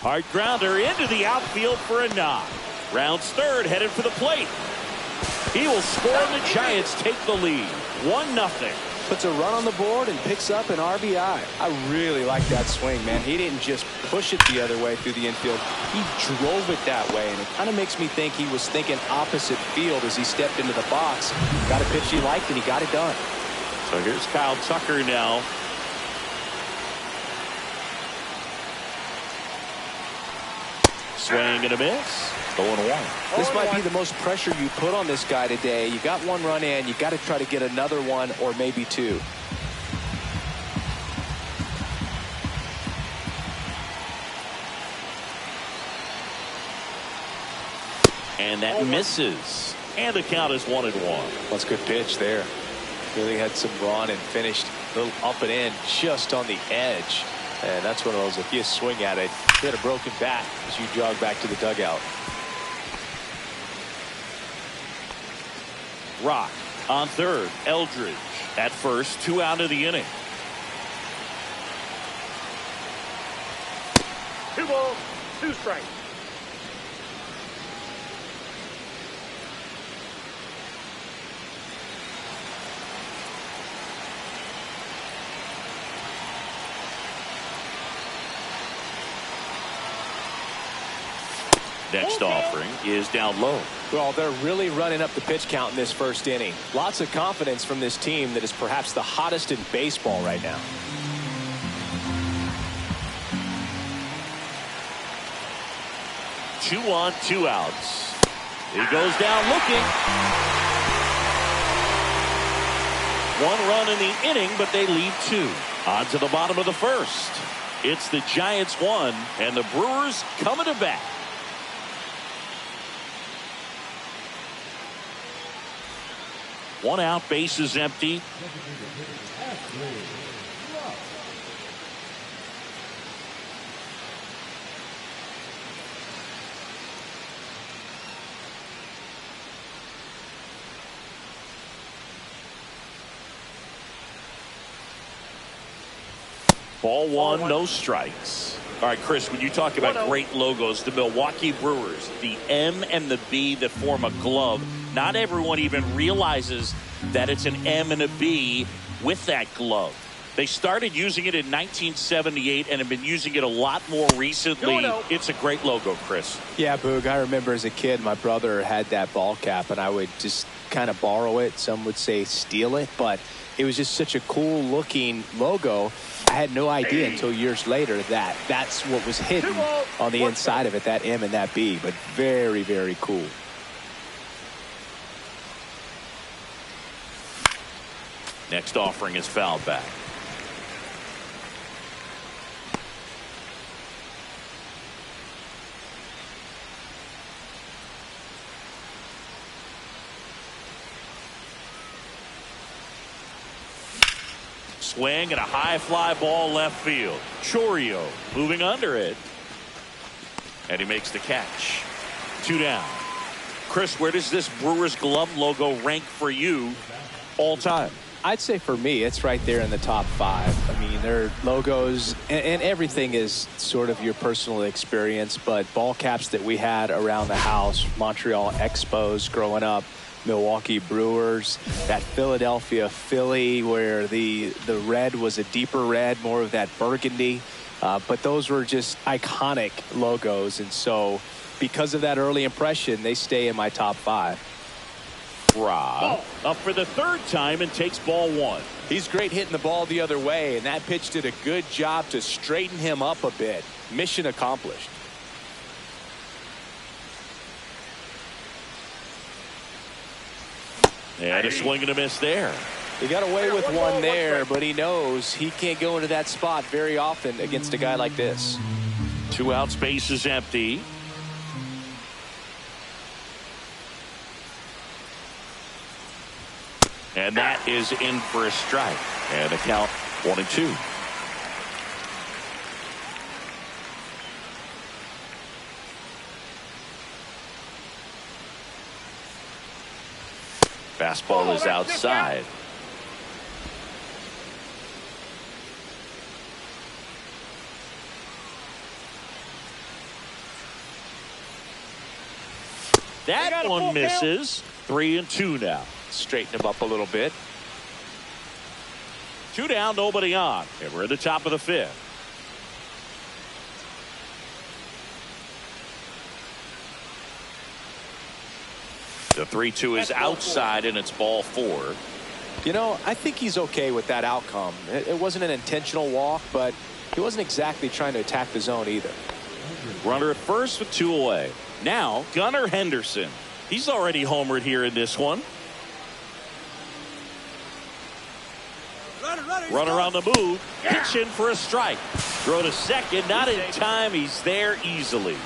Hard grounder into the outfield for a knock. Rounds third, headed for the plate. He will score and the Giants take the lead. 1-0. Puts a run on the board and picks up an RBI. I really like that swing, man. He didn't just push it the other way through the infield. He drove it that way, and it kind of makes me think he was thinking opposite field as he stepped into the box. Got a pitch he liked, and he got it done. So here's Kyle Tucker now. Swing and a miss. 0-1. This might be the most pressure you put on this guy today. You got one run in. You got to try to get another one or maybe two. And that misses. And the count is 1-1. That's a good pitch there. Really had some run and finished a little up and in just on the edge. And that's one of those, if you swing at it, hit a broken bat as you jog back to the dugout. Rock on third. Eldridge at first. 2 out of the inning. 2 balls, 2 strikes. Next offering is down low. Well, they're really running up the pitch count in this first inning. Lots of confidence from this team that is perhaps the hottest in baseball right now. Two on, 2 outs. He goes down looking. 1 run in the inning, but they lead 2. On to the bottom of the first. It's the Giants 1 and the Brewers coming to bat. One out, base is empty. Ball 1, no strikes. All right, Chris, when you talk about great logos, the Milwaukee Brewers, the M and the B that form a glove, not everyone even realizes that it's an M and a B with that glove. They started using it in 1978 and have been using it a lot more recently. It's a great logo, Chris. Yeah, Boog, I remember as a kid, my brother had that ball cap, and I would just kind of borrow it. Some would say steal it, but it was just such a cool looking logo. I had no idea until years later that that's what was hidden on the inside of it, that M and that B, but very, very cool. Next offering is fouled back. Swing and a high fly ball left field. Chourio moving under it. And he makes the catch. 2 down. Chris, where does this Brewers glove logo rank for you all time? I'd say for me, it's right there in the top 5. I mean, their logos and everything is sort of your personal experience, but ball caps that we had around the house, Montreal Expos growing up, Milwaukee Brewers, that Philadelphia Philly where the red was a deeper red, more of that burgundy. But those were just iconic logos. And so because of that early impression, they stay in my top 5. Rob up for the 3rd time and takes ball 1. He's great hitting the ball the other way, and that pitch did a good job to straighten him up a bit. Mission accomplished. And a swing and a miss there. He got away with one there, but he knows he can't go into that spot very often against a guy like this. 2 outs, base is empty. And that is in for a strike. And a count 1-2. Fastball is outside. That one misses. 3-2 now. Straighten him up a little bit. 2 down, nobody on. And we're at the top of the 5th. The 3-2 is outside, and it's ball 4. You know, I think he's okay with that outcome. It wasn't an intentional walk, but he wasn't exactly trying to attack the zone either. Runner at first with 2 away. Now, Gunnar Henderson. He's already homered here in this one. Runner on the move. Pitch in for a strike. Throw to second. Not in time. He's there easily.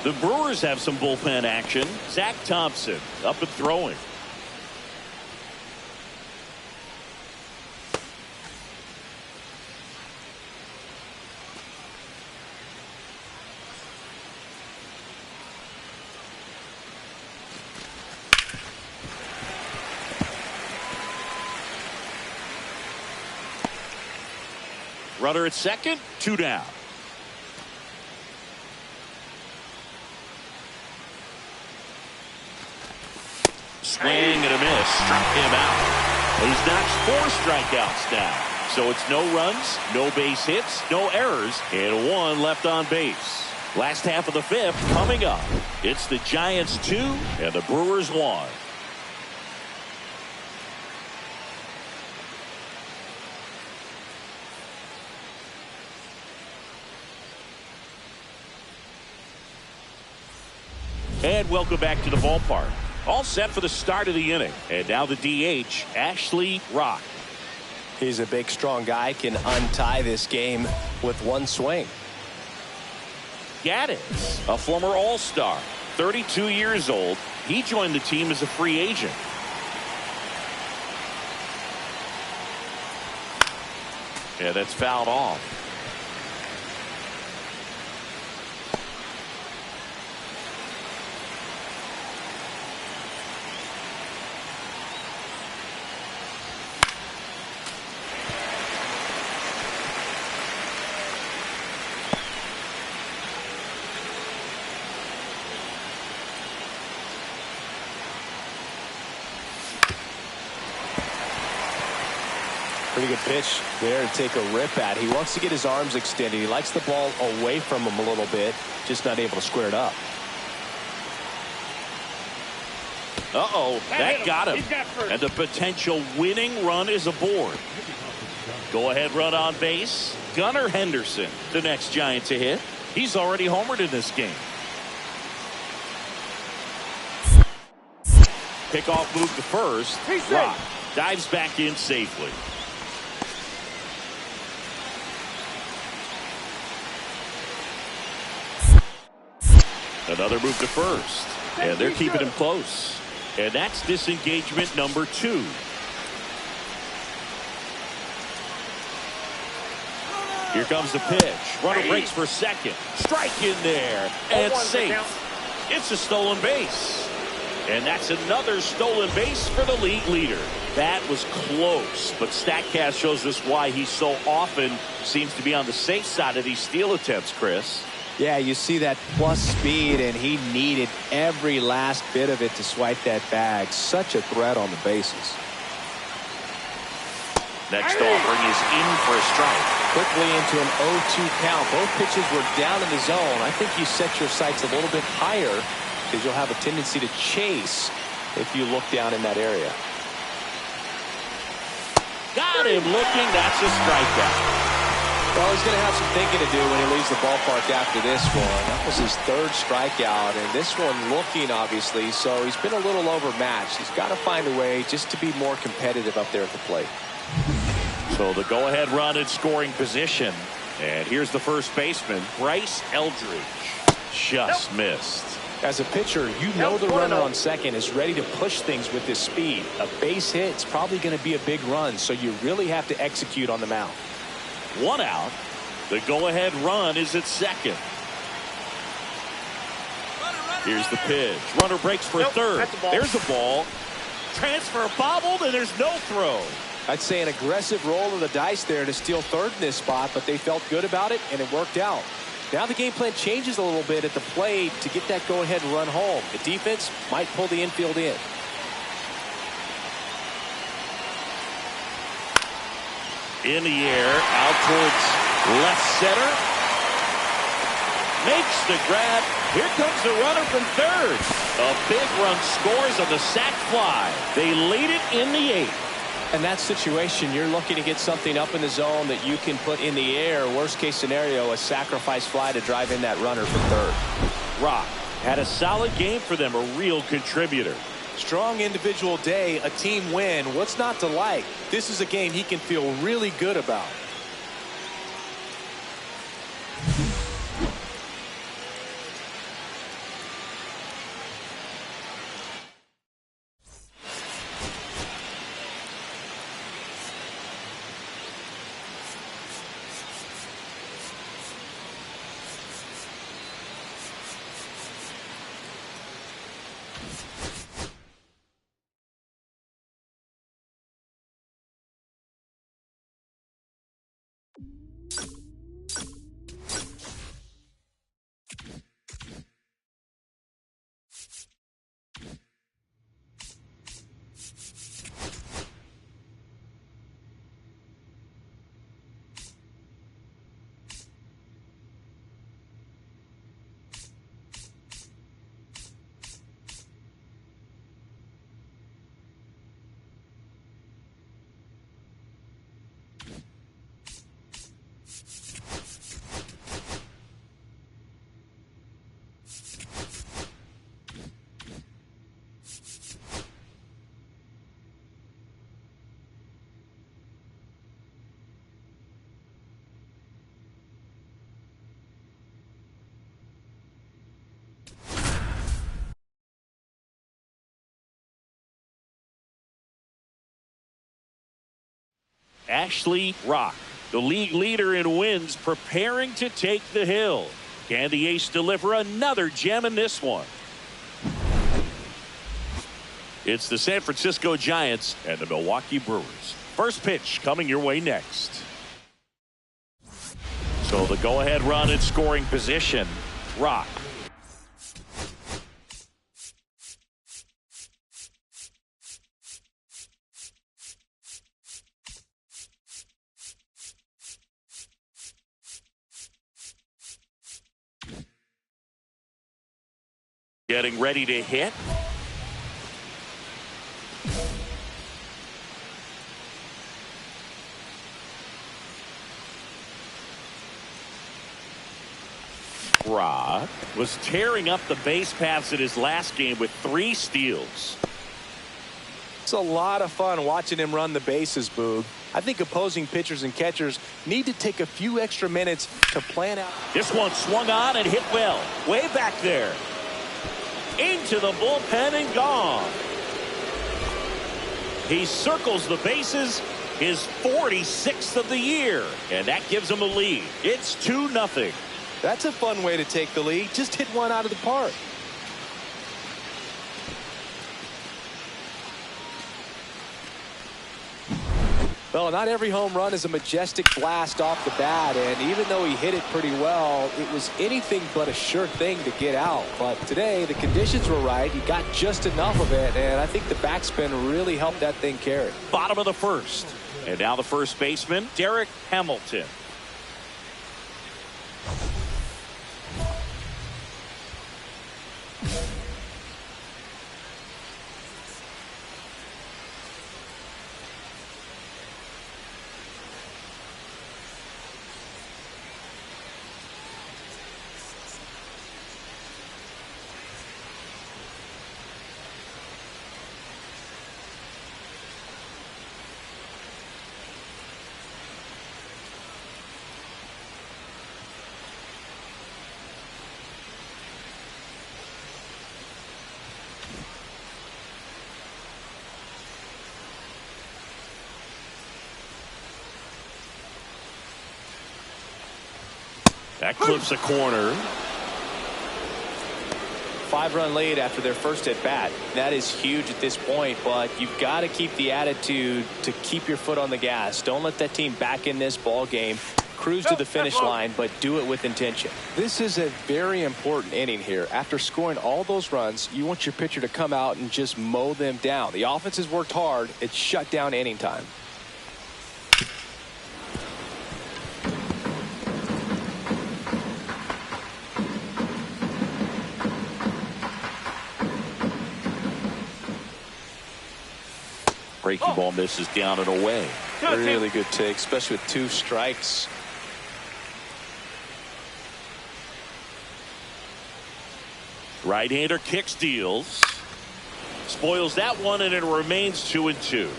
The Brewers have some bullpen action. Zach Thompson up and throwing. Runner at second, 2 down. Swing and a miss. Struck him out. He's notched 4 strikeouts now. So it's no runs, no base hits, no errors, and 1 left on base. Last half of the 5th coming up. It's the Giants 2 and the Brewers 1. And welcome back to the ballpark. All set for the start of the inning. And now the DH, Ashley Rock. He's a big, strong guy, can untie this game with 1 swing. Gaddis, a former All-Star, 32 years old. He joined the team as a free agent. Yeah, that's fouled off. Pretty good pitch there to take a rip at. He wants to get his arms extended. He likes the ball away from him a little bit, just not able to square it up. Uh-oh, that got him. And the potential winning run is aboard. Go ahead run on base. Gunnar Henderson, the next Giant to hit. He's already homered in this game. Pickoff move to first. Rock dives back in safely. Another move to first. And they're keeping him close. And that's disengagement number 2. Here comes the pitch. Runner breaks for second. Strike in there. And safe. It's a stolen base. And that's another stolen base for the league leader. That was close, but StatCast shows us why he so often seems to be on the safe side of these steal attempts, Chris. Yeah, you see that plus speed, and he needed every last bit of it to swipe that bag. Such a threat on the bases. Next offering is in for a strike. Quickly into an 0-2 count. Both pitches were down in the zone. I think you set your sights a little bit higher because you'll have a tendency to chase if you look down in that area. Got him looking. That's a strikeout. Well, he's going to have some thinking to do when he leaves the ballpark after this one. That was his 3rd strikeout, and this one looking, obviously, so he's been a little overmatched. He's got to find a way just to be more competitive up there at the plate. So the go-ahead run in scoring position. And here's the first baseman, Bryce Eldridge. Just missed. As a pitcher, you know the runner on second is ready to push things with his speed. A base hit is probably going to be a big run, so you really have to execute on the mound. 1 out. The go-ahead run is at second. Here's the pitch. Runner breaks for third. There's a ball. Transfer bobbled, and there's no throw. I'd say an aggressive roll of the dice there to steal third in this spot, but they felt good about it, and it worked out. Now the game plan changes a little bit at the plate to get that go-ahead run home. The defense might pull the infield in. In the air, out towards left center. Makes the grab. Here comes the runner from third. A big run scores on the sac fly. They lead it in the 8th. In that situation, you're looking to get something up in the zone that you can put in the air. Worst case scenario, a sacrifice fly to drive in that runner for third. Rock had a solid game for them, a real contributor. Strong individual day, a team win. What's not to like? This is a game he can feel really good about. Ashley Rock, the league leader in wins, preparing to take the hill. Can the ace deliver another gem in this one? It's the San Francisco Giants and the Milwaukee Brewers. First pitch coming your way next. So the go-ahead run in scoring position. Rock. Getting ready to hit. Rod was tearing up the base paths in his last game with 3 steals. It's a lot of fun watching him run the bases, Boog. I think opposing pitchers and catchers need to take a few extra minutes to plan out. This one swung on and hit well. Way back there. Into the bullpen and gone. He circles the bases, his 46th of the year, and that gives him a lead. It's 2-0. That's a fun way to take the lead. Just hit one out of the park. Well, not every home run is a majestic blast off the bat, and even though he hit it pretty well, it was anything but a sure thing to get out. But today, the conditions were right. He got just enough of it, and I think the backspin really helped that thing carry. Bottom of the first. And now the first baseman, Derek Hamilton. That clips a corner. 5-run lead after their first at bat. That is huge at this point, but you've got to keep the attitude to keep your foot on the gas. Don't let that team back in this ball game. Cruise to the finish line, but do it with intention. This is a very important inning here. After scoring all those runs, you want your pitcher to come out and just mow them down. The offense has worked hard. It's shut down inning time. Breaking ball misses down and away. Really good take, especially with 2 strikes. Right-hander kick steals. Spoils that one, and it remains 2-2.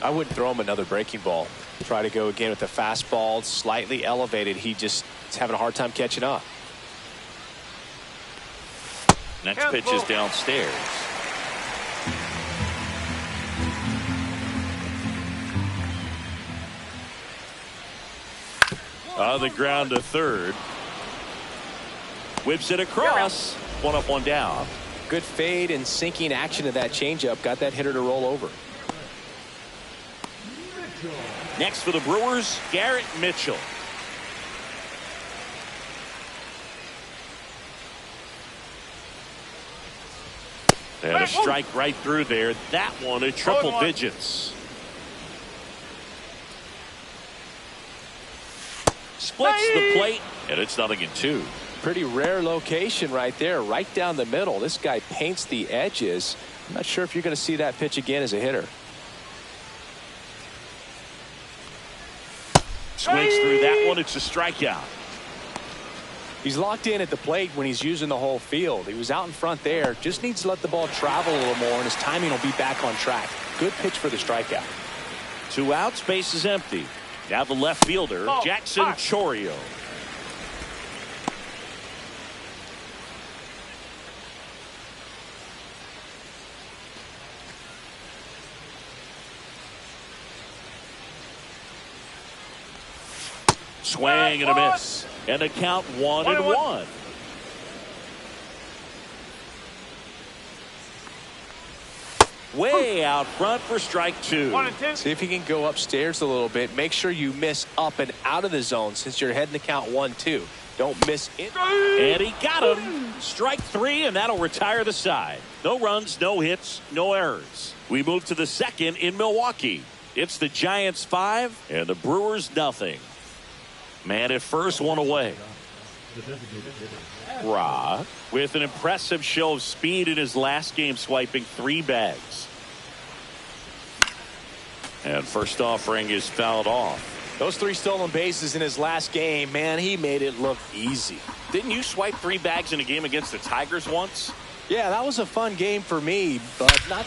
I wouldn't throw him another breaking ball. Try to go again with the fastball, slightly elevated. He just is having a hard time catching up. Next pitch is downstairs. On the ground to third. Whips it across. 1 up, 1 down. Good fade and sinking action to that changeup. Got that hitter to roll over. Next for the Brewers, Garrett Mitchell. And a strike right through there. That one at triple digits. Splits the plate, and it's 0-2. Pretty rare location right there, right down the middle. This guy paints the edges. I'm not sure if you're going to see that pitch again as a hitter. Swings through that one. It's a strikeout. He's locked in at the plate when he's using the whole field. He was out in front there. Just needs to let the ball travel a little more, and his timing will be back on track. Good pitch for the strikeout. 2 outs, base is empty. Now the left fielder, Jackson Chourio. Swing and a miss. And a count 1-1. Way out front for strike 2. 1-2. See if he can go upstairs a little bit. Make sure you miss up and out of the zone since you're heading to count 1-2. Don't miss it. And he got him. Strike 3, and that'll retire the side. No runs, no hits, no errors. We move to the second in Milwaukee. It's the Giants 5 and the Brewers 0. Man at first, 1 away. Ra with an impressive show of speed in his last game, swiping 3 bags. And first offering is fouled off. Those 3 stolen bases in his last game, man, he made it look easy. Didn't you swipe 3 bags in a game against the Tigers once? Yeah, that was a fun game for me, but not.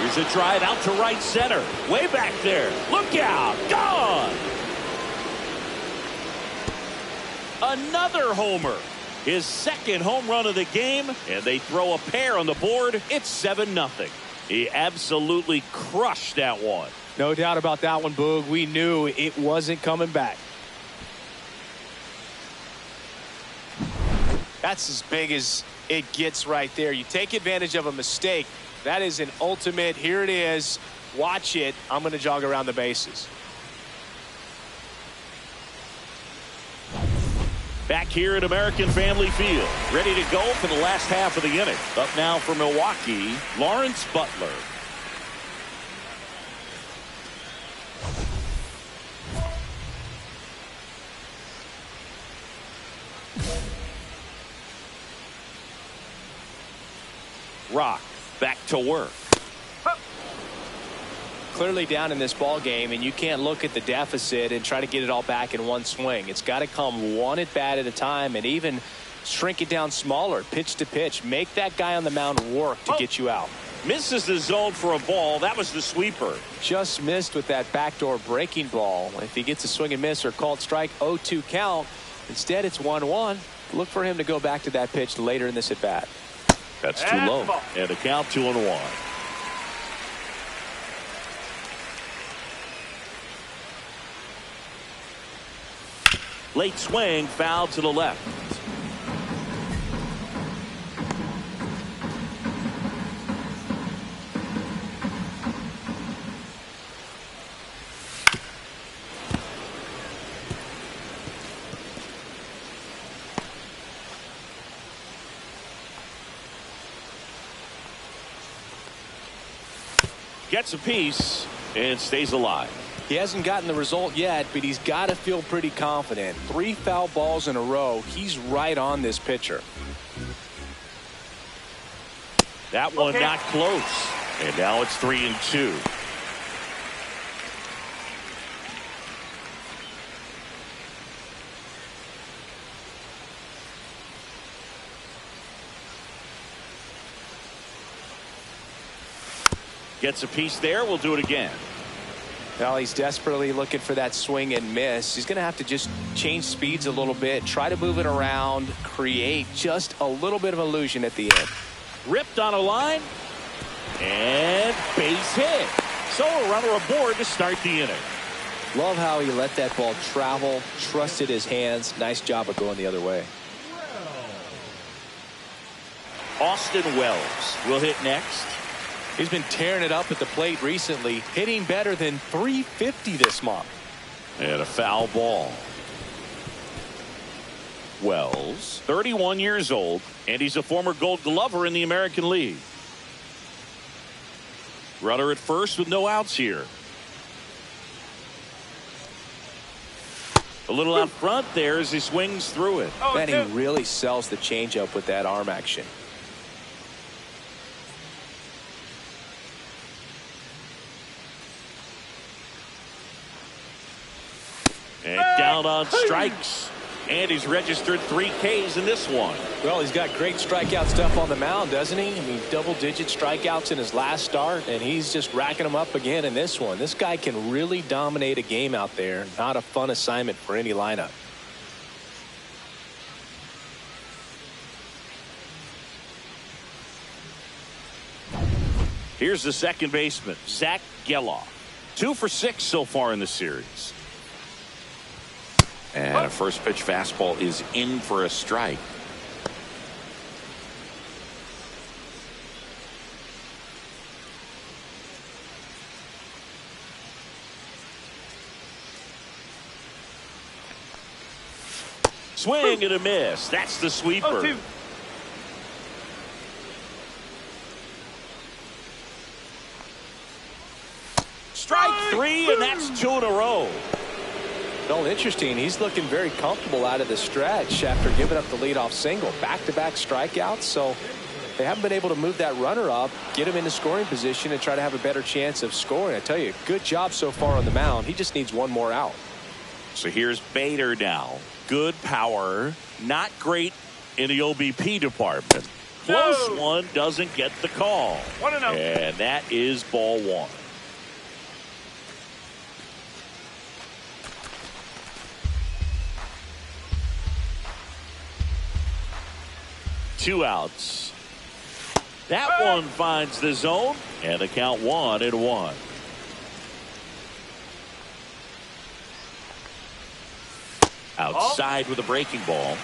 Here's a drive out to right center. Way back there. Look out. Gone. Another homer. His second home run of the game, and they throw a pair on the board. It's 7-0. He absolutely crushed that one. No doubt about that one, Boog. We knew it wasn't coming back. That's as big as it gets right there. You take advantage of a mistake. That is an ultimate. Here it is. Watch it. I'm going to jog around the bases. Back here at American Family Field, ready to go for the last half of the inning. Up now for Milwaukee, Lawrence Butler. Rock back to work. Clearly down in this ball game, and you can't look at the deficit and try to get it all back in one swing. It's got to come one at bat at a time, and even shrink it down smaller, pitch to pitch. Make that guy on the mound work to get you out. Misses the zone for a ball. That was the sweeper. Just missed with that backdoor breaking ball. If he gets a swing and miss or called strike, 0-2 count. Instead, it's 1-1. Look for him to go back to that pitch later in this at bat. That's too low. And a count 2-1. Late swing, foul to the left. Gets a piece and stays alive. He hasn't gotten the result yet, but he's got to feel pretty confident. 3 foul balls in a row. He's right on this pitcher. That one not close. And now it's 3-2. Gets a piece there. We'll do it again. Well, he's desperately looking for that swing and miss. He's going to have to just change speeds a little bit, try to move it around, create just a little bit of illusion at the end. Ripped on a line, and base hit. So a runner aboard to start the inning. Love how he let that ball travel, trusted his hands. Nice job of going the other way. Austin Wells will hit next. He's been tearing it up at the plate recently, hitting better than .350 this month. And a foul ball. Wells, 31 years old, and he's a former Gold Glover in the American League. Runner at first with no outs here. A little out front there as he swings through it. Man, he really sells the changeup with that arm action. And down on strikes. And he's registered 3 Ks in this one. Well, he's got great strikeout stuff on the mound, doesn't he? I mean, double-digit strikeouts in his last start, and he's just racking them up again in this one. This guy can really dominate a game out there. Not a fun assignment for any lineup. Here's the second baseman, Zach Geloff. 2 for 6 so far in the series. And a first pitch fastball is in for a strike. Swing and a miss. That's the sweeper. 0-2. Strike 3, and that's 2 in a row. Well, interesting. He's looking very comfortable out of the stretch after giving up the leadoff single. Back-to-back strikeouts. So they haven't been able to move that runner up, get him into scoring position, and try to have a better chance of scoring. I tell you, good job so far on the mound. He just needs one more out. So here's Bader now. Good power, not great in the OBP department. Close one, doesn't get the call. 1-0. And that is ball one. Two outs. That one finds the zone, and the count 1-1. Outside with a breaking ball.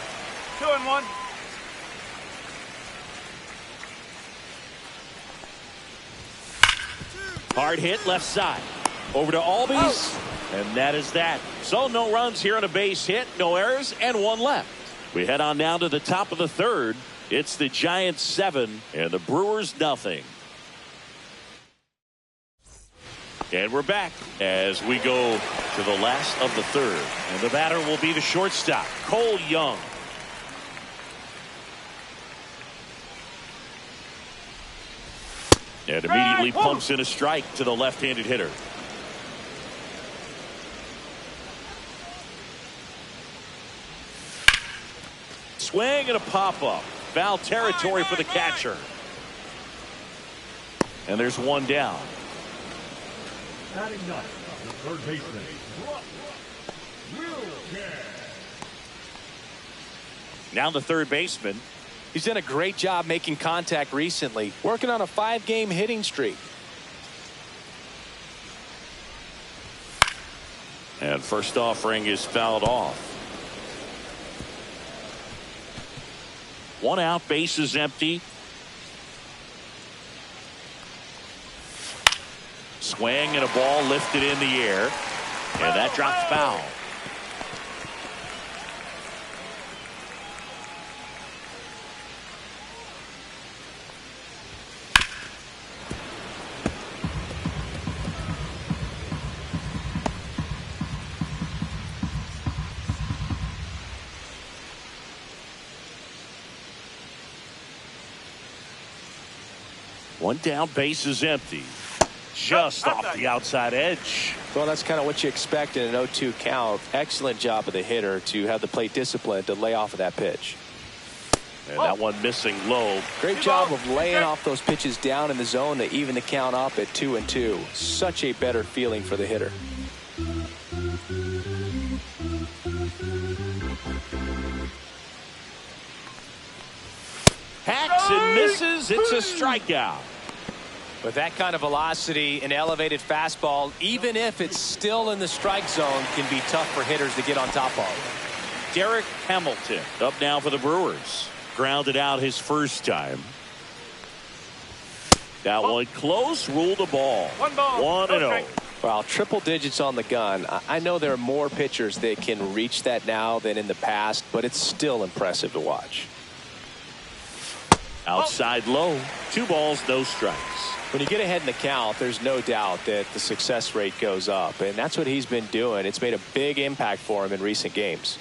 2-1. Hard hit left side. Over to Albies. And that is that. So no runs here on a base hit, no errors, and one left. We head on down to the top of the third. It's the Giants 7 and the Brewers nothing. And we're back as we go to the last of the third. And the batter will be the shortstop, Cole Young. And immediately pumps in a strike to the left-handed hitter. Swing and a pop-up. Foul territory for the catcher. And there's one down. Batting ninth, the third baseman, Now the third baseman. He's done a great job making contact recently, working on a 5-game hitting streak. And first offering is fouled off. One out, bases empty. Swing and a ball lifted in the air. And that drops foul. One down, base is empty. Just off the outside edge. Well, that's kind of what you expect in an 0-2 count. Excellent job of the hitter to have the plate discipline to lay off of that pitch. And that one missing low. Great job of laying off those pitches down in the zone to even the count up at 2-2. Such a better feeling for the hitter. Hacks and misses. It's a strikeout. With that kind of velocity, an elevated fastball, even if it's still in the strike zone, can be tough for hitters to get on top of. Derek Hamilton up now for the Brewers. Grounded out his first time. That one close, ruled a ball. 1-0. Well, triple digits on the gun. I know there are more pitchers that can reach that now than in the past, but it's still impressive to watch. Outside low. 2 balls, no strikes. When you get ahead in the count, there's no doubt that the success rate goes up, and that's what he's been doing. It's made a big impact for him in recent games.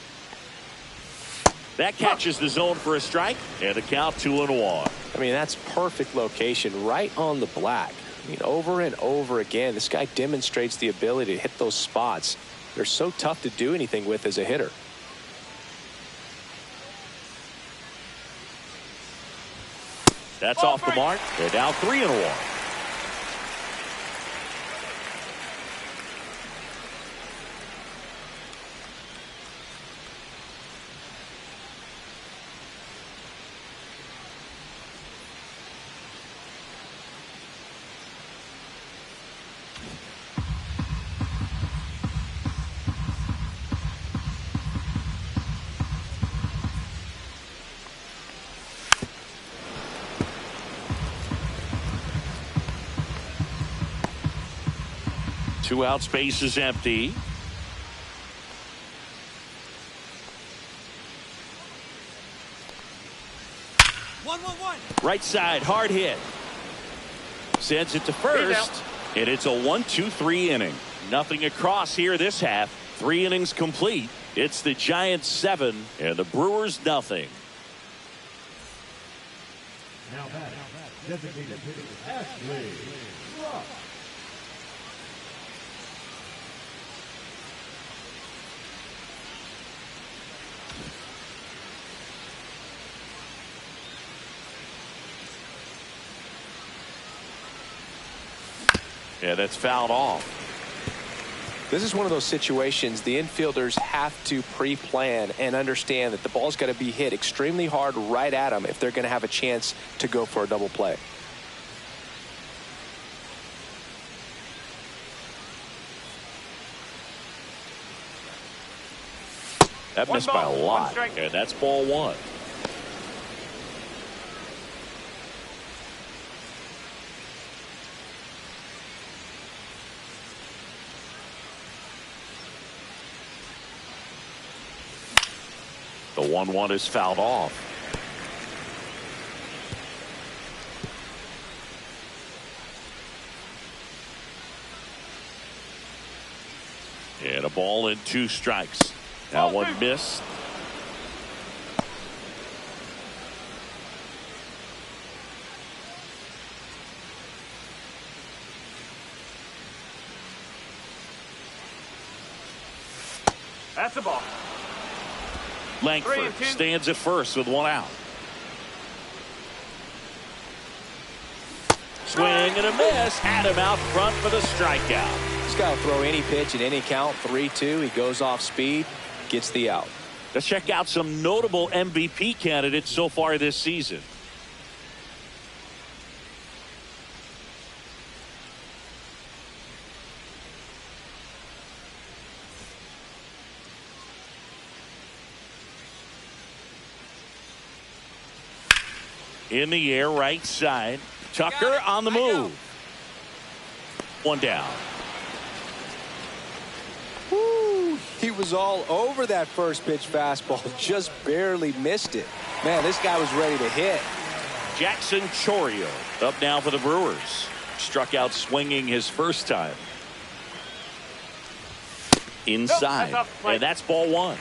That catches the zone for a strike, and the count 2-1. I mean, that's perfect location, right on the black. I mean, over and over again, this guy demonstrates the ability to hit those spots. They're so tough to do anything with as a hitter. That's off the mark. They're now 3-1. Two out, space is empty. Right side, hard hit. Sends it to first, and it's a 1-2-3 inning. Nothing across here this half. 3 innings complete. It's the Giants 7 and the Brewers nothing. Now batting, designated hitter Ashley Rock. Yeah, that's fouled off. This is one of those situations the infielders have to pre-plan and understand that the ball's got to be hit extremely hard right at them if they're going to have a chance to go for a double play. That missed by a lot. And that's ball one. The 1-1 is fouled off. And a ball and 2 strikes. Now one missed. That's the ball. Langford stands at first with 1 out. Swing and a miss. Had him out front for the strikeout. He's got to throw any pitch at any count. 3-2. He goes off speed, gets the out. Let's check out some notable MVP candidates so far this season. In the air, right side. Tucker on the move. 1 down. Woo, he was all over that first pitch fastball. Just barely missed it. Man, this guy was ready to hit. Jackson Chourio up now for the Brewers. Struck out swinging his first time. Inside. And that's ball 1.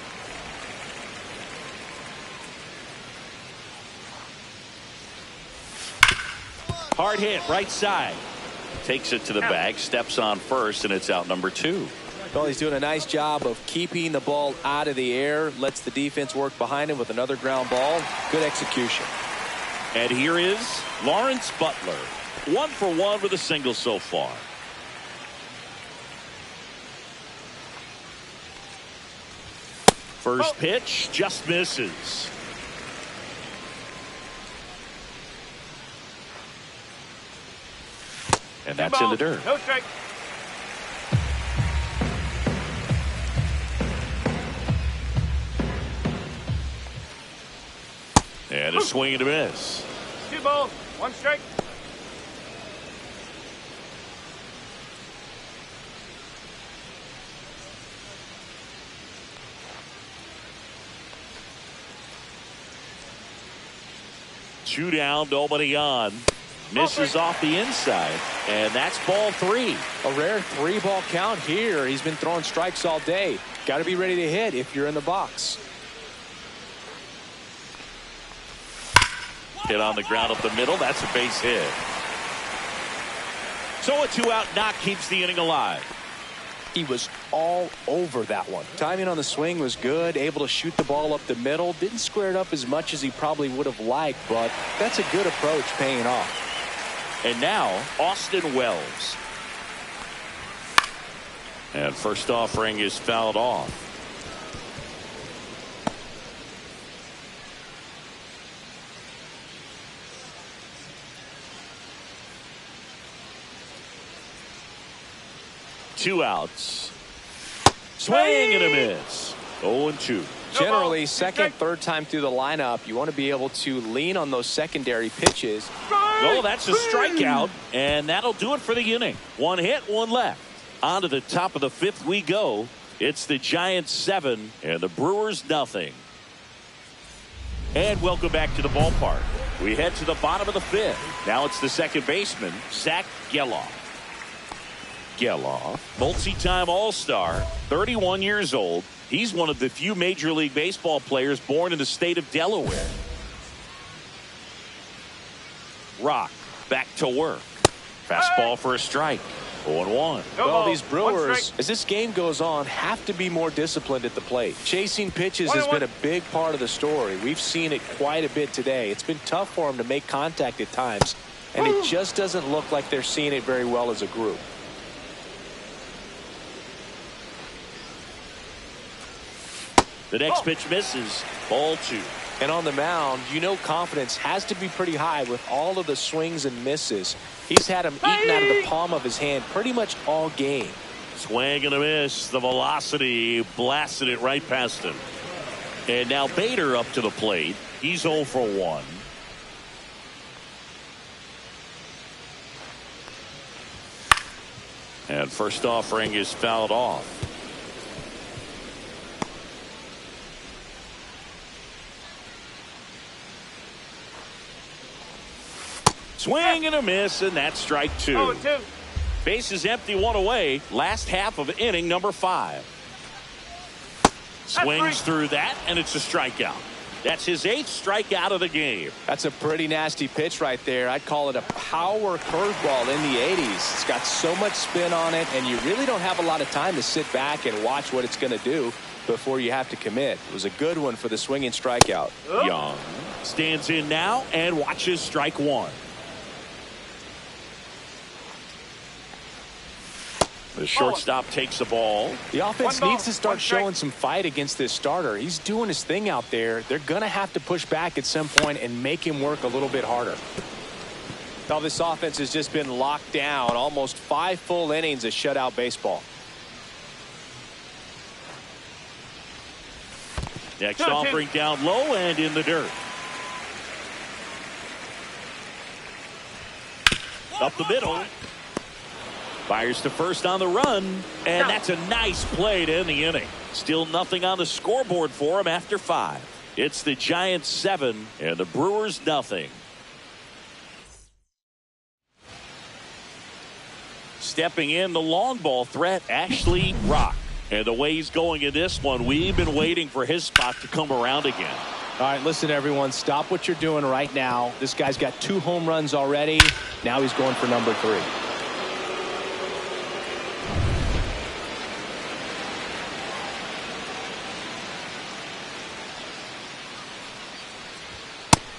Hard hit, right side. Takes it to the bag, steps on first, and it's out number 2. Well, he's doing a nice job of keeping the ball out of the air. Lets the defense work behind him with another ground ball. Good execution. And here is Lawrence Butler. 1 for 1 with a single so far. First pitch just misses. And that's in the dirt. No strike. And a swing and a miss. 2 balls, 1 strike. Two down, nobody on. Misses off the inside, and that's ball 3. A rare 3-ball count here. He's been throwing strikes all day. Got to be ready to hit if you're in the box. Hit on the ground up the middle. That's a base hit. So a 2-out knock keeps the inning alive. He was all over that one. Timing on the swing was good. Able to shoot the ball up the middle. Didn't square it up as much as he probably would have liked, but that's a good approach paying off. And now, Austin Wells. And first offering is fouled off. Two outs. Swing and a miss. 0-2. Generally, second, third time through the lineup, you want to be able to lean on those secondary pitches. Oh, that's a strikeout, and that'll do it for the inning. 1 hit, 1 left. On to the top of the 5th we go. It's the Giants 7 and the Brewers nothing. And welcome back to the ballpark. We head to the bottom of the 5th. Now it's the second baseman, Zach Geloff. Geloff, multi-time All-Star, 31 years old. He's one of the few Major League Baseball players born in the state of Delaware. Rock back to work. Fastball for a strike. 0-1. Well, these Brewers, as this game goes on, have to be more disciplined at the plate. Chasing pitches has been a big part of the story. We've seen it quite a bit today. It's been tough for them to make contact at times, and it just doesn't look like they're seeing it very well as a group. The next pitch misses. Ball 2. And on the mound, you know confidence has to be pretty high with all of the swings and misses. He's had them eaten out of the palm of his hand pretty much all game. Swing and a miss. The velocity blasted it right past him. And now Bader up to the plate. He's 0 for 1. And first offering is fouled off. Swing and a miss, and that's strike 2. 0-2. Base is empty, 1 away. Last half of inning number 5. Swings through that, and it's a strikeout. That's his 8th strikeout of the game. That's a pretty nasty pitch right there. I'd call it a power curveball in the 80s. It's got so much spin on it, and you really don't have a lot of time to sit back and watch what it's going to do before you have to commit. It was a good one for the swinging strikeout. Young stands in now and watches strike 1. The shortstop takes the ball. The offense needs to start showing some fight against this starter. He's doing his thing out there. They're going to have to push back at some point and make him work a little bit harder. Now this offense has just been locked down. Almost 5 full innings of shutout baseball. Next offering down low and in the dirt. Up the middle. Fires to first on the run, and that's a nice play to end the inning. Still nothing on the scoreboard for him after 5. It's the Giants 7 and the Brewers nothing. Stepping in the long ball threat, Ashley Rock. And the way he's going in this one, we've been waiting for his spot to come around again. All right, listen, everyone, stop what you're doing right now. This guy's got 2 home runs already. Now he's going for number 3.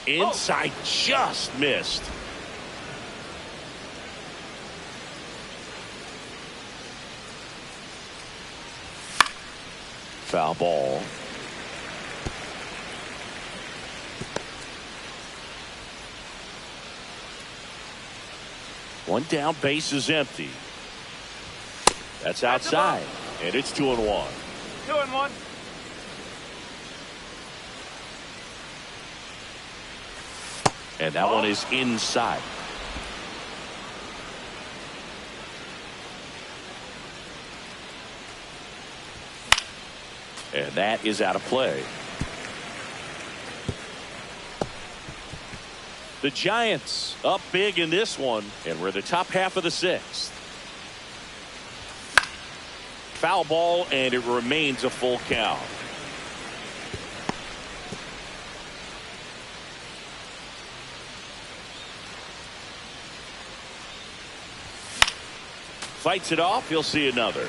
Inside, just missed. Foul ball. One down, base is empty. That's outside, and it's 2-1. 2-1. And that one is inside. And that is out of play. The Giants up big in this one, and we're the top half of the 6th. Foul ball, and it remains a full count. Fights it off. You'll see another.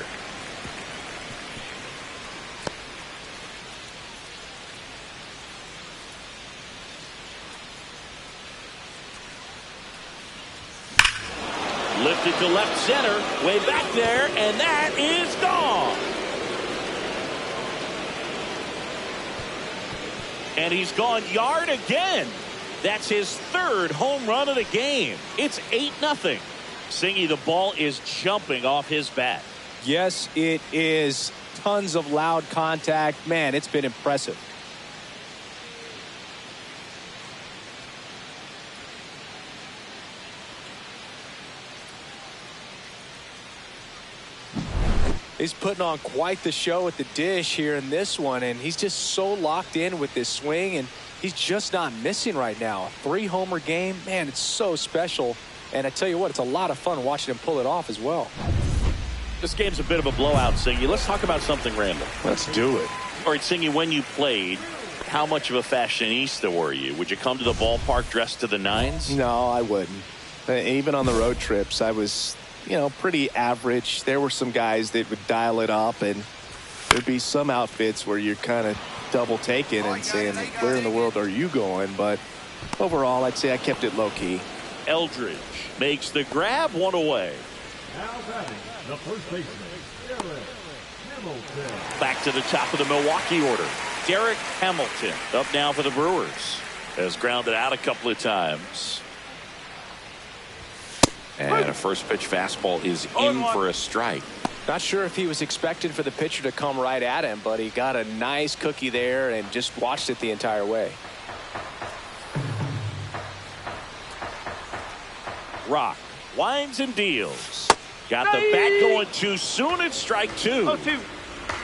Lifted to left center, way back there, and that is gone. And he's gone yard again. That's his 3rd home run of the game. It's 8-0. Singy, the ball is jumping off his bat. Yes, it is. Tons of loud contact. Man, it's been impressive. He's putting on quite the show at the dish here in this one, and he's just so locked in with this swing, and he's just not missing right now. A 3-homer game, man, it's so special. And I tell you what, it's a lot of fun watching him pull it off as well. This game's a bit of a blowout, Singy. Let's talk about something random. Let's do it. All right, Singy, when you played, how much of a fashionista were you? Would you come to the ballpark dressed to the nines? No, I wouldn't. Even on the road trips, I was, pretty average. There were some guys that would dial it up, and there'd be some outfits where you're kind of double taking and saying, where in the world are you going? But overall, I'd say I kept it low-key. Eldridge makes the grab, one away. Now batting, the first baseman, Derek Hamilton. Back to the top of the Milwaukee order. Derek Hamilton up now for the Brewers. Has grounded out a couple of times. And a first pitch fastball is in for a strike. Not sure if he was expecting for the pitcher to come right at him, but he got a nice cookie there and just watched it the entire way. Rock winds and deals. Got the bat going too soon. It's strike two. 0-2.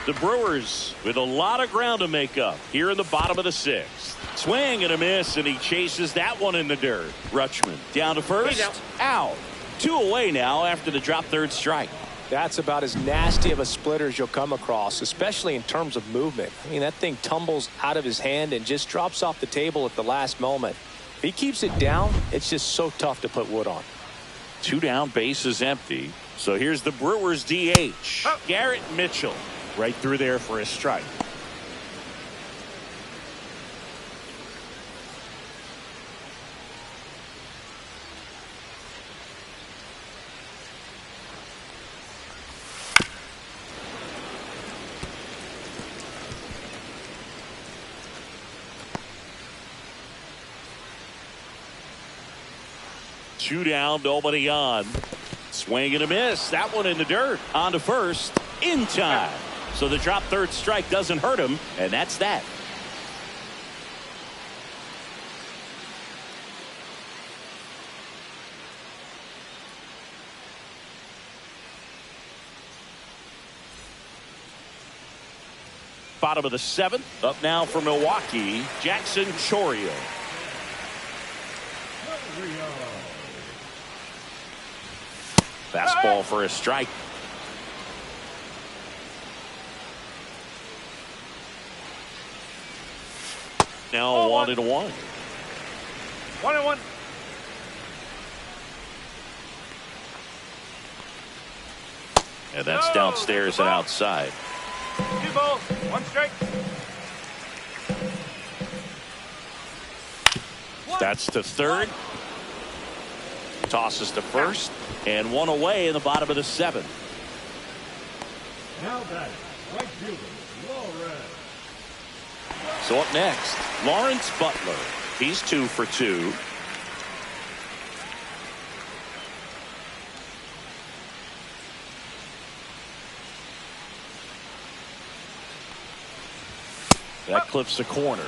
The Brewers with a lot of ground to make up here in the bottom of the sixth. Swing and a miss, and he chases that one in the dirt. Rutschman down to first. Out. 2 away now after the drop third strike. That's about as nasty of a splitter as you'll come across, especially in terms of movement. I mean, that thing tumbles out of his hand and just drops off the table at the last moment. If he keeps it down, it's just so tough to put wood on. 2 down, base is empty. So here's the Brewers DH. Garrett Mitchell right through there for a strike. Two down, nobody on. Swing and a miss. That one in the dirt. On to first. In time. So the drop third strike doesn't hurt him, and that's that. Bottom of the seventh. Up now for Milwaukee, Jackson Chourio. Fastball for a strike. Now 1-1. 1-1. And that's downstairs and outside. 2 balls, 1 strike. That's to third. Tosses to first. And 1 away in the bottom of the seventh. Now batting, right fielder, Lawrence. So up next, Lawrence Butler. He's 2 for 2. That clips a corner.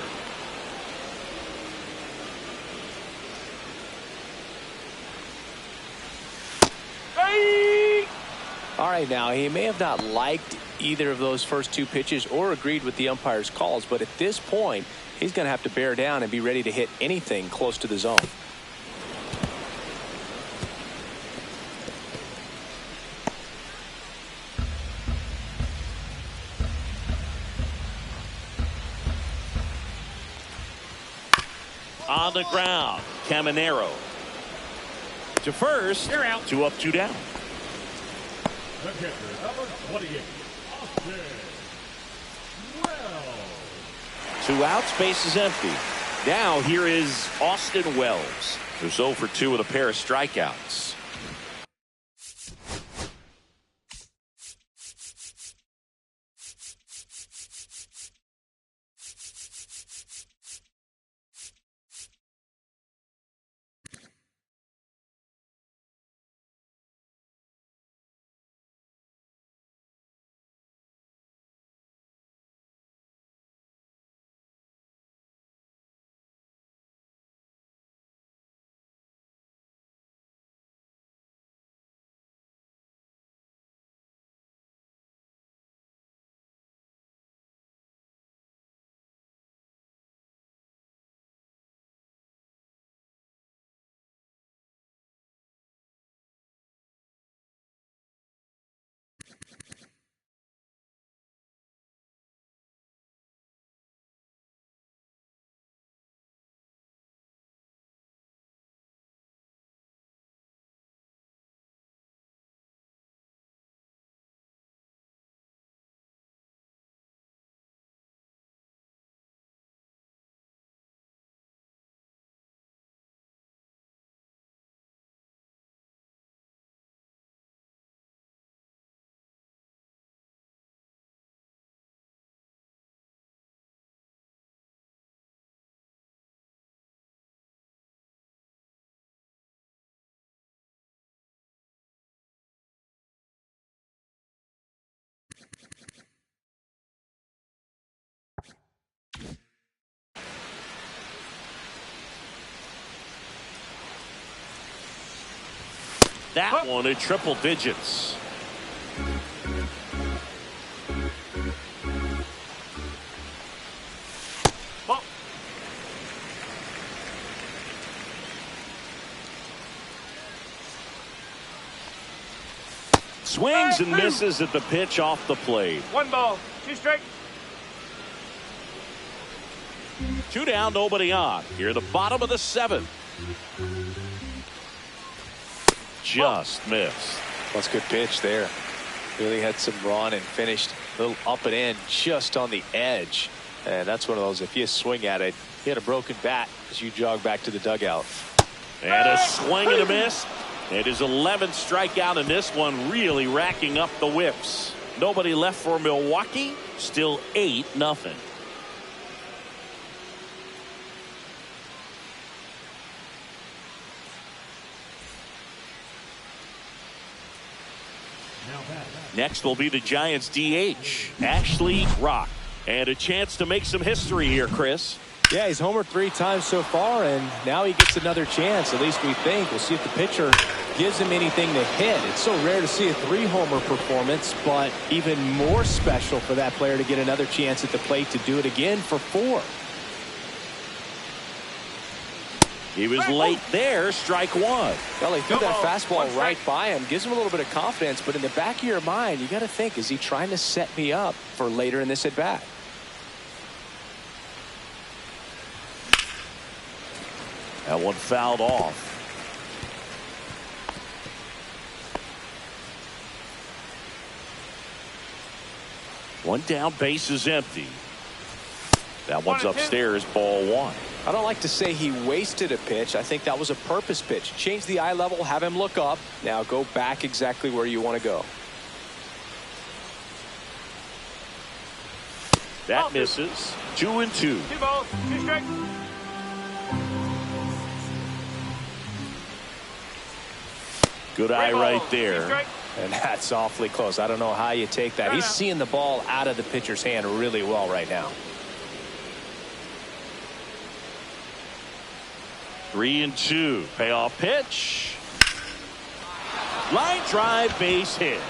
All right, now, he may have not liked either of those first 2 pitches or agreed with the umpire's calls, but at this point, he's going to have to bear down and be ready to hit anything close to the zone. On the ground, Caminero. To first. They're out. 2 up, 2 down. The catcher, number 28, Austin Wells. 2 outs, base is empty. Now here is Austin Wells, who's 0 for 2 with a pair of strikeouts. that one in triple digits. Ball. Swings and misses at the pitch off the plate. 1 ball, 2 strikes. 2 down, nobody on. Here, the bottom of the 7th. Just missed. That's a good pitch there. Really had some run and finished a little up and in just on the edge. And that's one of those, if you swing at it, hit a broken bat as you jog back to the dugout. And a swing and a miss. It is 11th strikeout in this one, really racking up the whips. Nobody left for Milwaukee. Still 8-0. Next will be the Giants DH, Ashley Rock. And a chance to make some history here, Chris. Yeah, he's homered 3 times so far, and now he gets another chance. At least we think. We'll see if the pitcher gives him anything to hit. It's so rare to see a 3-homer performance, but even more special for that player to get another chance at the plate to do it again for 4. He was late there, strike 1. Well, he threw that fastball right by him. Gives him a little bit of confidence, but in the back of your mind, you got to think, is he trying to set me up for later in this at-bat? That one fouled off. One down, base is empty. That one's upstairs, ball 1. I don't like to say he wasted a pitch. I think that was a purpose pitch. Change the eye level, have him look up. Now go back exactly where you want to go. That misses. 2-2. 2 balls, 2 strikes. Good eye right there. And that's awfully close. I don't know how you take that. He's seeing the ball out of the pitcher's hand really well right now. 3-2. Payoff pitch. Line drive, base hit.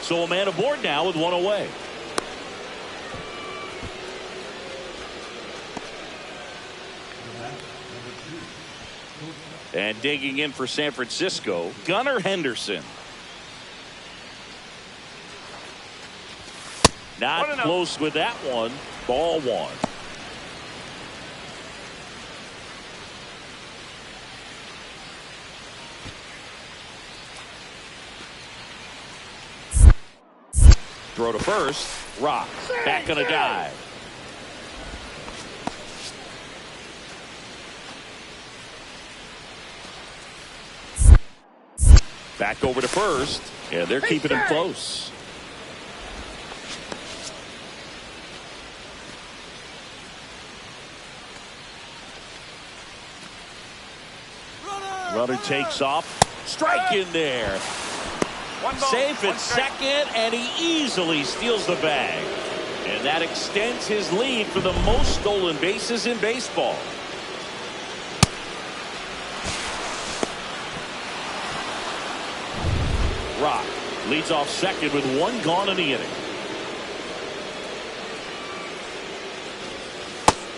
So a man aboard now with 1 away. And digging in for San Francisco, Gunnar Henderson. Not close with that one. Ball 1. Throw to first. Rock. Back on a dive. Back over to first. And they're keeping him close. Runner takes off. Strike in there. Safe at second, and he easily steals the bag. And that extends his lead for the most stolen bases in baseball. Rock leads off second with 1 gone in the inning.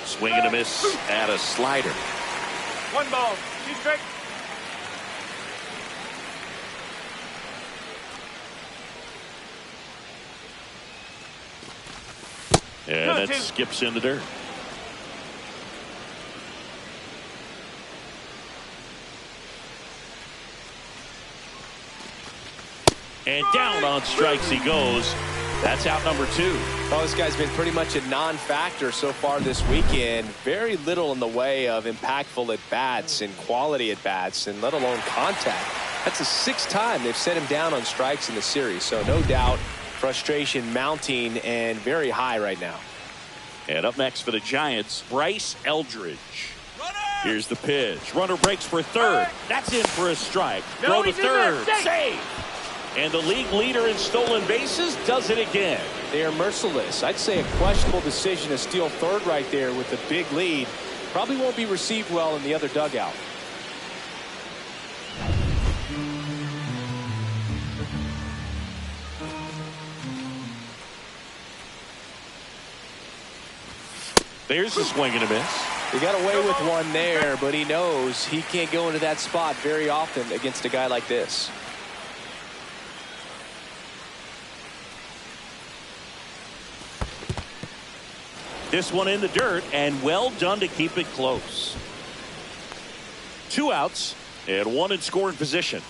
Swing and a miss at a slider. 1 ball, 2 strikes. And that skips in the dirt. And down on strikes he goes. That's out number 2. Well, this guy's been pretty much a non-factor so far this weekend. Very little in the way of impactful at-bats and quality at-bats, and let alone contact. That's the 6th time they've set him down on strikes in the series. So no doubt frustration mounting and very high right now. And up next for the Giants, Bryce Eldridge. Here's the pitch. Runner breaks for third. That's in for a strike. Throw to third. Save. And the league leader in stolen bases does it again. They are merciless. I'd say a questionable decision to steal third right there with a big lead. Probably won't be received well in the other dugout. There's a swing and a miss. He got away with one there, but he knows he can't go into that spot very often against a guy like this. This one in the dirt, and well done to keep it close. 2 outs and 1 in scoring position.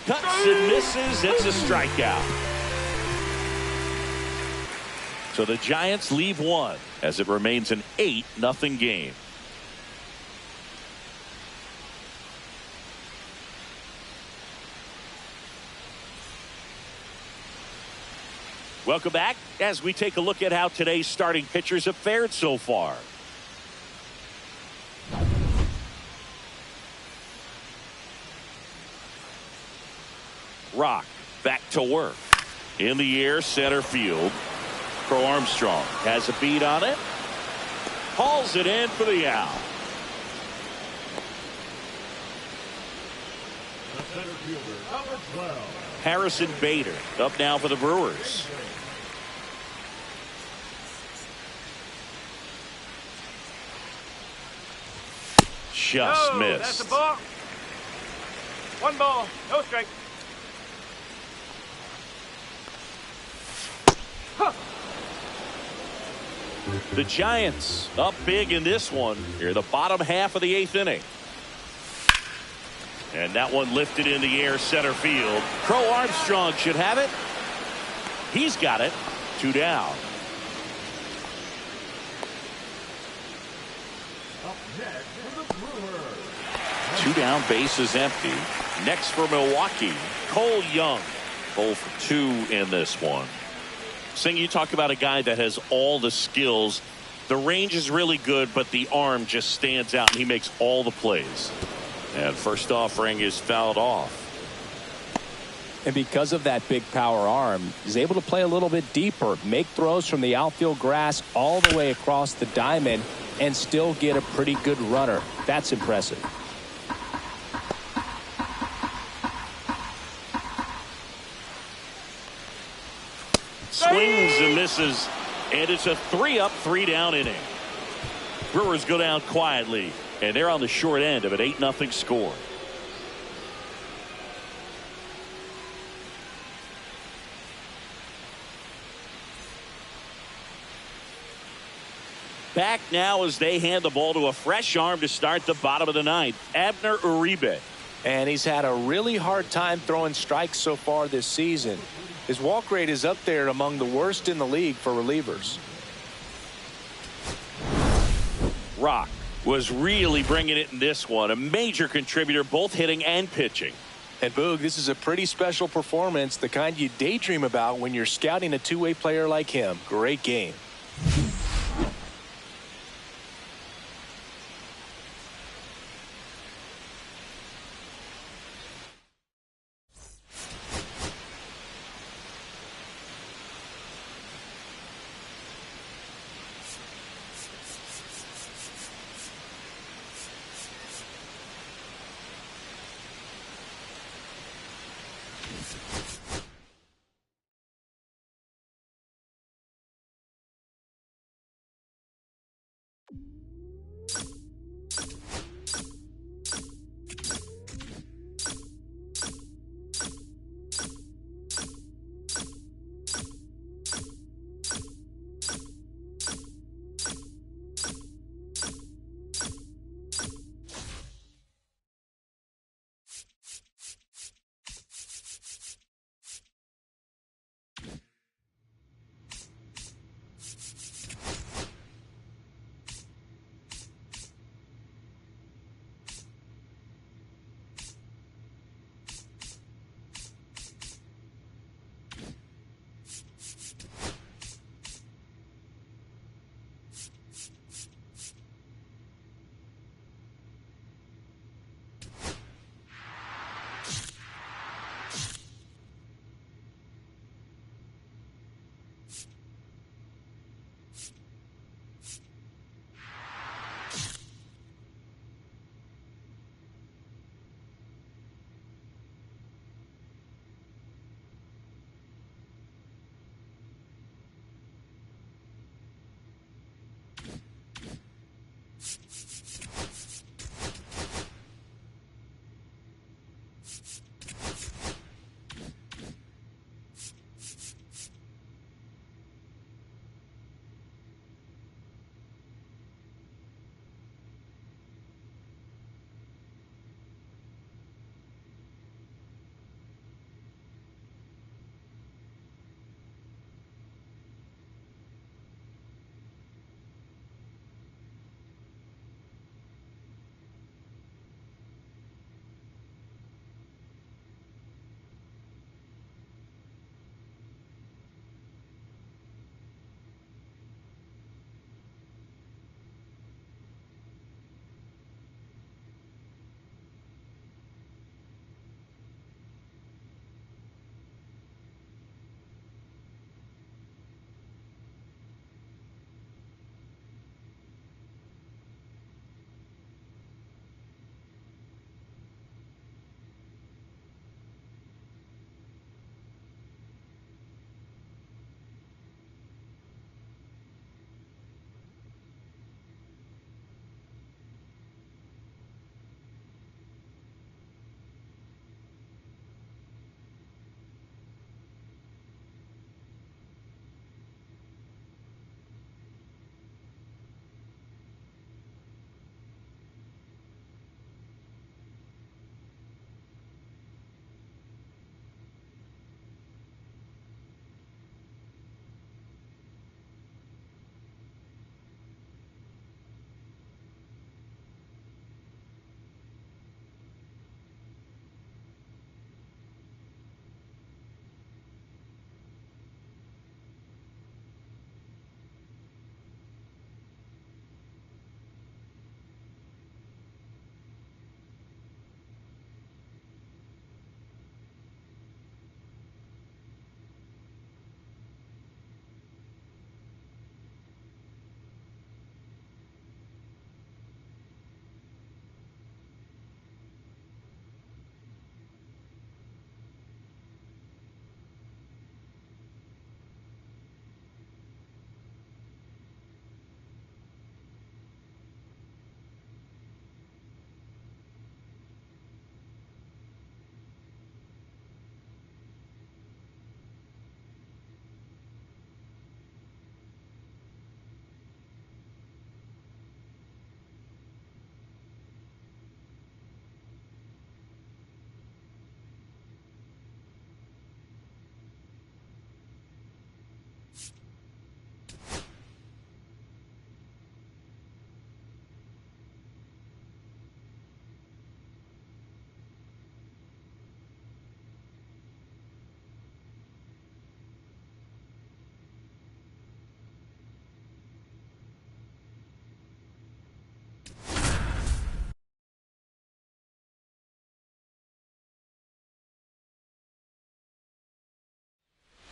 Cuts and misses. It's a strikeout. So the Giants leave 1 as it remains an 8-0 game. Welcome back as we take a look at how today's starting pitchers have fared so far. Rock back to work. In the air, center field. Crow Armstrong has a beat on it. Hauls it in for the out. The center fielder, number 12. Harrison Bader up now for the Brewers. Just No, missed. that's a ball. 1 ball, no strike. Huh. The Giants up big in this one here, the bottom half of the 8th inning. And that one lifted in the air, center field. Crow Armstrong should have it. He's got it. 2 down. Up next for the Brewers. 2 down, bases empty. Next for Milwaukee, Cole Young. 0 for 2 in this one. Sing, you talk about a guy that has all the skills. The range is really good, but the arm just stands out, and he makes all the plays. And first offering is fouled off. And because of that big power arm, he's able to play a little bit deeper, make throws from the outfield grass all the way across the diamond, and still get a pretty good runner. That's impressive. Swings and misses, and it's a 3-up, 3-down inning. Brewers go down quietly, and they're on the short end of an 8-0 score. Back now as they hand the ball to a fresh arm to start the bottom of the 9th, Abner Uribe. And he's had a really hard time throwing strikes so far this season. His walk rate is up there among the worst in the league for relievers. Rock was really bringing it in this one. A major contributor, both hitting and pitching. And Boog, this is a pretty special performance, the kind you daydream about when you're scouting a two-way player like him. Great game.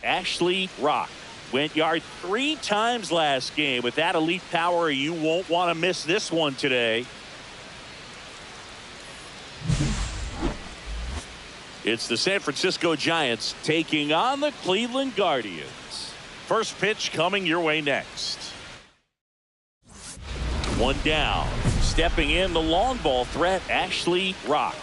Ashley Rock went yard 3 times last game. With that elite power, you won't want to miss this one today. It's the San Francisco Giants taking on the Cleveland Guardians. First pitch coming your way next. One down. Stepping in the long ball threat, Ashley Rock.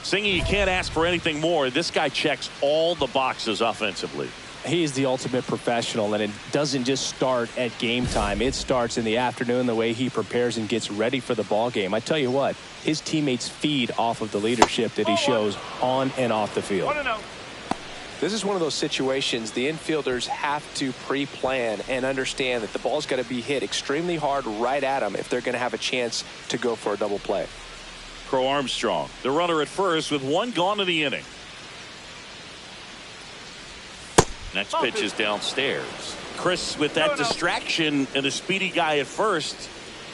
Singing, you can't ask for anything more. This guy checks all the boxes offensively. He's the ultimate professional, and it doesn't just start at game time. It starts in the afternoon, the way he prepares and gets ready for the ball game. I tell you what, his teammates feed off of the leadership that he shows on and off the field. This is one of those situations the infielders have to pre-plan and understand that the ball's got to be hit extremely hard right at them if they're going to have a chance to go for a double play. Crow Armstrong, the runner at first with 1 gone in the inning. Next pitch is downstairs. Chris, with that distraction and a speedy guy at first,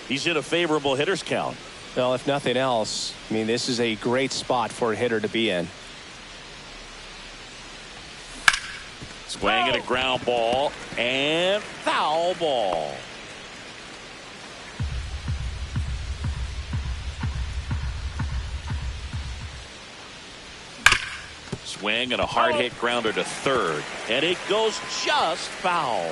he's in a favorable hitter's count. Well, if nothing else, I mean, this is a great spot for a hitter to be in. Swing and a ground ball and foul ball. Swing and a hard hit grounder to third, and it goes just foul.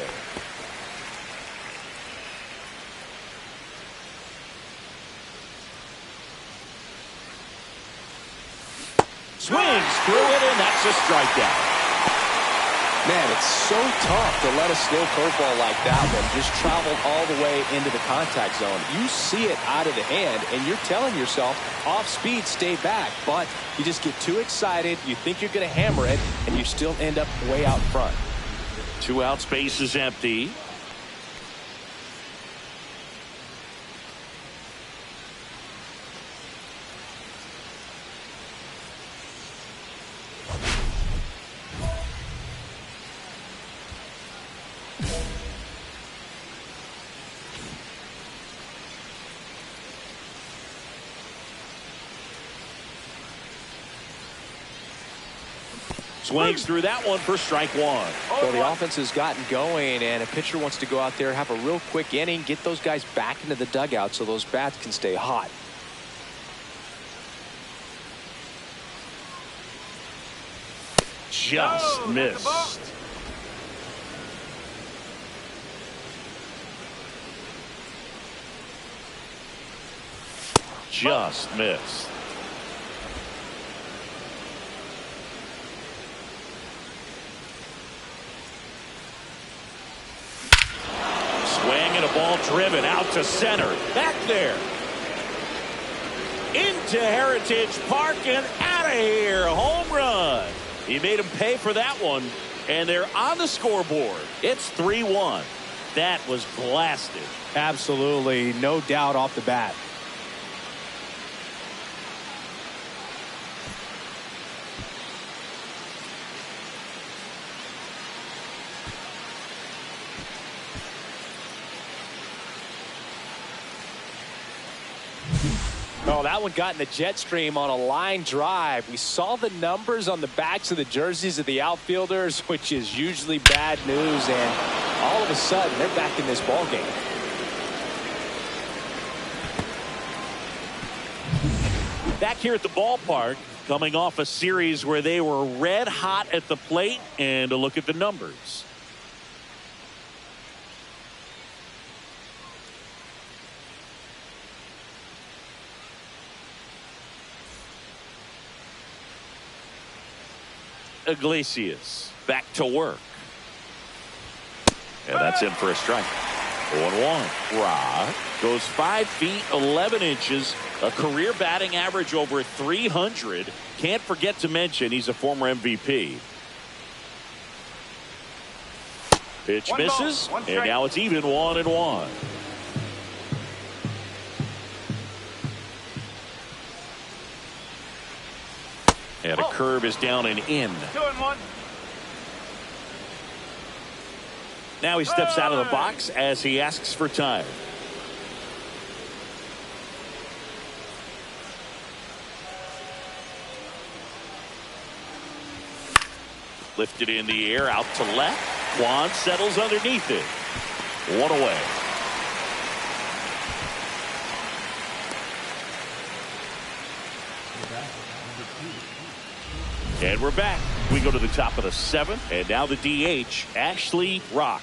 Swings through it, and that's a strikeout. Man, it's so tough to let a slow curveball like that one just travel all the way into the contact zone. You see it out of the hand, and you're telling yourself, off speed, stay back. But you just get too excited, you think you're going to hammer it, and you still end up way out front. 2 outs, base is empty. Swings through that one for strike one. So the offense has gotten going, and a pitcher wants to go out there, have a real quick inning, get those guys back into the dugout so those bats can stay hot. Just missed. Just missed. Ball driven out to center. Back there. Into Heritage Park and out of here. Home run. He made him pay for that one. And they're on the scoreboard. It's 3-1. That was blasted. Absolutely. No doubt off the bat. Oh, that one got in the jet stream on a line drive. We saw the numbers on the backs of the jerseys of the outfielders, which is usually bad news, and all of a sudden they're back in this ball game. Back here at the ballpark, coming off a series where they were red hot at the plate, and a look at the numbers. Iglesias back to work. And that's in for a strike. 0-1. Ra goes 5 feet 11 inches, a career batting average over 300. Can't forget to mention he's a former MVP. Pitch misses, and now it's even 1-1. And a curve is down and in. 2-1. Now he steps out of the box as he asks for time. Lifted in the air, out to left. Juan settles underneath it. 1 away. And we're back. We go to the top of the 7th, and now the DH, Ashley Rock.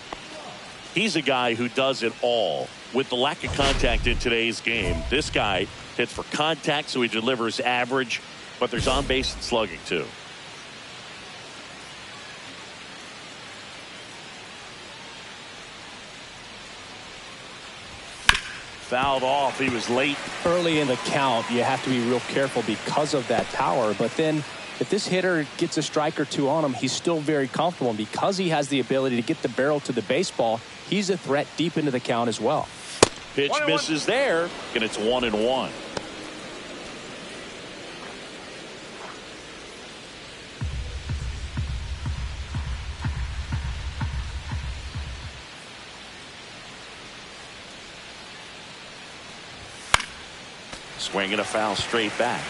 He's a guy who does it all. With the lack of contact in today's game, this guy hits for contact, so he delivers average, but there's on base and slugging too. Fouled off. He was late. Early in the count, you have to be real careful because of that power, but then if this hitter gets a strike or two on him, he's still very comfortable. And because he has the ability to get the barrel to the baseball, he's a threat deep into the count as well. Pitch misses there, and it's 1-1. Swinging a foul straight back.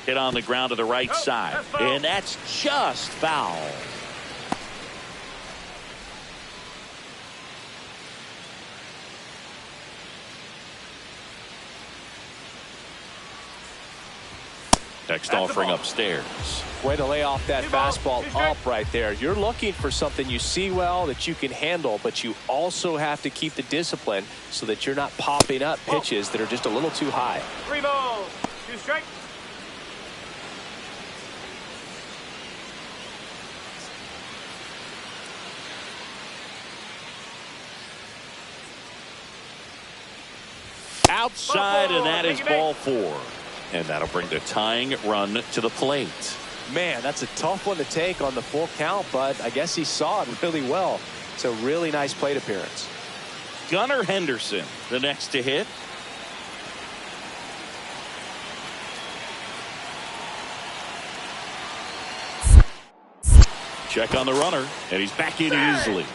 Hit on the ground to the right side. And that's just foul. Next offering upstairs. Way to lay off that fastball up right there. You're looking for something you see well that you can handle, but you also have to keep the discipline so that you're not popping up pitches that are just a little too high. 3 balls, 2 strikes. Outside, and that is ball 4. And that'll bring the tying run to the plate. Man, that's a tough one to take on the full count, but I guess he saw it really well. It's a really nice plate appearance. Gunnar Henderson, the next to hit. Check on the runner, and he's back in easily.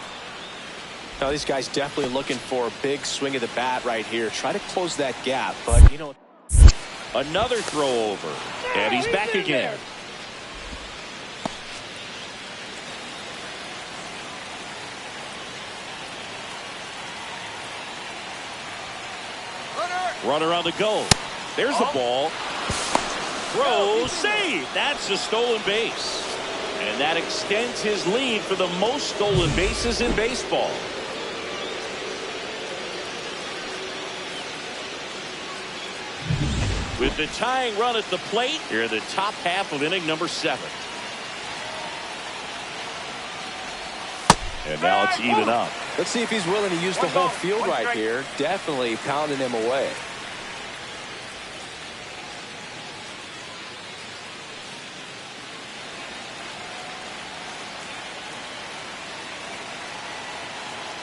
Now, these guys definitely looking for a big swing of the bat right here. Try to close that gap, but, you know. Another throw over, and he's back again. Runner on the go. There's the ball. Throw, save. That's a stolen base. And that extends his lead for the most stolen bases in baseball. With the tying run at the plate, here in the top half of inning number 7. And now it's even up. Let's see if he's willing to use the whole field right here. Definitely pounding him away.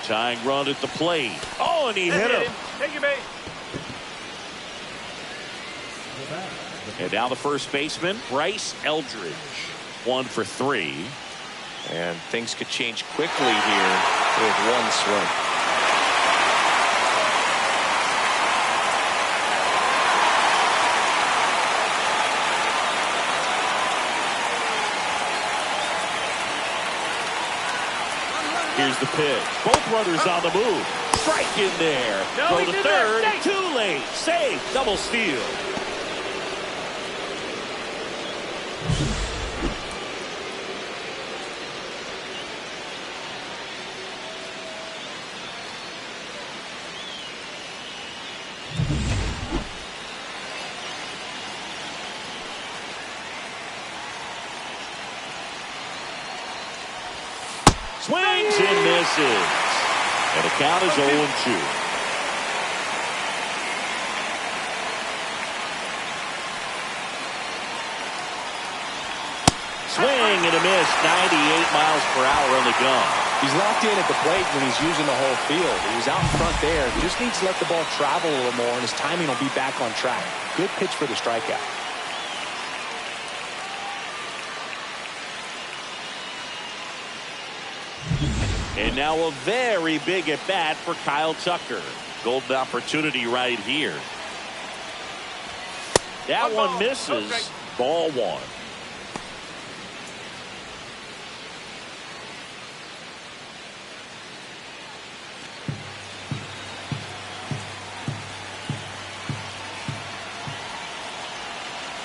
Tying run at the plate. Oh, and he hit him. Take your base. And now the first baseman, Bryce Eldridge. 1 for 3. And things could change quickly here with one swing. Here's the pitch. Both runners on the move. Strike in there. Throw to third. Too late. Save. Double steal. Swings and misses. And the count is 0-2. Swing and a miss. 98 miles per hour on the gun. He's locked in at the plate when he's using the whole field. He was out in front there. He just needs to let the ball travel a little more, and his timing will be back on track. Good pitch for the strikeout. And now a very big at bat for Kyle Tucker. Golden opportunity right here. That one misses. Ball 1.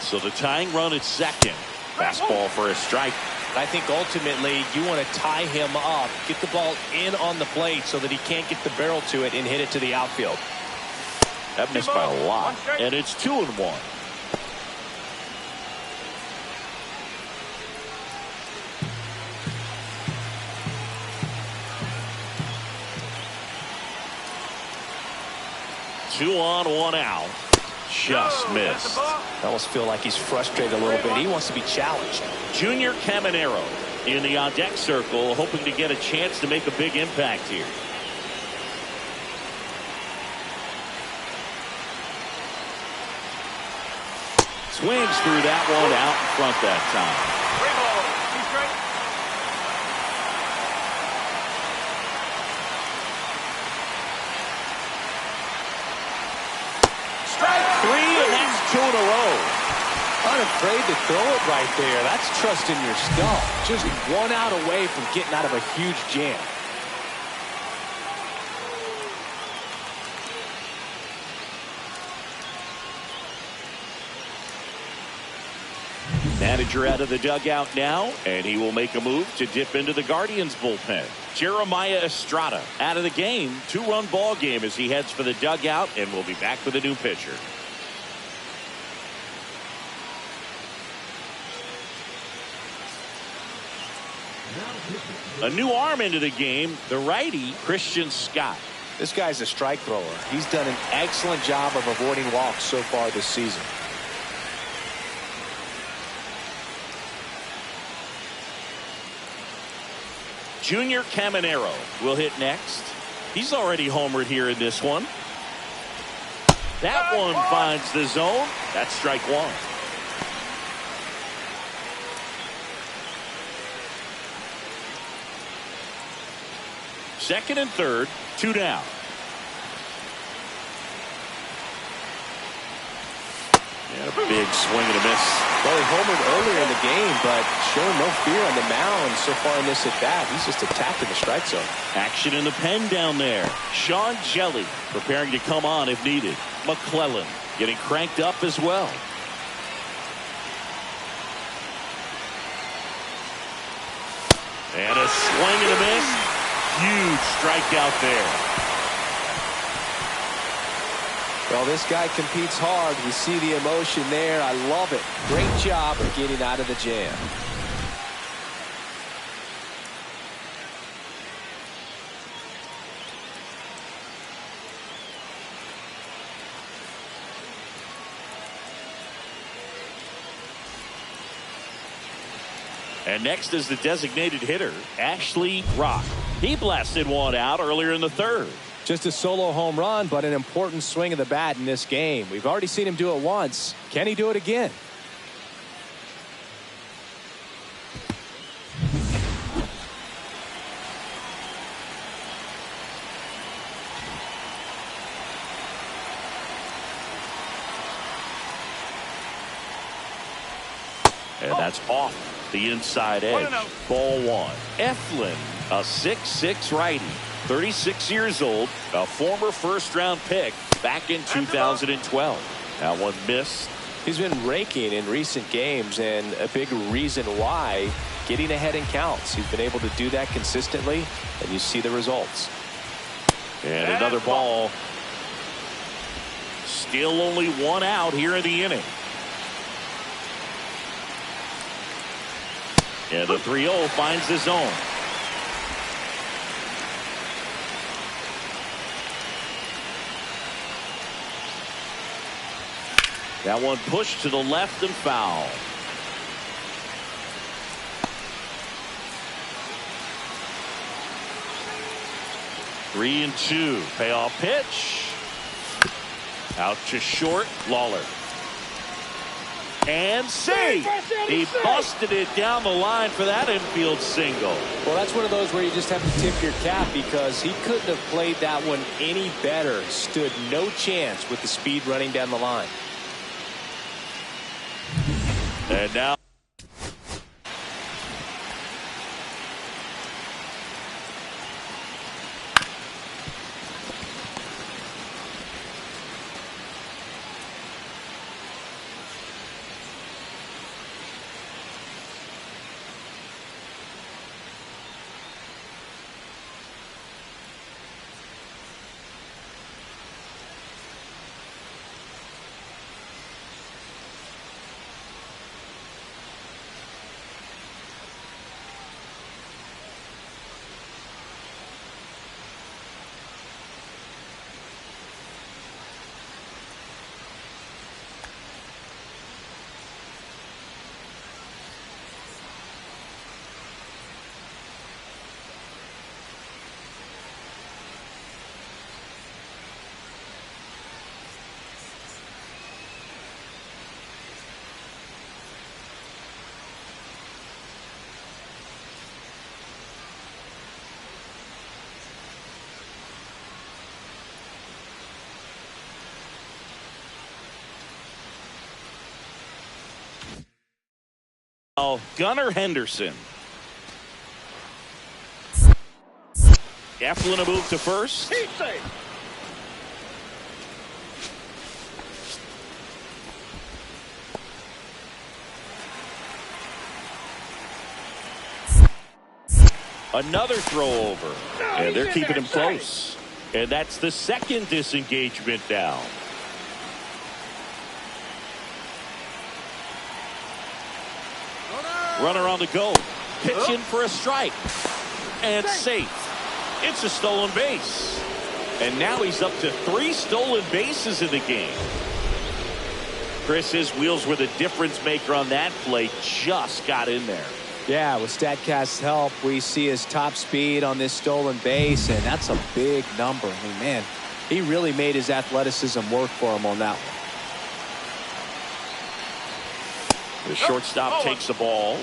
So the tying run at second. Fastball for a strike. I think ultimately you want to tie him up, get the ball in on the plate so that he can't get the barrel to it and hit it to the outfield. That missed by a lot. And it's 2-1. Two on, 1 out. Just missed. I almost feel like he's frustrated a little bit. He wants to be challenged. Junior Caminero in the on-deck circle, hoping to get a chance to make a big impact here. Swings through that one out in front that time. 3 balls, 2 strikes. Strike 3, and that's 2 in a row. not afraid to throw it right there. That's trusting your stuff. Just 1 out away from getting out of a huge jam. Manager out of the dugout now, and he will make a move to dip into the Guardians bullpen. Jeremiah Estrada out of the game. 2-run ball game as he heads for the dugout, and we'll be back with a new pitcher. A new arm into the game, the righty, Christian Scott. This guy's a strike thrower. He's done an excellent job of avoiding walks so far this season. Junior Caminero will hit next. He's already homered here in this one. That one finds the zone. That's strike one. Second and third, 2 down. And a big swing and a miss. Well, he homered earlier in the game, but showing no fear on the mound so far in this at-bat. He's just attacking the strike zone. Action in the pen down there. Sean Jelly preparing to come on if needed. McClellan getting cranked up as well. And a swing and a miss. Huge strikeout there. Well, this guy competes hard. We see the emotion there. I love it. Great job of getting out of the jam. And next is the designated hitter, Ashley Rock. He blasted one out earlier in the third. Just a solo home run, but an important swing of the bat in this game. We've already seen him do it once. Can he do it again? And that's off the inside edge. Ball one. Eflin, a 6'6" righty. 36 years old, a former first-round pick back in 2012. That one missed. He's been raking in recent games, and a big reason why, getting ahead in counts. He's been able to do that consistently, and you see the results. And another ball. Still only 1 out here in the inning. And the 3-0 finds the zone. That one pushed to the left and foul. Three and two. Payoff pitch. Out to short. Lawler. And safe. He busted it down the line for that infield single. Well, that's one of those where you just have to tip your cap, because he couldn't have played that one any better. Stood no chance with the speed running down the line. And now now, Gunnar Henderson. Eflin a move to first. He's safe. Another throw over. And they're keeping him close. And that's the second disengagement down. Runner on the go. Pitching for a strike. And safe. It's a stolen base. And now he's up to 3 stolen bases in the game. Chris, his wheels were the difference maker on that play. Just got in there. Yeah, with StatCast's help, we see his top speed on this stolen base, and that's a big number. I mean, man, he really made his athleticism work for him on that one. The shortstop takes the ball.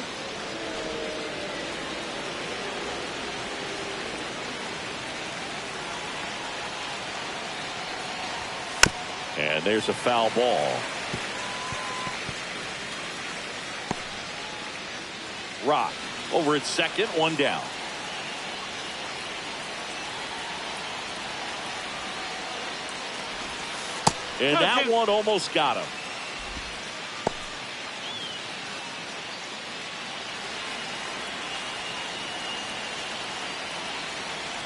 And there's a foul ball. Rock over at second, 1 down. And that one almost got him.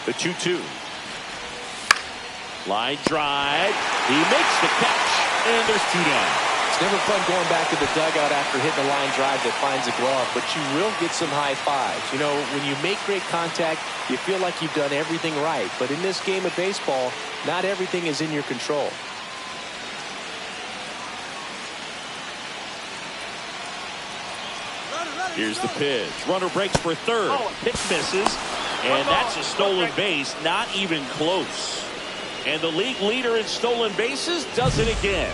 The 2-2. Line drive. He makes the catch, and there's 2 down. It's never fun going back to the dugout after hitting a line drive that finds a glove, but you will get some high fives. You know, when you make great contact, you feel like you've done everything right. But in this game of baseball, not everything is in your control. Here's the pitch. Runner breaks for third. Pitch misses, and that's a stolen base, not even close. And the league leader in stolen bases does it again.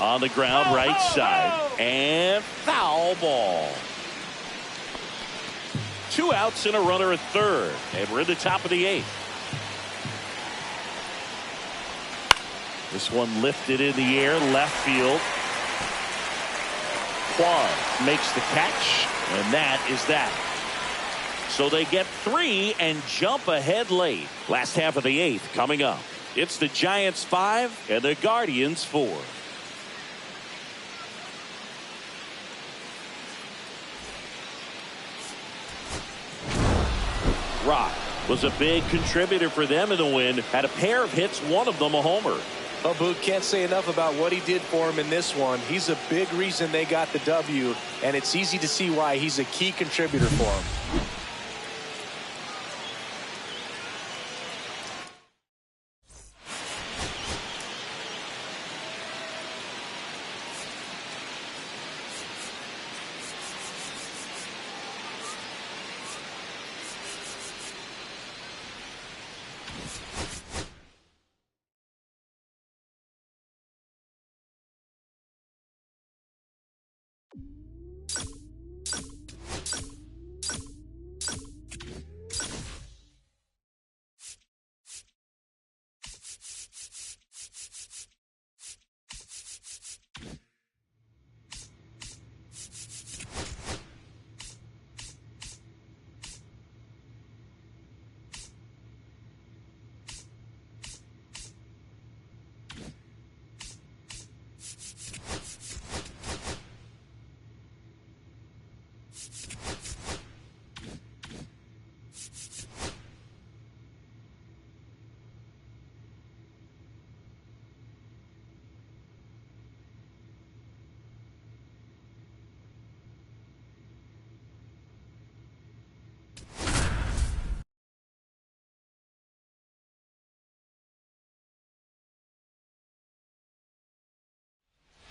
On the ground, right side, and foul ball. 2 outs and a runner at third, and we're in the top of the 8th. This one lifted in the air, left field. Quan makes the catch, and that is that. So they get 3 and jump ahead late. Last half of the 8th coming up. It's the Giants 5 and the Guardians 4. Rock was a big contributor for them in the win. Had a pair of hits, one of them a homer. Well, Boot, can't say enough about what he did for him in this one. He's a big reason they got the W, and it's easy to see why he's a key contributor for him.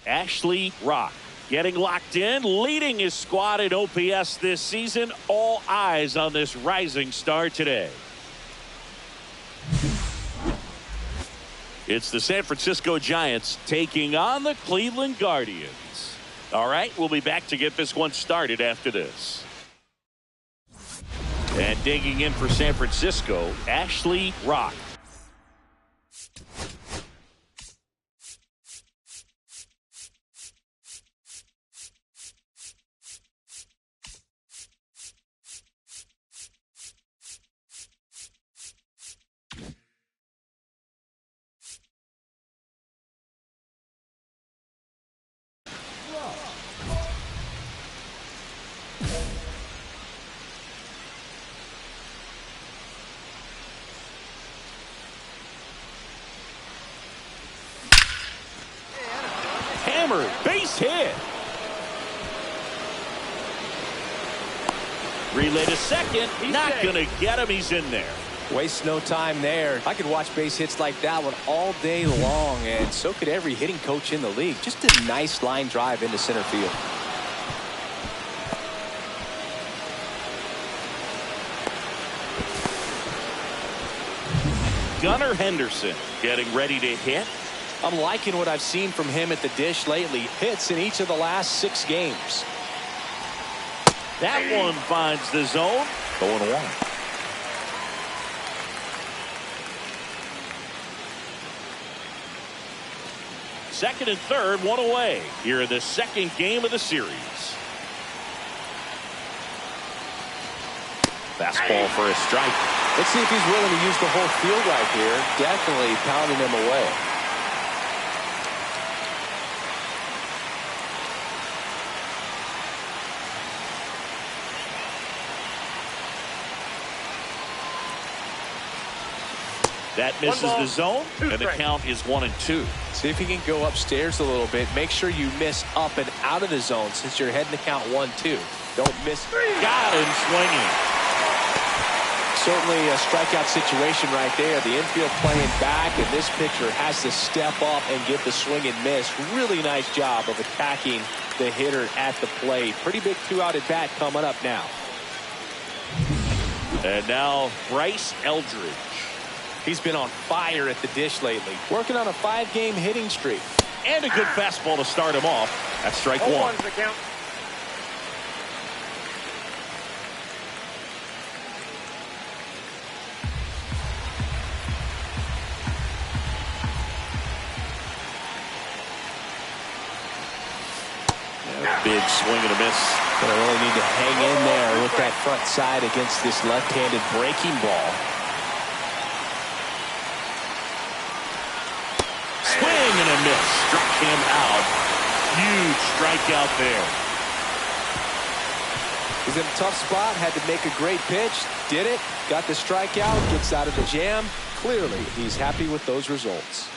Ashley Rock getting locked in, leading his squad in OPS this season. All eyes on this rising star today. It's the San Francisco Giants taking on the Cleveland Guardians. All right, we'll be back to get this one started after this. And digging in for San Francisco, Ashley Rock. Hammered, base hit. Relay to second. Not going to get him. He's in there. Waste no time there. I could watch base hits like that one all day long, and so could every hitting coach in the league. Just a nice line drive into center field. Gunnar Henderson getting ready to hit. I'm liking what I've seen from him at the dish lately. Hits in each of the last 6 games. That one finds the zone. 0-1. Second and third, one away. Here in the second game of the series. Fastball for a strike. Let's see if he's willing to use the whole field right here. Definitely pounding him away. That misses the zone, and the count is 1-2. See if he can go upstairs a little bit. Make sure you miss up and out of the zone since you're heading to count 1-2. Don't miss. Got him swinging. Certainly a strikeout situation right there. The infield playing back, and this pitcher has to step up and get the swing and miss. Really nice job of attacking the hitter at the plate. Pretty big 2-out at bat coming up now. And now Bryce Eldridge. He's been on fire at the dish lately. Working on a 5-game hitting streak. And a good fastball to start him off. That's strike 1. 0-1's the count. Big swing and a miss. Gonna really need to hang in there with that front side against this left-handed breaking ball. Swing and a miss. Struck him out. Huge strikeout there. He's in a tough spot. Had to make a great pitch. Did it. Got the strikeout. Gets out of the jam. Clearly, he's happy with those results.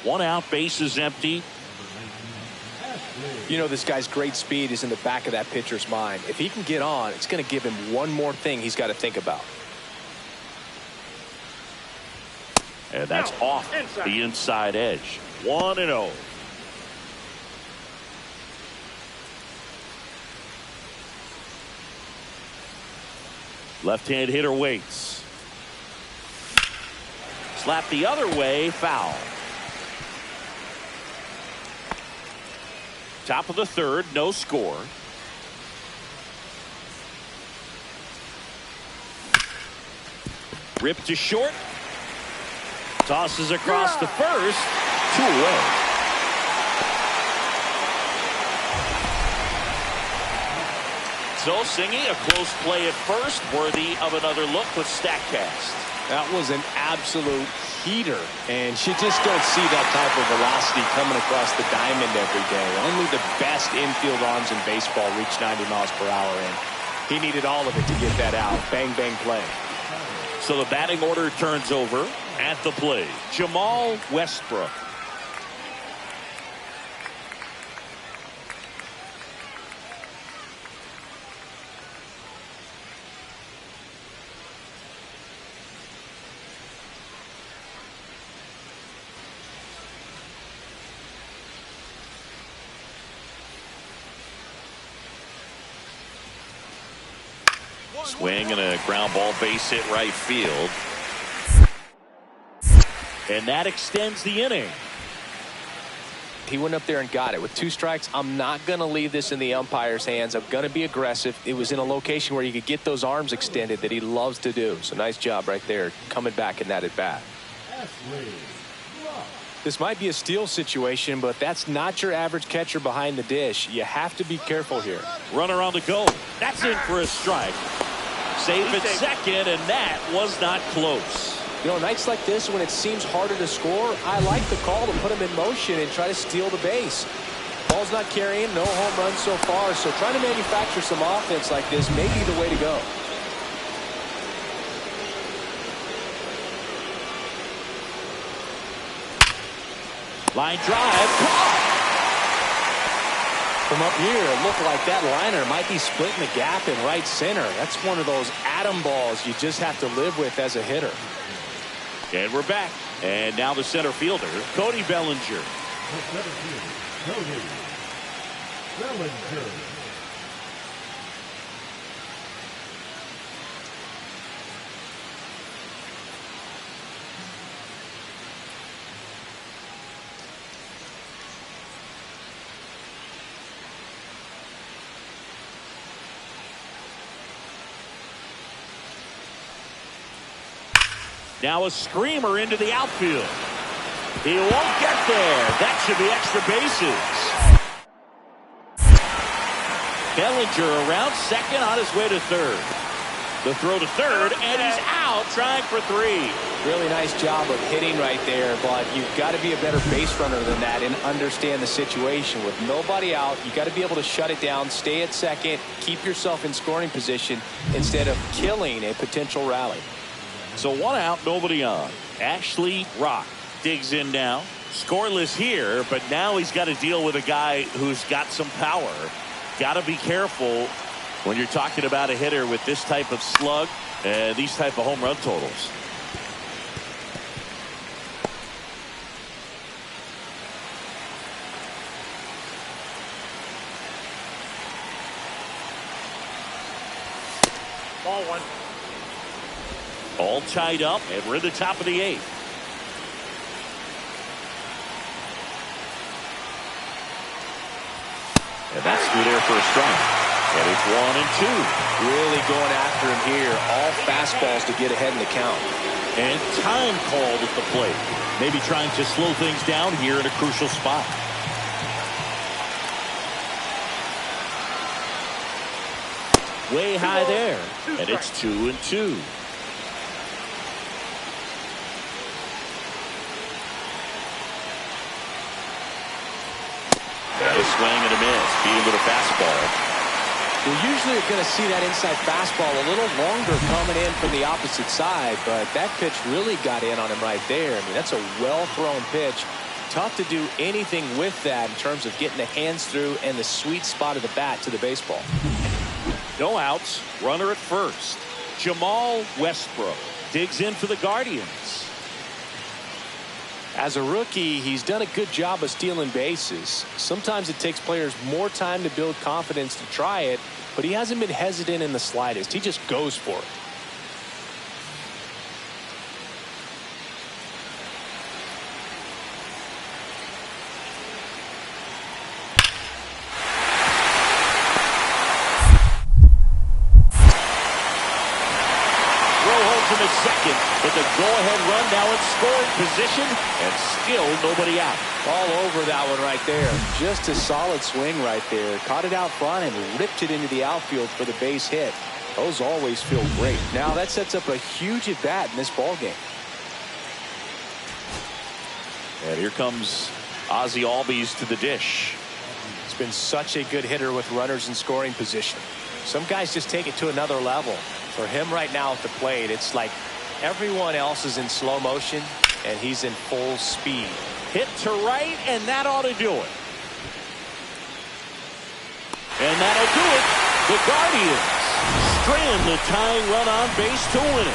One out, base is empty. You know, this guy's great speed is in the back of that pitcher's mind. If he can get on, it's going to give him one more thing he's got to think about. And that's off the inside edge. 1-0. Left-hand hitter waits. Slap the other way, foul. Top of the third, no score. Ripped to short. Tosses across to first. 2 away. So Singy, a close play at first, worthy of another look with StatCast. That was an absolute heater, and you just don't see that type of velocity coming across the diamond every day. Only the best infield arms in baseball reach 90 miles per hour, and he needed all of it to get that out. Bang, bang, play. So the batting order turns over at the plate. Jamal Westbrook. Swing and a ground ball, base hit right field. And that extends the inning. He went up there and got it. With 2 strikes, I'm not going to leave this in the umpire's hands. I'm going to be aggressive. It was in a location where you could get those arms extended that he loves to do. So nice job right there coming back in that at bat. This might be a steal situation, but that's not your average catcher behind the dish. You have to be careful here. Runner on the go. That's in for a strike. Safe at second, and that was not close. You know, nights like this when it seems harder to score, I like the call to put him in motion and try to steal the base. Ball's not carrying, no home runs so far, so trying to manufacture some offense like this may be the way to go. Line drive. From up here, it looked like that liner might be splitting the gap in right center. That's one of those atom balls you just have to live with as a hitter. And we're back. And now the center fielder, Cody Bellinger. The center fielder, Cody Bellinger. Now a screamer into the outfield. He won't get there. That should be extra bases. Bellinger around second on his way to third. The throw to third, and he's out trying for 3. Really nice job of hitting right there, but you've got to be a better base runner than that and understand the situation. With nobody out, you got to be able to shut it down, stay at second, keep yourself in scoring position instead of killing a potential rally. So 1 out, nobody on. Ashley Rock digs in now. Scoreless here, but now he's got to deal with a guy who's got some power. Got to be careful when you're talking about a hitter with this type of slug and these type of home run totals. Ball 1. All tied up, and we're in the top of the 8th. And that's through there for a strike. And it's 1-2. Really going after him here. All fastballs to get ahead in the count. And time called at the plate. Maybe trying to slow things down here in a crucial spot. Way high there. And it's 2-2. A swing and a miss. Beat him with a fastball. You usually are going to see that inside fastball a little longer coming in from the opposite side, but that pitch really got in on him right there. I mean, that's a well-thrown pitch. Tough to do anything with that in terms of getting the hands through and the sweet spot of the bat to the baseball. No outs. Runner at first. Jamal Westbrook digs in for the Guardians. As a rookie, he's done a good job of stealing bases. Sometimes it takes players more time to build confidence to try it, but he hasn't been hesitant in the slightest. He just goes for it. At second, but the go-ahead run now in scoring position, and still nobody out. All over that one right there. Just a solid swing right there. Caught it out front and ripped it into the outfield for the base hit. Those always feel great. Now that sets up a huge at-bat in this ballgame. And here comes Ozzie Albies to the dish. He's been such a good hitter with runners in scoring position. Some guys just take it to another level. For him right now at the plate, it's like everyone else is in slow motion and he's in full speed. Hit to right, and that ought to do it. And that'll do it. The Guardians strand the tying run on base to win it.